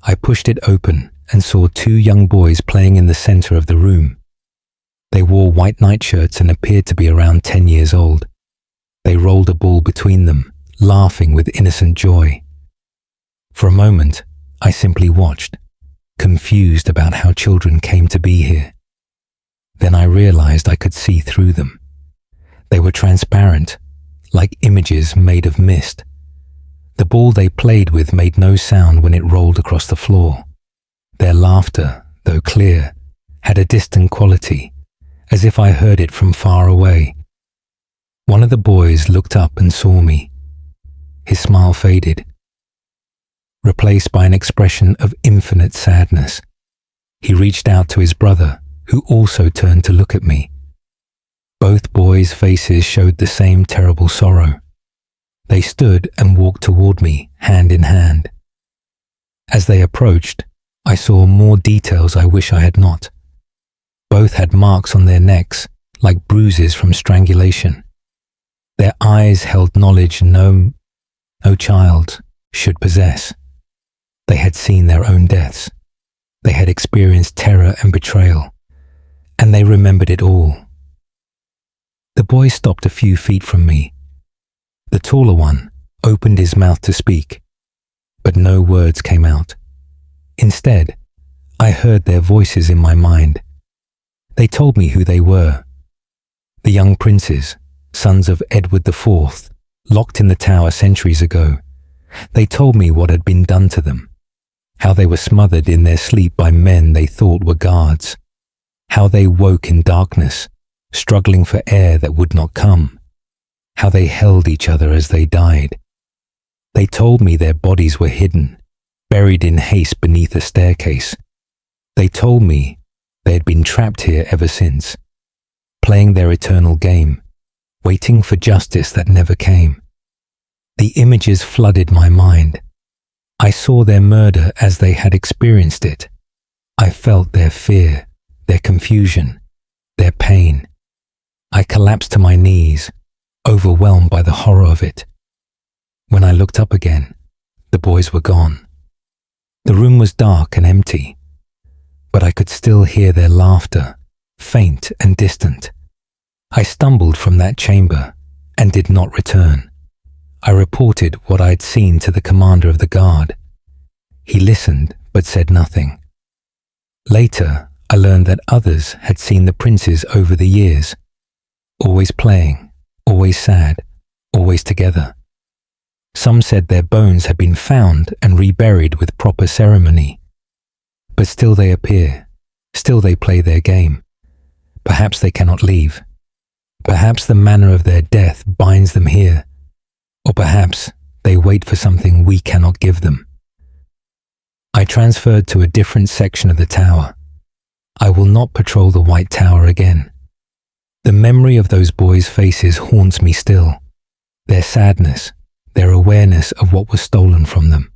I pushed it open and saw two young boys playing in the center of the room. They wore white nightshirts and appeared to be around 10 years old. They rolled a ball between them, laughing with innocent joy. For a moment, I simply watched, confused about how children came to be here. Then I realized I could see through them. They were transparent, like images made of mist. The ball they played with made no sound when it rolled across the floor. Their laughter, though clear, had a distant quality, as if I heard it from far away. One of the boys looked up and saw me. His smile faded, replaced by an expression of infinite sadness. He reached out to his brother, who also turned to look at me. Both boys' faces showed the same terrible sorrow. They stood and walked toward me, hand in hand. As they approached, I saw more details I wish I had not. Both had marks on their necks, like bruises from strangulation. Their eyes held knowledge no child should possess. They had seen their own deaths. They had experienced terror and betrayal, and they remembered it all. The boy stopped a few feet from me The taller one opened his mouth to speak, but no words came out. Instead, I heard their voices in my mind. They told me who they were. The young princes, sons of Edward IV, locked in the tower centuries ago. They told me what had been done to them, how they were smothered in their sleep by men they thought were guards, how they woke in darkness, struggling for air that would not come, how they held each other as they died. They told me their bodies were hidden, buried in haste beneath a staircase. They told me they had been trapped here ever since, playing their eternal game, waiting for justice that never came. The images flooded my mind. I saw their murder as they had experienced it. I felt their fear, their confusion, their pain. I collapsed to my knees, overwhelmed by the horror of it. When I looked up again, the boys were gone. The room was dark and empty, but I could still hear their laughter, faint and distant. I stumbled from that chamber and did not return. I reported what I had seen to the commander of the guard. He listened but said nothing. Later, I learned that others had seen the princes over the years, always playing, always sad, always together. Some said their bones had been found and reburied with proper ceremony. But still they appear, still they play their game. Perhaps they cannot leave. Perhaps the manner of their death binds them here. Or perhaps they wait for something we cannot give them. I transferred to a different section of the tower. I will not patrol the White Tower again. The memory of those boys' faces haunts me still. Their sadness, their awareness of what was stolen from them.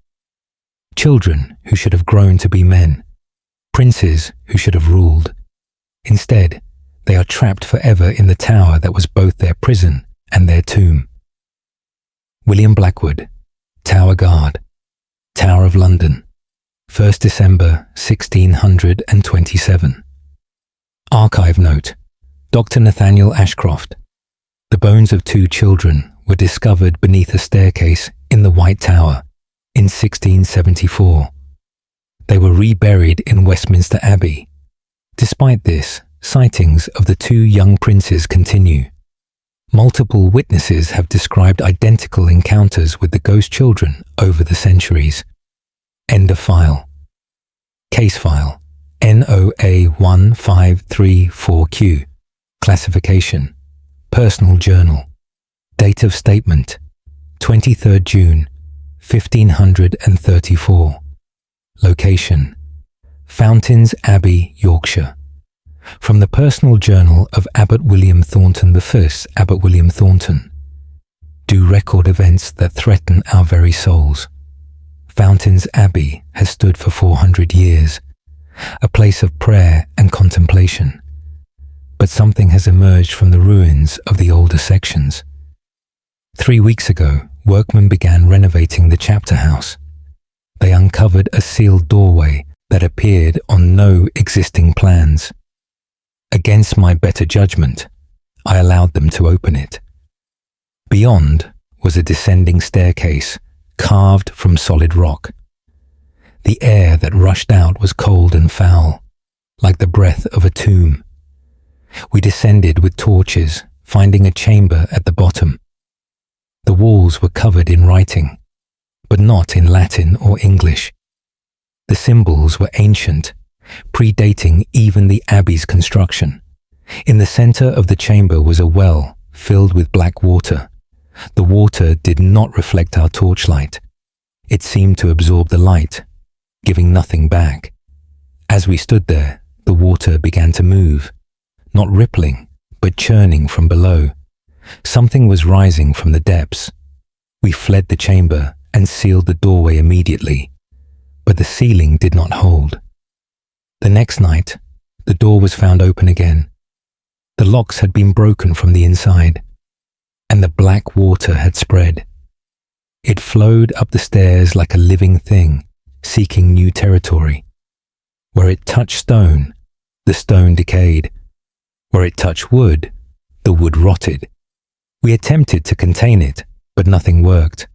Children who should have grown to be men. Princes who should have ruled. Instead, they are trapped forever in the tower that was both their prison and their tomb. William Blackwood, Tower Guard, Tower of London, 1st December 1627. Archive note: Dr. Nathaniel Ashcroft. The bones of 2 children were discovered beneath a staircase in the White Tower in 1674. They were reburied in Westminster Abbey. Despite this, sightings of the 2 young princes continue. Multiple witnesses have described identical encounters with the ghost children over the centuries. End of file. Case file NOA1534Q. Classification: Personal Journal. Date of statement: 23rd June 1534. Location: Fountains Abbey, Yorkshire. From the Personal Journal of Abbot William Thornton I, Abbot William Thornton. Do record events that threaten our very souls. Fountains Abbey has stood for 400 years, a place of prayer and contemplation. But something has emerged from the ruins of the older sections. 3 weeks ago, workmen began renovating the chapter house. They uncovered a sealed doorway that appeared on no existing plans. Against my better judgment, I allowed them to open it. Beyond was a descending staircase carved from solid rock. The air that rushed out was cold and foul, like the breath of a tomb. We descended with torches, finding a chamber at the bottom. The walls were covered in writing, but not in Latin or English. The symbols were ancient, predating even the abbey's construction. In the center of the chamber was a well filled with black water. The water did not reflect our torchlight. It seemed to absorb the light, giving nothing back. As we stood there, the water began to move, not rippling, but churning from below. Something was rising from the depths. We fled the chamber and sealed the doorway immediately, but the ceiling did not hold. The next night, the door was found open again. The locks had been broken from the inside, and the black water had spread. It flowed up the stairs like a living thing, seeking new territory. Where it touched stone, the stone decayed. Where it touched wood, the wood rotted. We attempted to contain it, but nothing worked.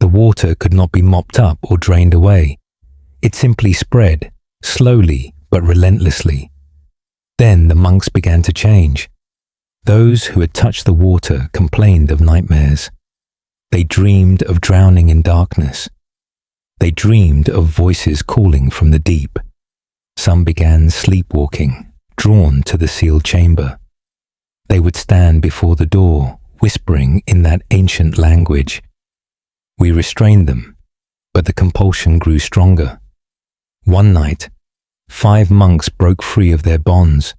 The water could not be mopped up or drained away. It simply spread, slowly but relentlessly. Then the monks began to change. Those who had touched the water complained of nightmares. They dreamed of drowning in darkness. They dreamed of voices calling from the deep. Some began sleepwalking, drawn to the sealed chamber. They would stand before the door, whispering in that ancient language. We restrained them, but the compulsion grew stronger. One night, 5 monks broke free of their bonds.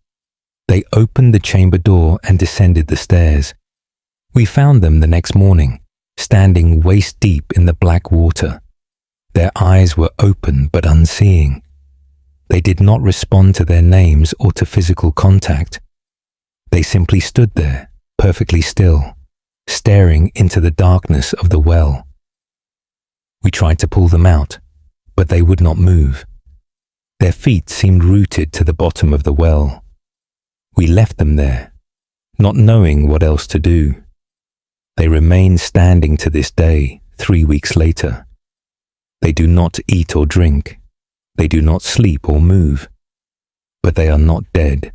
They opened the chamber door and descended the stairs. We found them the next morning, standing waist deep in the black water. Their eyes were open but unseeing. They did not respond to their names or to physical contact. They simply stood there, perfectly still, staring into the darkness of the well. We tried to pull them out, but they would not move. Their feet seemed rooted to the bottom of the well. We left them there, not knowing what else to do. They remain standing to this day, 3 weeks later. They do not eat or drink. They do not sleep or move. But they are not dead.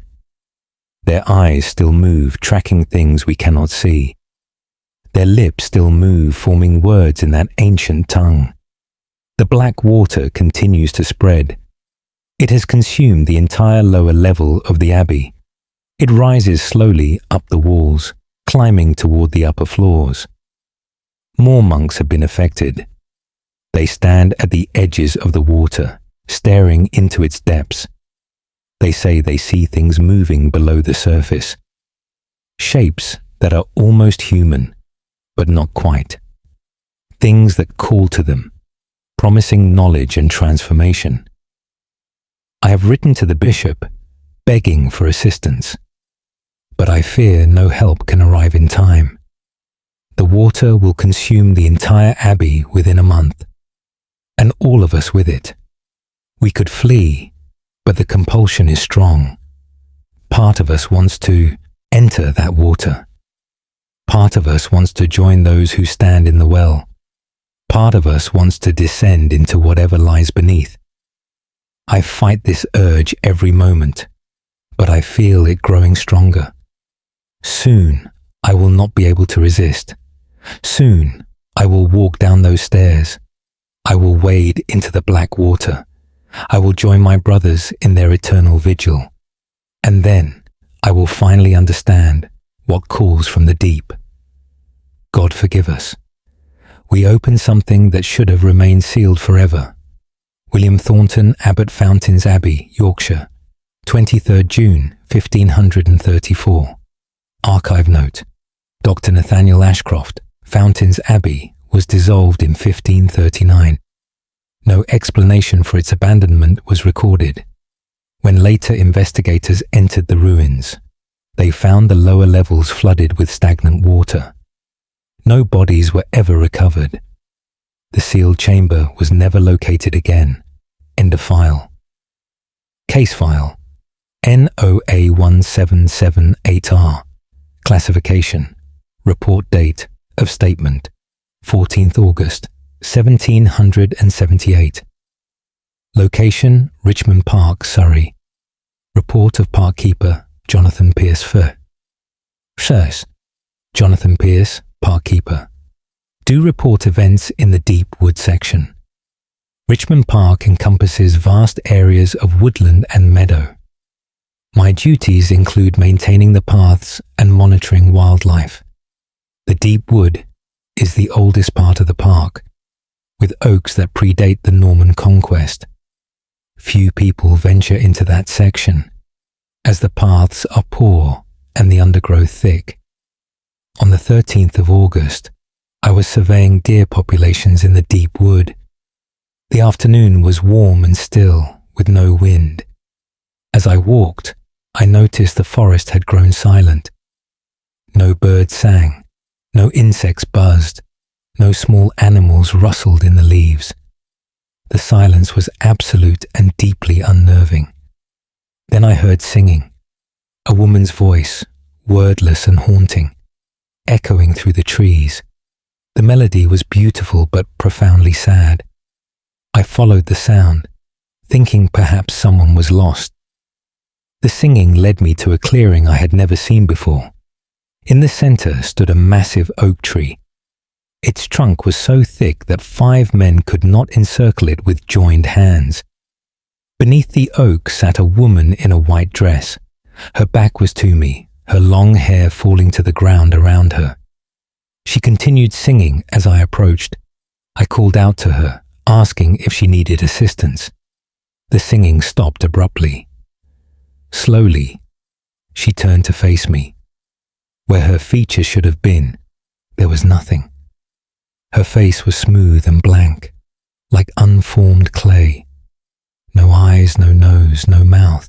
Their eyes still move, tracking things we cannot see. Their lips still move, forming words in that ancient tongue. The black water continues to spread. It has consumed the entire lower level of the abbey. It rises slowly up the walls, climbing toward the upper floors. More monks have been affected. They stand at the edges of the water, staring into its depths. They say they see things moving below the surface. Shapes that are almost human, but not quite. Things that call to them, promising knowledge and transformation. I have written to the bishop, begging for assistance, but I fear no help can arrive in time. The water will consume the entire abbey within a month, and all of us with it. We could flee, but the compulsion is strong. Part of us wants to enter that water. Part of us wants to join those who stand in the well. Part of us wants to descend into whatever lies beneath. I fight this urge every moment, but I feel it growing stronger. Soon, I will not be able to resist. Soon, I will walk down those stairs. I will wade into the black water. I will join my brothers in their eternal vigil. And then, I will finally understand what calls from the deep. God forgive us. We opened something that should have remained sealed forever. William Thornton, Abbot Fountains Abbey, Yorkshire, 23rd June, 1534. Archive note. Dr. Nathaniel Ashcroft, Fountains Abbey, was dissolved in 1539. No explanation for its abandonment was recorded. When later investigators entered the ruins, they found the lower levels flooded with stagnant water. No bodies were ever recovered. The sealed chamber was never located again. End of file. Case file NOA1778R. Classification. Report date of statement 14th August 1778. Location Richmond Park, Surrey. Report of Parkkeeper Jonathan Pierce Fur. Source Jonathan Pierce, Parkkeeper. Do report events in the deep wood section. Richmond Park encompasses vast areas of woodland and meadow. My duties include maintaining the paths and monitoring wildlife. The deep wood is the oldest part of the park, with oaks that predate the Norman conquest. Few people venture into that section, as the paths are poor and the undergrowth thick. On the 13th of August, I was surveying deer populations in the deep wood. The afternoon was warm and still, with no wind. As I walked, I noticed the forest had grown silent. No birds sang, no insects buzzed, no small animals rustled in the leaves. The silence was absolute and deeply unnerving. Then I heard singing, a woman's voice, wordless and haunting, echoing through the trees. The melody was beautiful but profoundly sad. I followed the sound, thinking perhaps someone was lost. The singing led me to a clearing I had never seen before. In the center stood a massive oak tree. Its trunk was so thick that 5 men could not encircle it with joined hands. Beneath the oak sat a woman in a white dress. Her back was to me, her long hair falling to the ground around her. She continued singing as I approached. I called out to her, asking if she needed assistance. The singing stopped abruptly. Slowly, she turned to face me. Where her features should have been, there was nothing. Her face was smooth and blank, like unformed clay. No eyes, no nose, no mouth.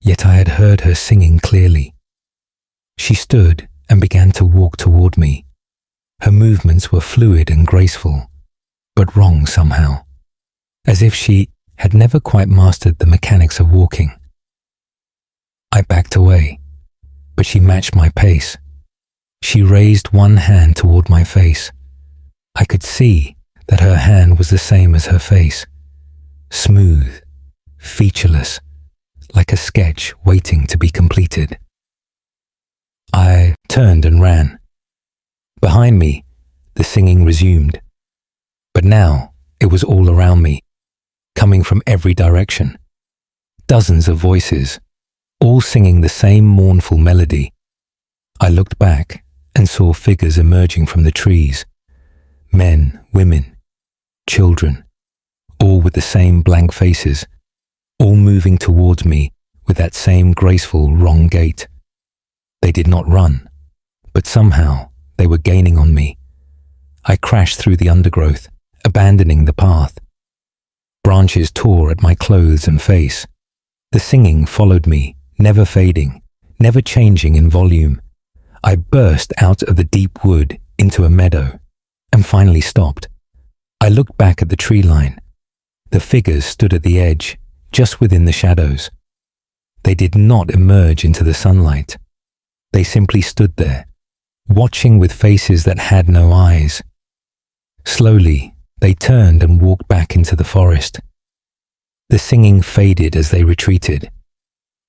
Yet I had heard her singing clearly. She stood and began to walk toward me. Her movements were fluid and graceful, but wrong somehow, as if she had never quite mastered the mechanics of walking. I backed away, but she matched my pace. She raised one hand toward my face. I could see that her hand was the same as her face, smooth, featureless, like a sketch waiting to be completed. I turned and ran. Behind me, the singing resumed. But now it was all around me, coming from every direction. Dozens of voices, all singing the same mournful melody. I looked back and saw figures emerging from the trees. Men, women, children, all with the same blank faces, all moving towards me with that same graceful wrong gait. They did not run, but somehow they were gaining on me. I crashed through the undergrowth, abandoning the path. Branches tore at my clothes and face. The singing followed me, never fading, never changing in volume. I burst out of the deep wood into a meadow and finally stopped. I looked back at the tree line. The figures stood at the edge, just within the shadows. They did not emerge into the sunlight. They simply stood there, watching with faces that had no eyes. Slowly, they turned and walked back into the forest. The singing faded as they retreated.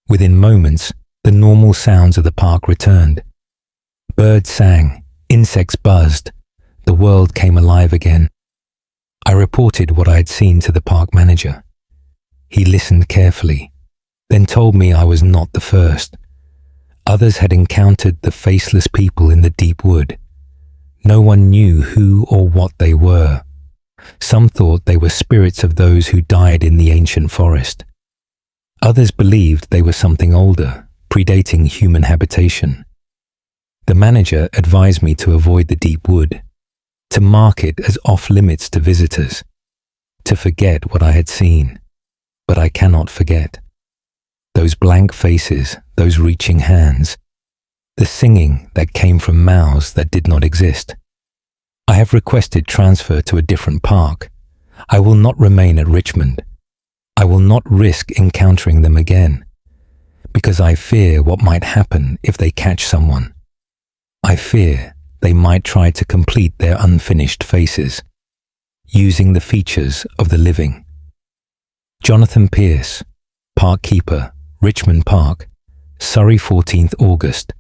Within moments, the normal sounds of the park returned. Birds sang, insects buzzed. The world came alive again. I reported what I had seen to the park manager. He listened carefully, then told me I was not the first. Others had encountered the faceless people in the deep wood. No one knew who or what they were. Some thought they were spirits of those who died in the ancient forest. Others believed they were something older, predating human habitation. The manager advised me to avoid the deep wood, to mark it as off-limits to visitors, to forget what I had seen. But I cannot forget. Those blank faces, those reaching hands, the singing that came from mouths that did not exist. I have requested transfer to a different park. I will not remain at Richmond. I will not risk encountering them again, because I fear what might happen if they catch someone. I fear they might try to complete their unfinished faces, using the features of the living. Jonathan Pierce, Park Keeper, Richmond Park, Surrey, 14th August,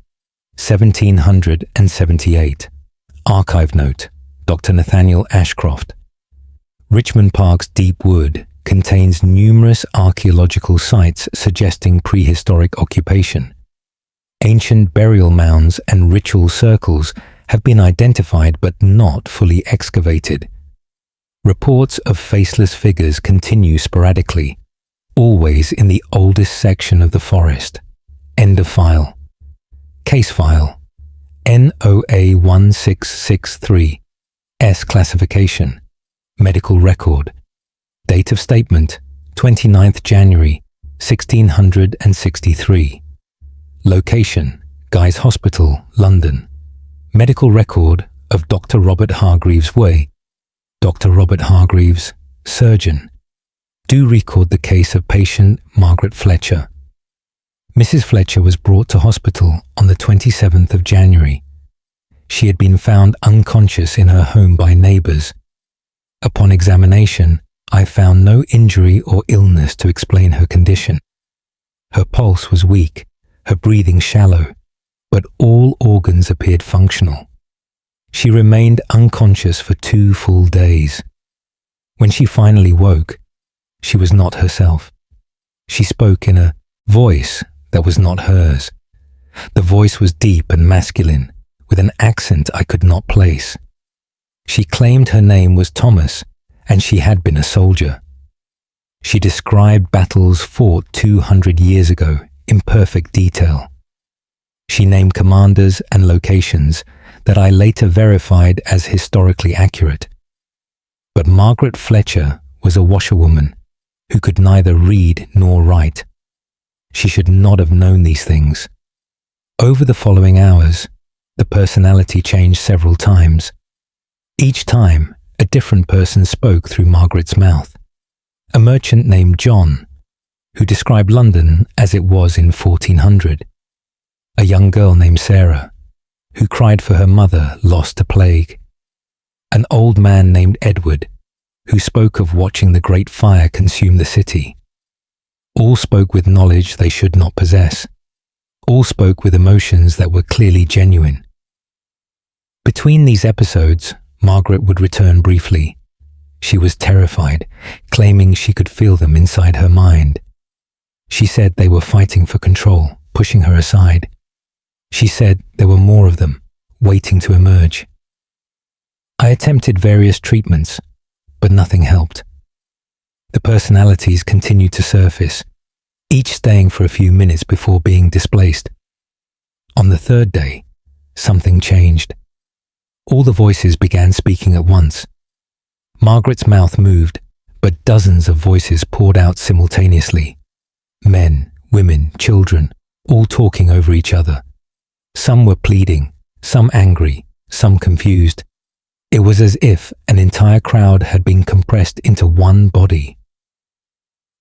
1778. Archive note, Dr. Nathaniel Ashcroft. Richmond Park's deep wood contains numerous archaeological sites suggesting prehistoric occupation. Ancient burial mounds and ritual circles have been identified but not fully excavated. Reports of faceless figures continue sporadically, always in the oldest section of the forest. End of file. Case file. NOA 1663. S classification. Medical record. Date of statement, 29th January, 1663. Location, Guy's Hospital, London. Medical record of Dr. Robert Hargreaves Way. Dr. Robert Hargreaves, surgeon. Do record the case of patient Margaret Fletcher. Mrs. Fletcher was brought to hospital on the 27th of January. She had been found unconscious in her home by neighbours. Upon examination, I found no injury or illness to explain her condition. Her pulse was weak, her breathing shallow, but all organs appeared functional. She remained unconscious for 2 full days. When she finally woke, she was not herself. She spoke in a voice that was not hers. The voice was deep and masculine, with an accent I could not place. She claimed her name was Thomas, and she had been a soldier. She described battles fought 200 years ago in perfect detail. She named commanders and locations that I later verified as historically accurate. But Margaret Fletcher was a washerwoman who could neither read nor write. She should not have known these things. Over the following hours, the personality changed several times. Each time, a different person spoke through Margaret's mouth. A merchant named John, who described London as it was in 1400. A young girl named Sarah, who cried for her mother lost to plague. An old man named Edward, who spoke of watching the great fire consume the city. All spoke with knowledge they should not possess. All spoke with emotions that were clearly genuine. Between these episodes, Margaret would return briefly. She was terrified, claiming she could feel them inside her mind. She said they were fighting for control, pushing her aside. She said there were more of them, waiting to emerge. I attempted various treatments, but nothing helped. The personalities continued to surface, each staying for a few minutes before being displaced. On the 3rd day, something changed. All the voices began speaking at once. Margaret's mouth moved, but dozens of voices poured out simultaneously. Men, women, children, all talking over each other. Some were pleading, some angry, some confused. It was as if an entire crowd had been compressed into one body.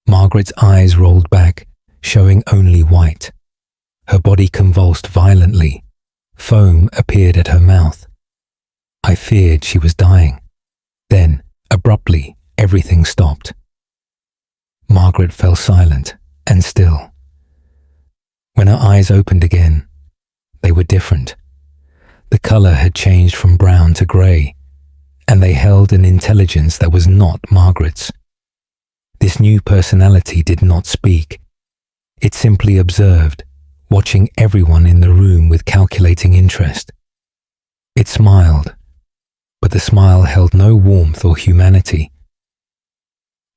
Margaret's eyes rolled back, showing only white. Her body convulsed violently. Foam appeared at her mouth. I feared she was dying. Then, abruptly, everything stopped. Margaret fell silent and still. When her eyes opened again, they were different. The colour had changed from brown to grey, and they held an intelligence that was not Margaret's. This new personality did not speak. It simply observed, watching everyone in the room with calculating interest. It smiled, but the smile held no warmth or humanity.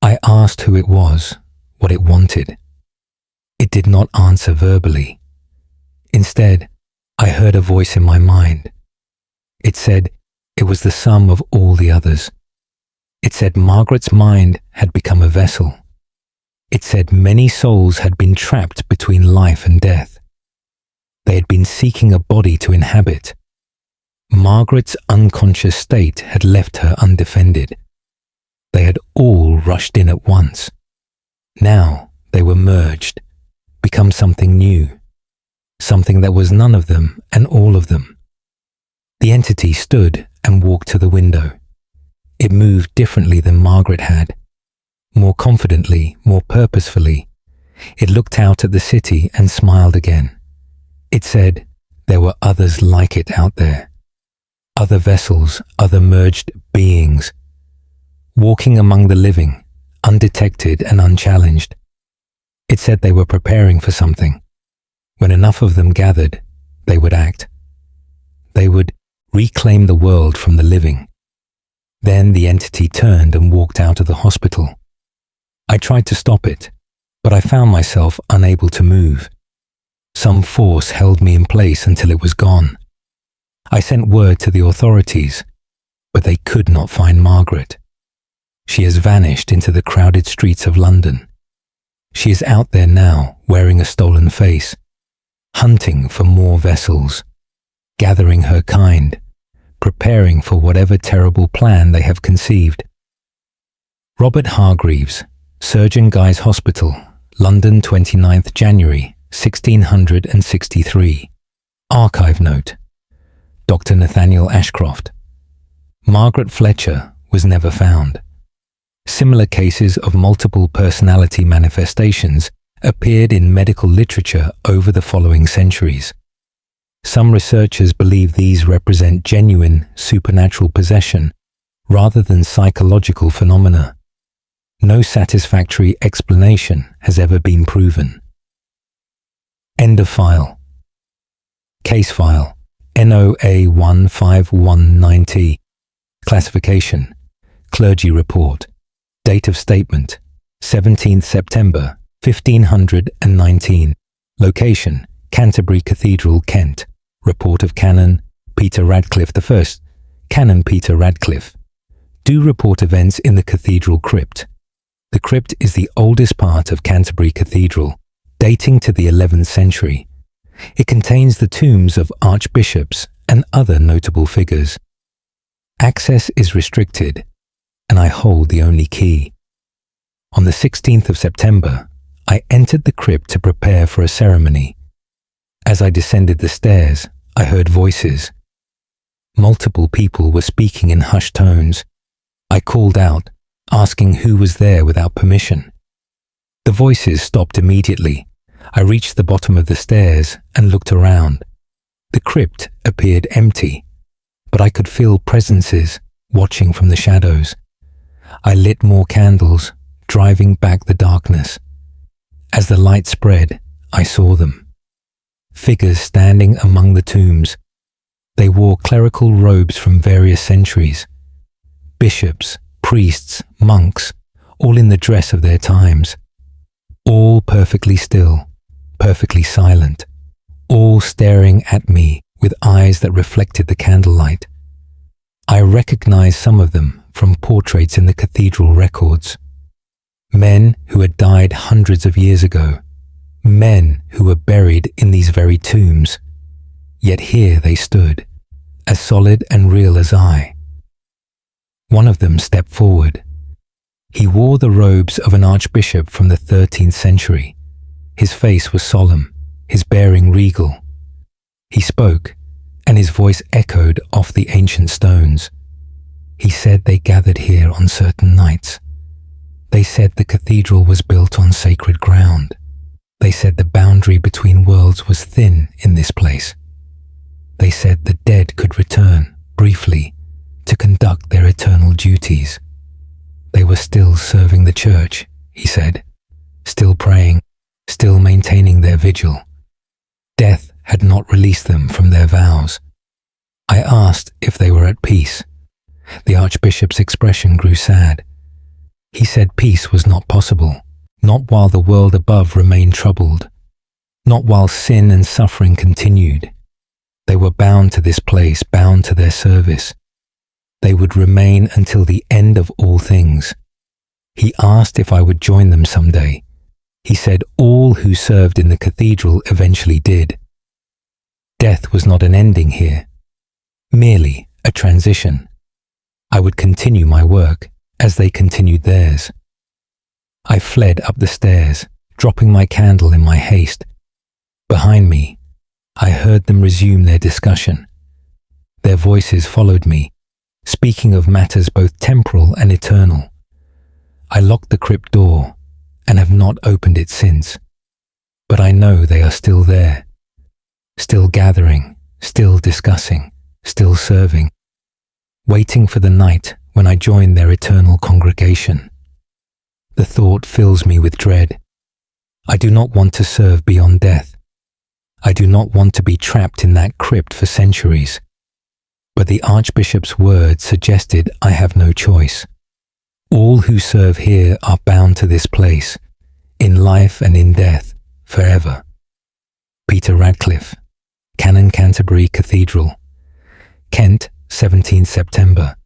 I asked who it was, what it wanted. It did not answer verbally. Instead, I heard a voice in my mind. It said it was the sum of all the others. It said Margaret's mind had become a vessel. It said many souls had been trapped between life and death. They had been seeking a body to inhabit. Margaret's unconscious state had left her undefended. They had all rushed in at once. Now they were merged, become something new, something that was none of them and all of them. The entity stood and walked to the window. It moved differently than Margaret had. More confidently, more purposefully. It looked out at the city and smiled again. It said there were others like it out there. Other vessels, other merged beings, walking among the living, undetected and unchallenged. It said they were preparing for something. When enough of them gathered, they would act. They would reclaim the world from the living. Then the entity turned and walked out of the hospital. I tried to stop it, but I found myself unable to move. Some force held me in place until it was gone. I sent word to the authorities, but they could not find Margaret. She has vanished into the crowded streets of London. She is out there now, wearing a stolen face, hunting for more vessels, gathering her kind, preparing for whatever terrible plan they have conceived. Robert Hargreaves, Surgeon Guy's Hospital, London, 29th January, 1663. Archive note. Dr. Nathaniel Ashcroft. Margaret Fletcher was never found. Similar cases of multiple personality manifestations appeared in medical literature over the following centuries. Some researchers believe these represent genuine supernatural possession rather than psychological phenomena. No satisfactory explanation has ever been proven. End of file. Case file NOA 1519. Classification Clergy Report. Date of statement 17th September 1519. Location Canterbury Cathedral, Kent. Report of Canon Peter Radcliffe I. Canon Peter Radcliffe. Do report events in the cathedral crypt. The crypt is the oldest part of Canterbury Cathedral, dating to the 11th century. It contains the tombs of archbishops and other notable figures. Access is restricted, and I hold the only key. On the 16th of September, I entered the crypt to prepare for a ceremony. As I descended the stairs, I heard voices. Multiple people were speaking in hushed tones. I called out, asking who was there without permission. The voices stopped immediately. I reached the bottom of the stairs and looked around. The crypt appeared empty, but I could feel presences watching from the shadows. I lit more candles, driving back the darkness. As the light spread, I saw them. Figures standing among the tombs. They wore clerical robes from various centuries. Bishops, priests, monks, all in the dress of their times. All perfectly still, perfectly silent, all staring at me with eyes that reflected the candlelight. I recognized some of them from portraits in the cathedral records. Men who had died hundreds of years ago. Men who were buried in these very tombs. Yet here they stood, as solid and real as I. One of them stepped forward. He wore the robes of an archbishop from the 13th century. His face was solemn, his bearing regal. He spoke, and his voice echoed off the ancient stones. He said they gathered here on certain nights. They said the cathedral was built on sacred ground. They said the boundary between worlds was thin in this place. They said the dead could return, briefly, to conduct their eternal duties. They were still serving the church, he said, still praying, still maintaining their vigil. Death had not released them from their vows. I asked if they were at peace. The archbishop's expression grew sad. He said peace was not possible, not while the world above remained troubled, not while sin and suffering continued. They were bound to this place, bound to their service. They would remain until the end of all things. He asked if I would join them someday. He said all who served in the cathedral eventually did. Death was not an ending here, merely a transition. I would continue my work as they continued theirs. I fled up the stairs, dropping my candle in my haste. Behind me, I heard them resume their discussion. Their voices followed me, speaking of matters both temporal and eternal. I locked the crypt door and have not opened it since. But I know they are still there, still gathering, still discussing, still serving, waiting for the night when I join their eternal congregation. The thought fills me with dread. I do not want to serve beyond death. I do not want to be trapped in that crypt for centuries. But the Archbishop's words suggested I have no choice. All who serve here are bound to this place, in life and in death, forever. Peter Radcliffe, Canon Canterbury Cathedral, Kent, 17th September,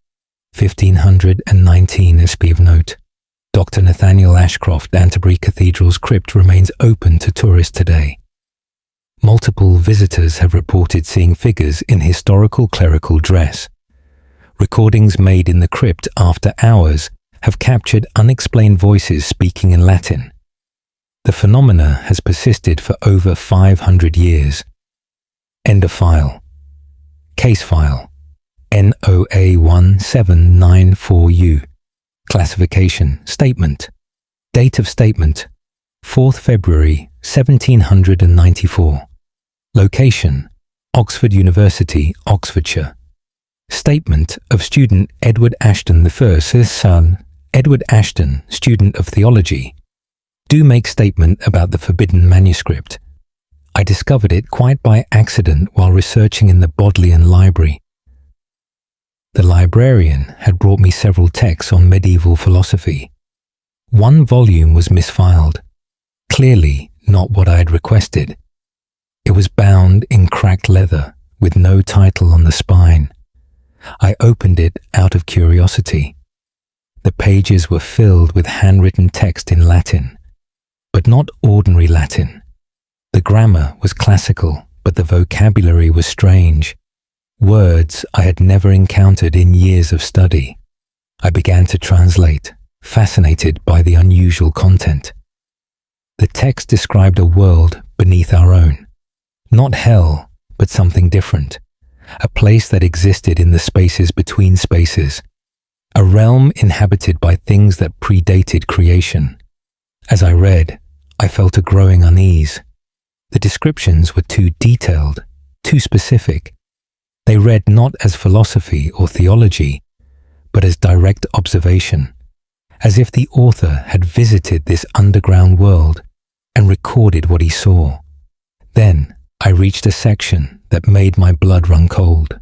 1519 SP of note. Dr. Nathaniel Ashcroft, Canterbury Cathedral's crypt remains open to tourists today. Multiple visitors have reported seeing figures in historical clerical dress. Recordings made in the crypt after hours have captured unexplained voices speaking in Latin. The phenomena has persisted for over 500 years. End of file. Case file NOA1794U. Classification statement. Date of statement 4th February 1794. Location Oxford University, Oxfordshire. Statement of student Edward Ashton I's son, Edward Ashton, student of theology. Do make statement about the forbidden manuscript. I discovered it quite by accident while researching in the Bodleian Library. The librarian had brought me several texts on medieval philosophy. One volume was misfiled, clearly not what I had requested. It was bound in cracked leather with no title on the spine. I opened it out of curiosity. The pages were filled with handwritten text in Latin, but not ordinary Latin. The grammar was classical, but the vocabulary was strange. Words I had never encountered in years of study. I began to translate, fascinated by the unusual content. The text described a world beneath our own. Not hell, but something different. A place that existed in the spaces between spaces. A realm inhabited by things that predated creation. As I read, I felt a growing unease. The descriptions were too detailed, too specific. They read not as philosophy or theology, but as direct observation, as if the author had visited this underground world and recorded what he saw. Then I reached a section that made my blood run cold.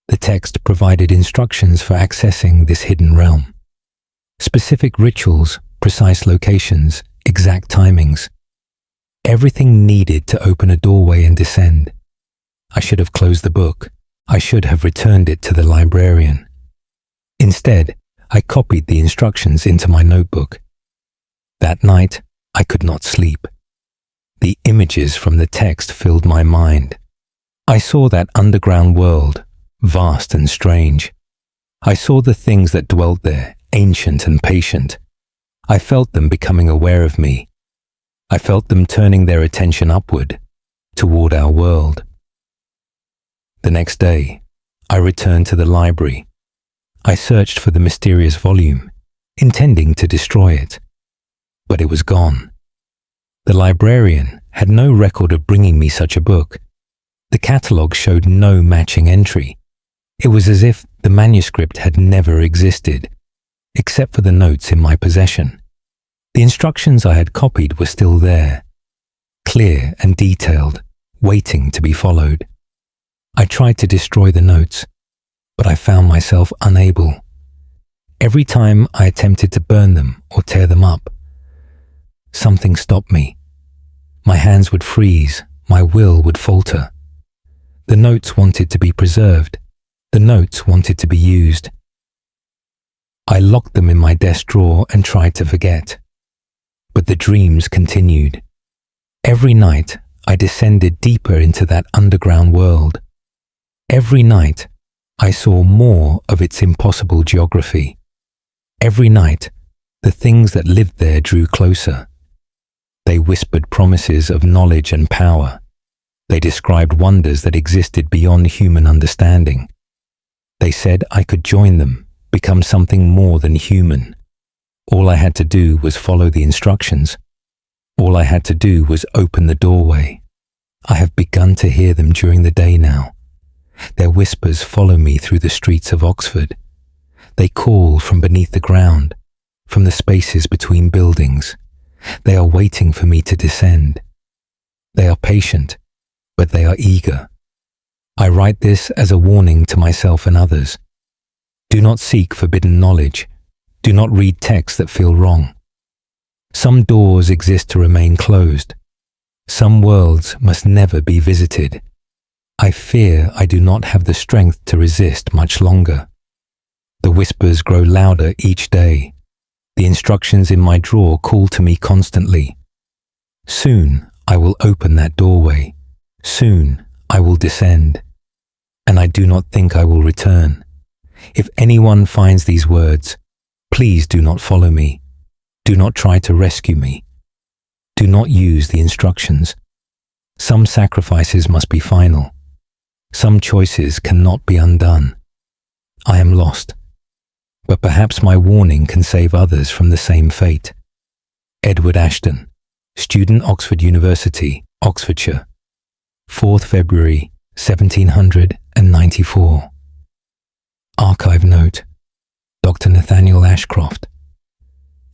The text provided instructions for accessing this hidden realm. Specific rituals, precise locations, exact timings. Everything needed to open a doorway and descend. I should have closed the book. I should have returned it to the librarian. Instead, I copied the instructions into my notebook. That night, I could not sleep. The images from the text filled my mind. I saw that underground world, vast and strange. I saw the things that dwelt there, ancient and patient. I felt them becoming aware of me. I felt them turning their attention upward, toward our world. The next day, I returned to the library. I searched for the mysterious volume, intending to destroy it. But it was gone. The librarian had no record of bringing me such a book. The catalogue showed no matching entry. It was as if the manuscript had never existed, except for the notes in my possession. The instructions I had copied were still there, clear and detailed, waiting to be followed. I tried to destroy the notes, but I found myself unable. Every time I attempted to burn them or tear them up, something stopped me. My hands would freeze, my will would falter. The notes wanted to be preserved. The notes wanted to be used. I locked them in my desk drawer and tried to forget. But the dreams continued. Every night, I descended deeper into that underground world. Every night, I saw more of its impossible geography. Every night, the things that lived there drew closer. They whispered promises of knowledge and power. They described wonders that existed beyond human understanding. They said I could join them, become something more than human. All I had to do was follow the instructions. All I had to do was open the doorway. I have begun to hear them during the day now. Their whispers follow me through the streets of Oxford. They call from beneath the ground, from the spaces between buildings. They are waiting for me to descend. They are patient, but they are eager. I write this as a warning to myself and others. Do not seek forbidden knowledge. Do not read texts that feel wrong. Some doors exist to remain closed. Some worlds must never be visited. I fear I do not have the strength to resist much longer. The whispers grow louder each day. The instructions in my drawer call to me constantly. Soon I will open that doorway. Soon I will descend. And I do not think I will return. If anyone finds these words, please do not follow me. Do not try to rescue me. Do not use the instructions. Some sacrifices must be final. Some choices cannot be undone. I am lost, but perhaps my warning can save others from the same fate. Edward Ashton, student, Oxford University, Oxfordshire, 4th February 1794. Archive note: Dr. Nathaniel Ashcroft.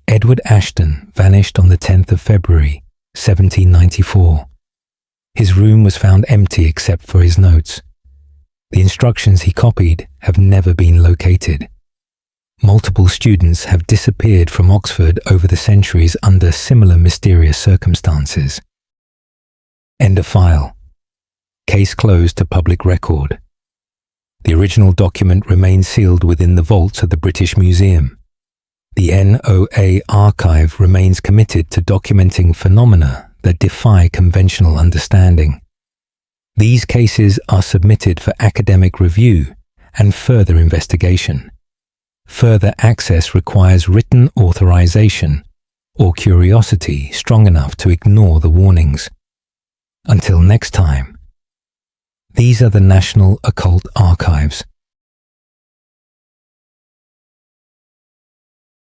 Edward Ashton vanished on the 10th of February 1794. His room was found empty except for his notes. The instructions he copied have never been located. Multiple students have disappeared from Oxford over the centuries under similar mysterious circumstances. End of file. Case closed to public record. The original document remains sealed within the vaults of the British Museum. The NOA archive remains committed to documenting phenomena that defy conventional understanding. These cases are submitted for academic review and further investigation. Further access requires written authorization or curiosity strong enough to ignore the warnings. Until next time, these are the National Occult Archives.